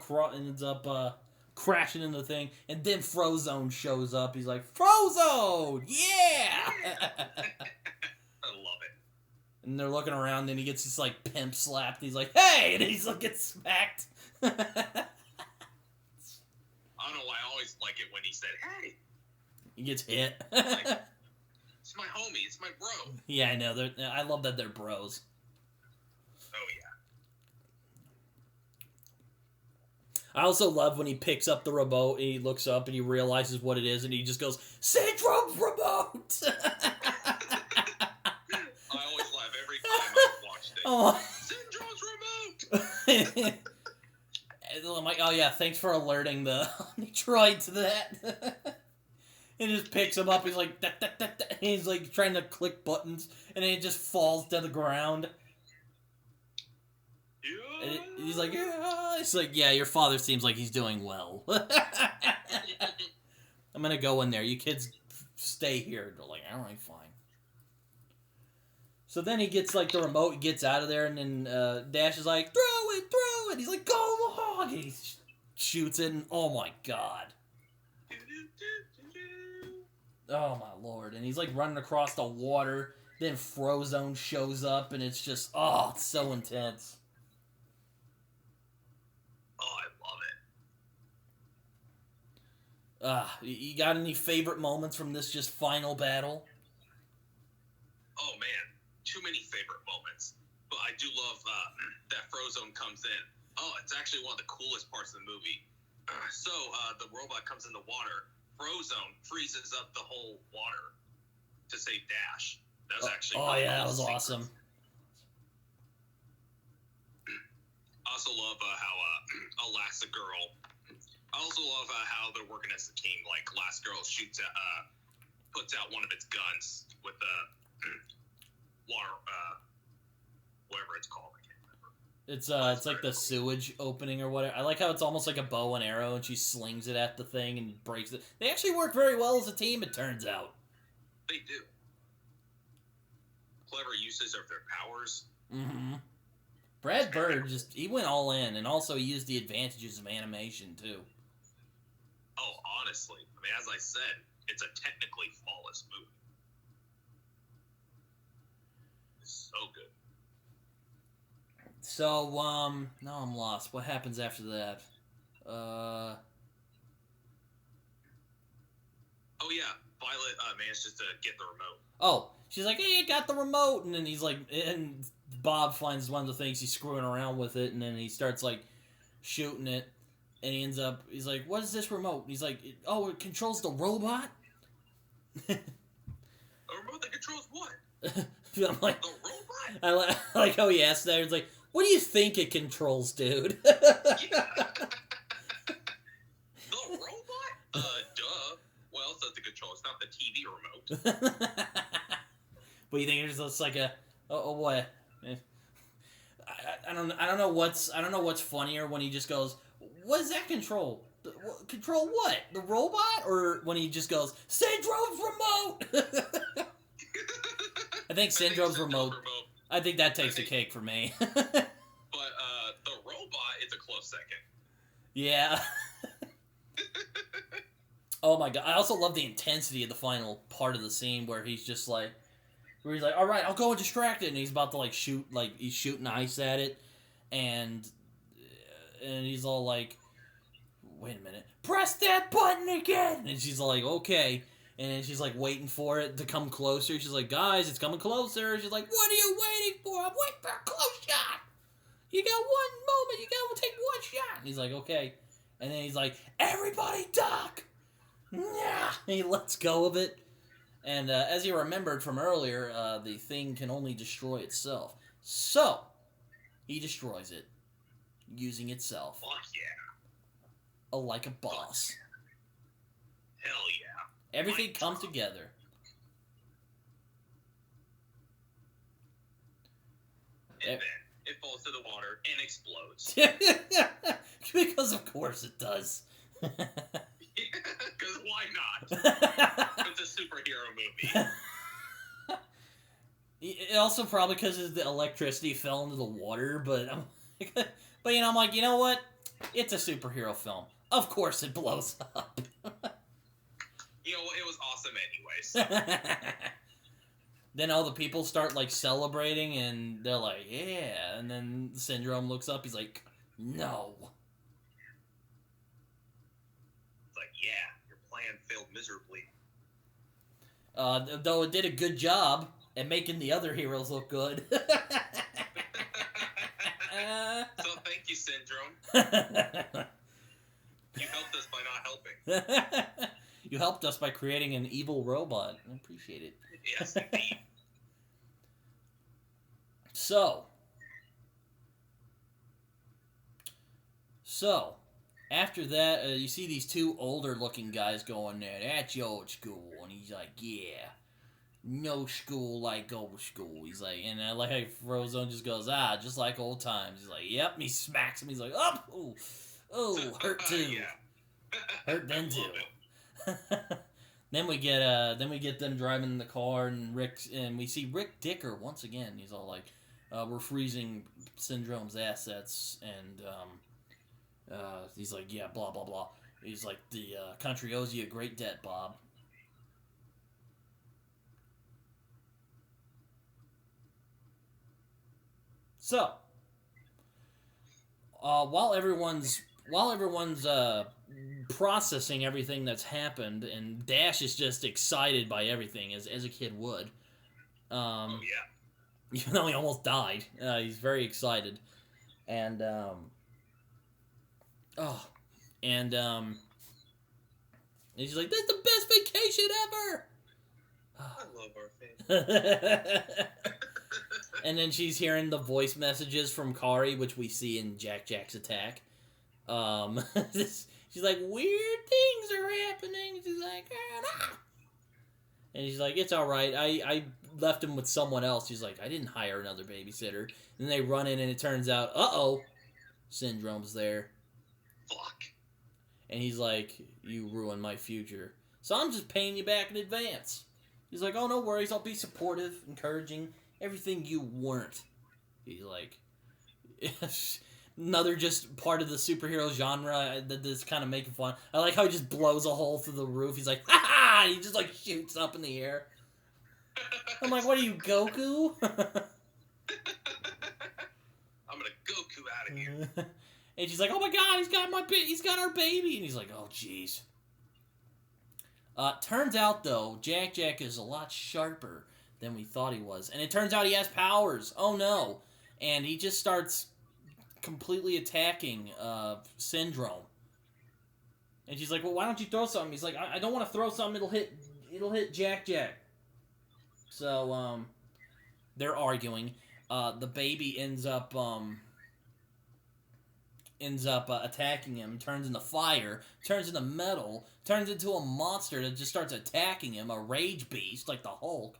crashing into the thing. And then Frozone shows up. He's like, Frozone, yeah! I love it. And they're looking around, and he gets this like pimp slapped. He's like, hey! And he's like, gets smacked. I don't know why I always like it when he said, hey. He gets hit. Like, it's my homie. It's my bro. Yeah, I know. I love that they're bros. Oh, yeah. I also love when he picks up the remote, and he looks up, and he realizes what it is, and he just goes, Syndrome's remote! I always laugh every time I've watched it. Oh. Syndrome's remote! And I'm like, oh yeah, thanks for alerting the Omnidroid to that. And just picks him up. He's like, da, da, da, da. He's like trying to click buttons, and then it just falls to the ground. Yeah. And he's like, yeah. It's like, yeah, your father seems like he's doing well. I'm gonna go in there. You kids stay here. They're like, all right, fine. So then he gets like the remote, gets out of there, and then Dash is like, throw it. He's like, go hog. And he shoots it, and oh my god. Oh my lord. And he's like running across the water. Then Frozone shows up, and it's just, oh, it's so intense. Oh, I love it. You got any favorite moments from this just final battle? Oh man, too many favorite moments. But I do love that Frozone comes in. Oh, it's actually one of the coolest parts of the movie. So the robot comes in the water. Frozone freezes up the whole water to save Dash. That was actually yeah, that was awesome. I also love how Elastigirl. I also love how they're working as a team. Like Elastigirl puts out one of its guns with the water, whatever it's called. I can't remember. It's like the sewage opening or whatever. I like how it's almost like a bow and arrow, and she slings it at the thing and breaks it. They actually work very well as a team, it turns out. They do. Clever uses of their powers. Mm-hmm. Brad Bird he went all in, and also he used the advantages of animation too. Oh, honestly, I mean, as I said, it's a technically flawless movie. It's so good. So, now I'm lost. What happens after that? Oh yeah, Violet manages to get the remote. Oh, she's like, hey, I got the remote. And then he's like, and Bob finds one of the things he's screwing around with it, and then he starts, like, shooting it. And he ends up, he's like, what is this remote? And he's like, oh, it controls the robot? A remote that controls what? I'm like, the robot? I like how he asked that. He's like, what do you think it controls, dude? Yeah. The robot? Duh. What else does it control? It's not the TV remote. But you think it's just like a, oh what? I don't know what's funnier when he just goes, what does that control? Control what? The robot? Or when he just goes, Syndrome's remote! I think Syndrome's remote. I think that takes the cake for me. But the robot is a close second. Yeah. Oh my god. I also love the intensity of the final part of the scene where he's just like, all right, I'll go and distract it. And he's about to like shoot, like he's shooting ice at it. And he's all like, wait a minute, press that button again. And she's like, okay. And she's like waiting for it to come closer. She's like, guys, it's coming closer. She's like, what are you waiting for? I'm waiting for a close shot. You got one moment. You gotta take one shot. And he's like, okay. And then he's like, everybody duck. Yeah. And he lets go of it. And as he remembered from earlier, the thing can only destroy itself. So, he destroys it using itself. Fuck yeah. Like a boss. Hell yeah. Everything comes together. And then it falls to the water and explodes. Because of course it does. Because why not? It's a superhero movie. It also probably because the electricity fell into the water, but I'm like, you know what? It's a superhero film. Of course it blows up. You know what? It was awesome anyways. Then all the people start like celebrating, and they're like, yeah. And then Syndrome looks up. He's like, no. It's like, yeah, your plan failed miserably. Though it did a good job at making the other heroes look good. So thank you, Syndrome. You helped us by not helping. You helped us by creating an evil robot. I appreciate it. Yes, indeed. So, after that, you see these two older-looking guys going there. That's your old school. And he's like, yeah, no school like old school. He's like, and I like how Frozone just goes, just like old times. He's like, yep. And he smacks him. He's like, oh, hurt too. Yeah. Hurt then too. Then we get them driving in the car, and we see Rick Dicker once again. He's all like, we're freezing Syndrome's assets, and he's like, yeah, blah blah blah. He's like, the country owes you a great debt, Bob. So, while everyone's processing everything that's happened, and Dash is just excited by everything, as a kid would. Oh, yeah. Even though he almost died. He's very excited. And, he's like, that's the best vacation ever! I love our family. And then she's hearing the voice messages from Kari, which we see in Jack's attack. She's like, weird things are happening. She's like, and she's like, it's all right. I left him with someone else. She's like, I didn't hire another babysitter. And they run in, and it turns out, Syndrome's there. Fuck. And he's like, you ruined my future. So I'm just paying you back in advance. He's like, oh, no worries. I'll be supportive, encouraging, everything you weren't. He's like, another just part of the superhero genre that's kind of making fun. I like how he just blows a hole through the roof. He's like, ha ha! He just like shoots up in the air. I'm like, what are you, Goku? I'm gonna Goku out of here. And she's like, oh my god, he's got our baby. And he's like, oh jeez. Turns out though, Jack is a lot sharper than we thought he was. And it turns out he has powers. Oh no. And he just starts completely attacking Syndrome. And she's like, well, why don't you throw something? He's like, I don't want to throw something. It'll hit Jack. So they're arguing. The baby ends up attacking him, turns into fire, turns into metal, turns into a monster that just starts attacking him, a rage beast like the Hulk.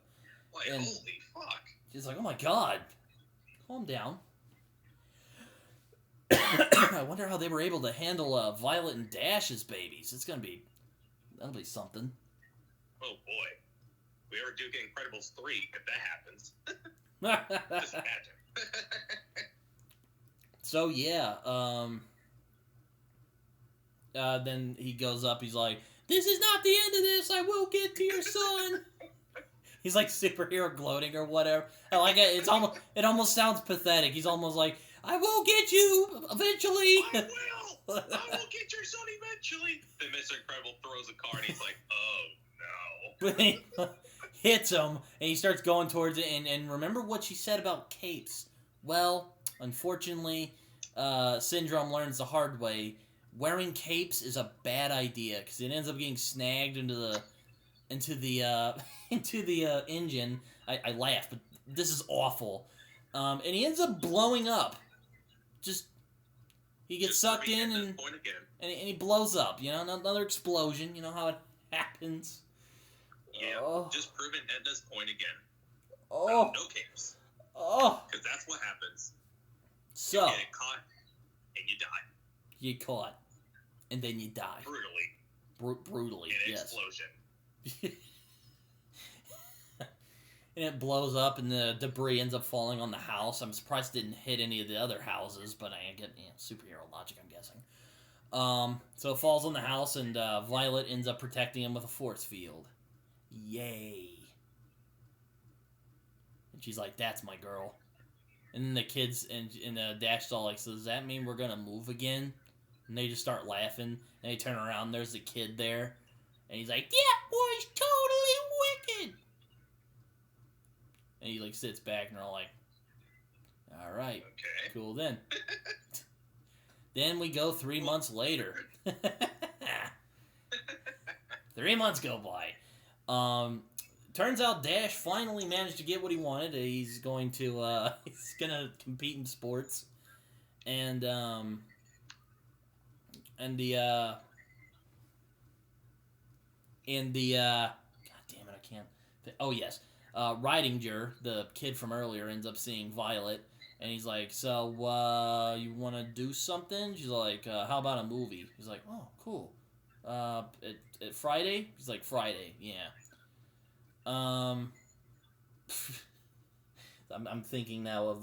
Like, and holy fuck. She's like, oh my god, calm down. I wonder how they were able to handle Violet and Dash's babies. That'll be something. Oh boy. We ever do get Incredibles 3 if that happens. Just imagine. So yeah, then he goes up, he's like, this is not the end of this, I will get to your son. He's like superhero gloating or whatever. I like it. It almost sounds pathetic. He's almost like, I will get you eventually. I will get your son eventually. Then Mr. Incredible throws a car and he's like, oh no. But he hits him and he starts going towards it. And remember what she said about capes? Well, unfortunately, Syndrome learns the hard way. Wearing capes is a bad idea because it ends up getting snagged into the engine. I laugh, but this is awful. And he ends up blowing up. He gets sucked in and he blows up. You know, another explosion. You know how it happens. Yeah, just proving Edna's point again. No capes. Because that's what happens. So you get caught and you die. You get caught, and then you die. Brutally. In an yes. explosion. And it blows up, and the debris ends up falling on the house. I'm surprised it didn't hit any of the other houses, but I get superhero logic, I'm guessing. So it falls on the house, and Violet ends up protecting him with a force field. Yay. And she's like, that's my girl. And then the kids and Dash all like, so does that mean we're gonna move again? And they just start laughing, and they turn around, and there's the kid there. And he's like, that boy's totally wicked! And he like sits back, and they're all like, all right, okay, cool then. Then we go 3 months later. 3 months go by. Turns out Dash finally managed to get what he wanted. He's going to compete in sports, and the god damn it, I can't. Oh yes. Ridinger, the kid from earlier, ends up seeing Violet, and he's like, so, you want to do something? She's like, how about a movie? He's like, oh, cool. At Friday? He's like, Friday, yeah. I'm thinking now of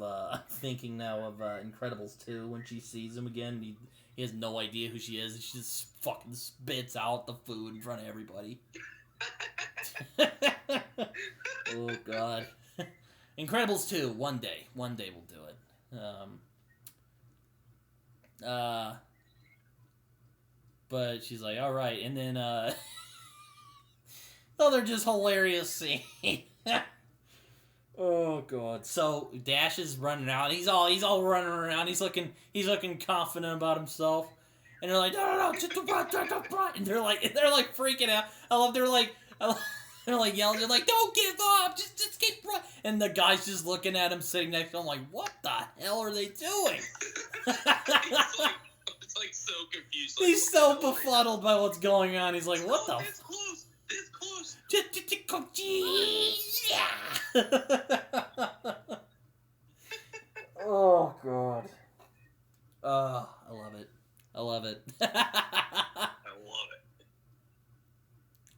Incredibles 2 when she sees him again. He has no idea who she is, and she just fucking spits out the food in front of everybody. Oh god. Incredibles 2, one day we'll do it. But she's like, all right, and then another just hilarious scene. Oh god. So Dash is running out. He's all running around. He's looking confident about himself. And they're like, no, just run. And they're like freaking out. They're like yelling. They're like, don't give up. Just keep running. And the guy's just looking at him, sitting next to him, like, what the hell are they doing? It's like so confused. Like, he's so befuddled by what's going on. He's like, what the? This close. This close. Oh god. I love it. I love it.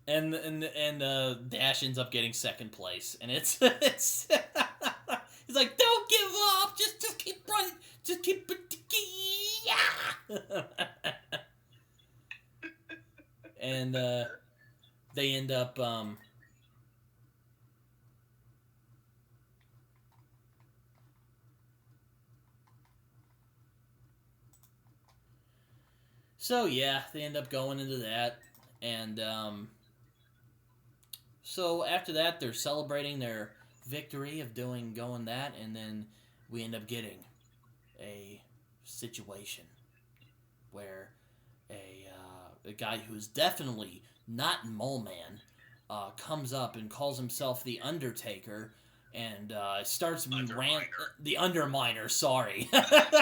And Dash ends up getting second place, and it's he's like, don't give up, just keep running, just keep and they end up so yeah, they end up going into that, and so after that, they're celebrating their victory of going that, and then we end up getting a situation where a guy who's definitely not Mole Man comes up and calls himself the Undertaker, and starts the Underminer. Sorry, Undertaker.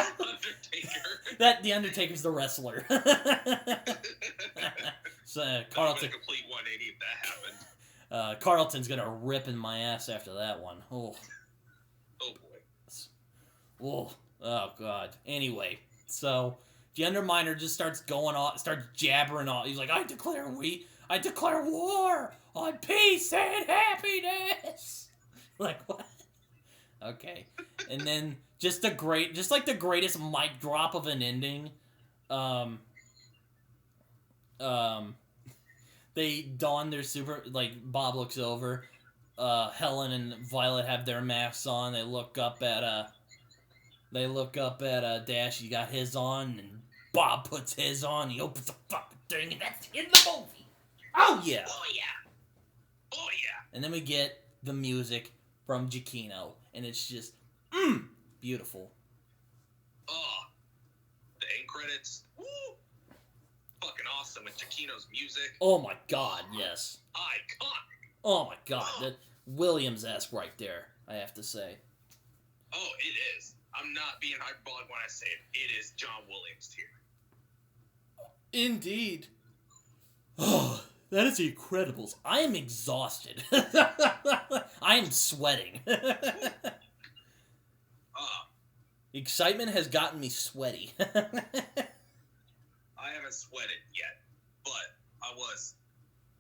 The Undertaker's the wrestler. So Carlton, a complete 180 if that happened. Carlton's gonna rip in my ass after that one. Oh boy. Oh god. Anyway, so the Underminer just starts going off, starts jabbering off. He's like, I declare war on peace and happiness. Like, what? Okay. And then just the greatest mic drop of an ending. They don their super, like, Bob looks over. Helen and Violet have their masks on. They look up at Dash. He got his on, and Bob puts his on. He opens the fucking thing, and that's in the movie. Oh yeah. Oh yeah. Oh yeah. And then we get the music from Giacchino, and it's just beautiful. Oh, the end credits. Woo! Fucking awesome with Giacchino's music. Oh my god, yes. Iconic. Oh my god, that Williams-esque right there, I have to say. Oh, it is. I'm not being hyperbolic when I say it. It is John Williams here. Indeed. Oh, that is The Incredibles. I am exhausted. I am sweating. Excitement has gotten me sweaty. I haven't sweated yet, but I was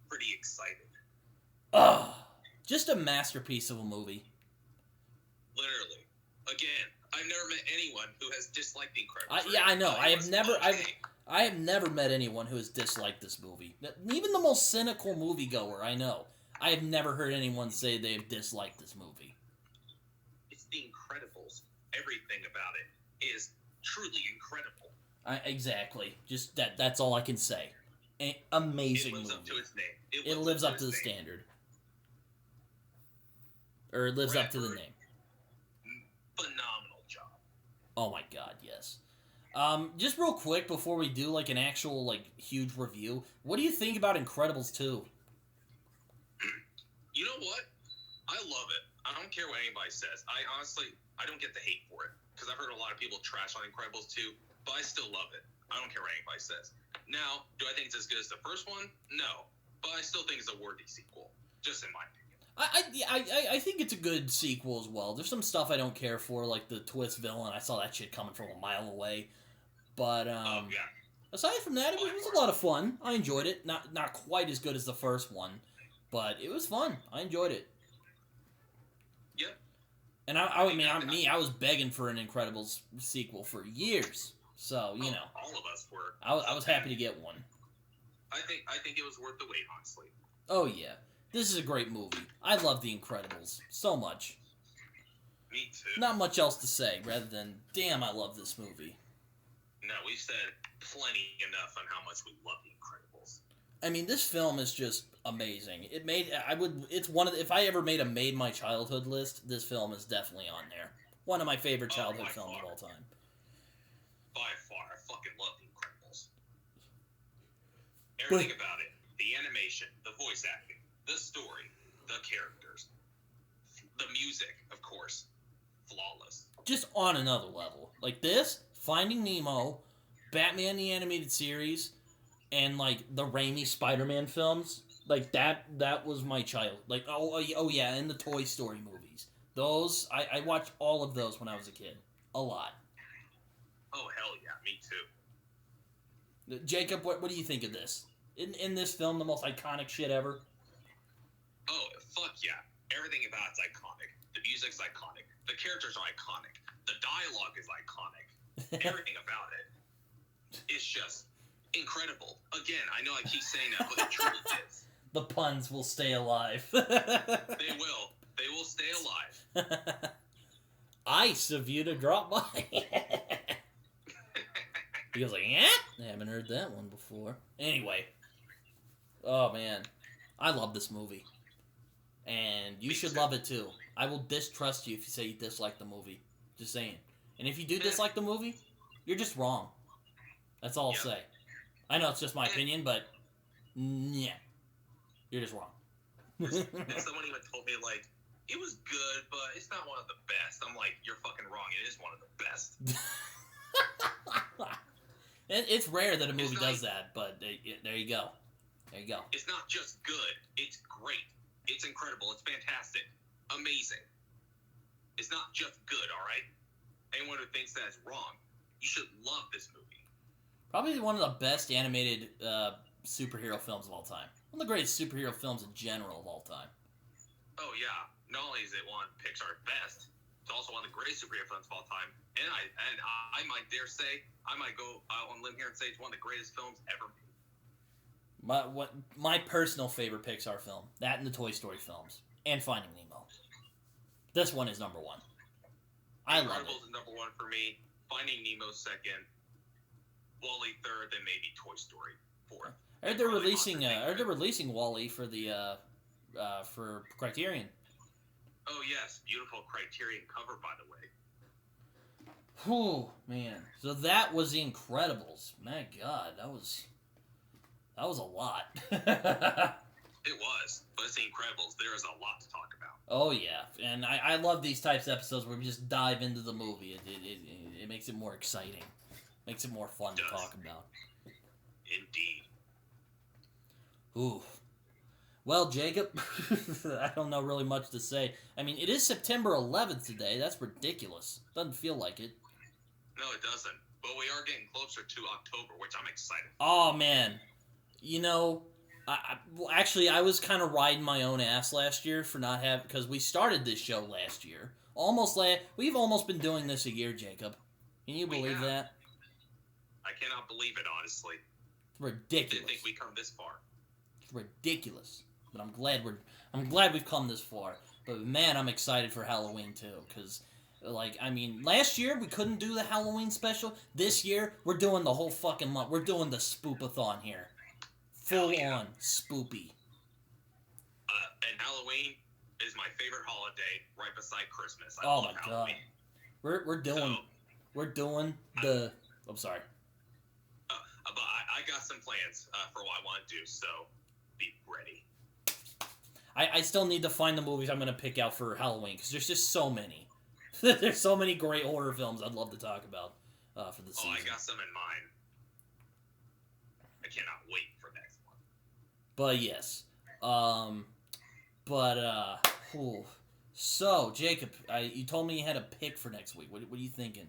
pretty excited. Just a masterpiece of a movie. Literally. Again, I've never met anyone who has disliked The Incredibles. I know. I have never met anyone who has disliked this movie. Even the most cynical moviegoer I know. I have never heard anyone say they have disliked this movie. It's The Incredibles. Everything about it is truly incredible. Exactly. Just that's all I can say. Amazing movie. It lives up to its name. It lives up to the standard. Or it lives up to the name. Phenomenal job. Oh my god, yes. Just real quick before we do like an actual like huge review, what do you think about Incredibles 2? You know what? I love it. I don't care what anybody says. I don't get the hate for it because I've heard a lot of people trash on Incredibles 2, but I still love it. I don't care what anybody says. Now, do I think it's as good as the first one? No, but I still think it's a worthy sequel, just in my opinion. I think it's a good sequel as well. There's some stuff I don't care for, like the twist villain. I saw that shit coming from a mile away. But yeah. Aside from that, it was a lot of fun. I enjoyed it. Not quite as good as the first one, but it was fun. I enjoyed it. Yep. And I was begging for an Incredibles sequel for years. So you know, all of us were. I was happy to get one. I think it was worth the wait, honestly. Oh yeah. This is a great movie. I love The Incredibles so much. Me too. Not much else to say, rather than, damn, I love this movie. No, we've said plenty enough on how much we love The Incredibles. I mean, this film is just amazing. If I ever made a Made My Childhood list, this film is definitely on there. One of my favorite childhood films of all time. By far, I fucking love The Incredibles. Everything about it. The animation, the voice acting, the story, the characters, the music, of course, flawless. Just on another level. Like this, Finding Nemo, Batman the Animated Series, and like the Raimi Spider-Man films. Like that was my child. Like oh yeah, and the Toy Story movies. Those I watched all of those when I was a kid. A lot. Oh hell yeah, me too. Jacob, what do you think of this? In this film, the most iconic shit ever? Oh, fuck yeah. Everything about it's iconic. The music's iconic. The characters are iconic. The dialogue is iconic. Everything about it is just incredible. Again, I know I keep saying that, but it truly is. The puns will stay alive. They will. They will stay alive. Ice of you to drop by. He goes like, yeah? I haven't heard that one before. Anyway. Oh, man. I love this movie. And you should love it, too. I will distrust you if you say you dislike the movie. Just saying. And if you do dislike the movie, you're just wrong. That's all I'll say. I know it's just my opinion, but yeah, you're just wrong. And someone even told me, like, it was good, but it's not one of the best. I'm like, you're fucking wrong. It is one of the best. It's rare that a movie does that, but there you go. There you go. It's not just good. It's great. It's incredible. It's fantastic. Amazing. It's not just good, all right? Anyone who thinks that is wrong, you should love this movie. Probably one of the best animated superhero films of all time. One of the greatest superhero films in general of all time. Oh, yeah. Not only is it one of Pixar's best, it's also one of the greatest superhero films of all time. And I might dare say, I might go out on a limb here and say it's one of the greatest films ever made. My personal favorite Pixar film, that and the Toy Story films, and Finding Nemo. This one is number one. I love it. Incredibles is number one for me. Finding Nemo second. Wall-E third, then maybe Toy Story fourth. I heard they're releasing Wall-E for the for Criterion. Oh yes, beautiful Criterion cover, by the way. Whew, man. So that was The Incredibles. My God, that was a lot. It was, but it's The Incredibles. There is a lot to talk about. Oh yeah, and I love these types of episodes where we just dive into the movie. It makes it more exciting, makes it more fun to talk about. Indeed. Ooh. Well, Jacob, I don't know really much to say. I mean, it is September 11th today. That's ridiculous. Doesn't feel like it. No, it doesn't. But we are getting closer to October, which I'm excited for. Oh, man. You know, I was kind of riding my own ass last year for not having... Because we started this show last year. We've almost been doing this a year, Jacob. Can you believe that? I cannot believe it, honestly. It's ridiculous. Didn't think we'd come this far. It's ridiculous. But I'm glad we've come this far. But man, I'm excited for Halloween too, because last year we couldn't do the Halloween special. This year we're doing the whole fucking month. We're doing the spoopathon here, full on spoopy. And Halloween is my favorite holiday, right beside Christmas. I love my Halloween. God, we're doing the. I'm sorry. But I got some plans for what I want to do, so be ready. I still need to find the movies I'm going to pick out for Halloween, because there's just so many. There's so many great horror films I'd love to talk about for the season. I got some in mind. I cannot wait for next one. But yes. So, Jacob, you told me you had a pick for next week. What are you thinking?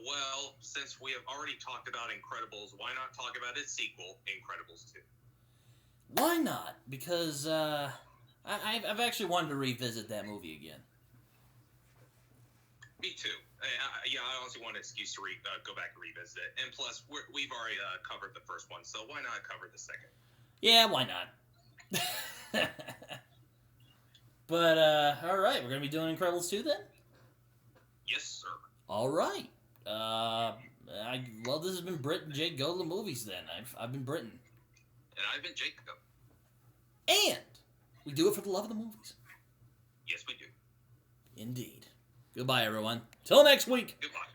Well, since we have already talked about Incredibles, why not talk about its sequel, Incredibles 2? Why not? Because I've actually wanted to revisit that movie again. Me too. I honestly want an excuse to go back and revisit it. And plus, we've already covered the first one, so why not cover the second? Yeah, why not? But, alright, we're going to be doing Incredibles 2 then? Yes, sir. Alright. This has been Brit and Jake Go to the Movies then. I've been Britton. And I've been Jacob. And we do it for the love of the movies. Yes, we do. Indeed. Goodbye, everyone. Till next week. Goodbye.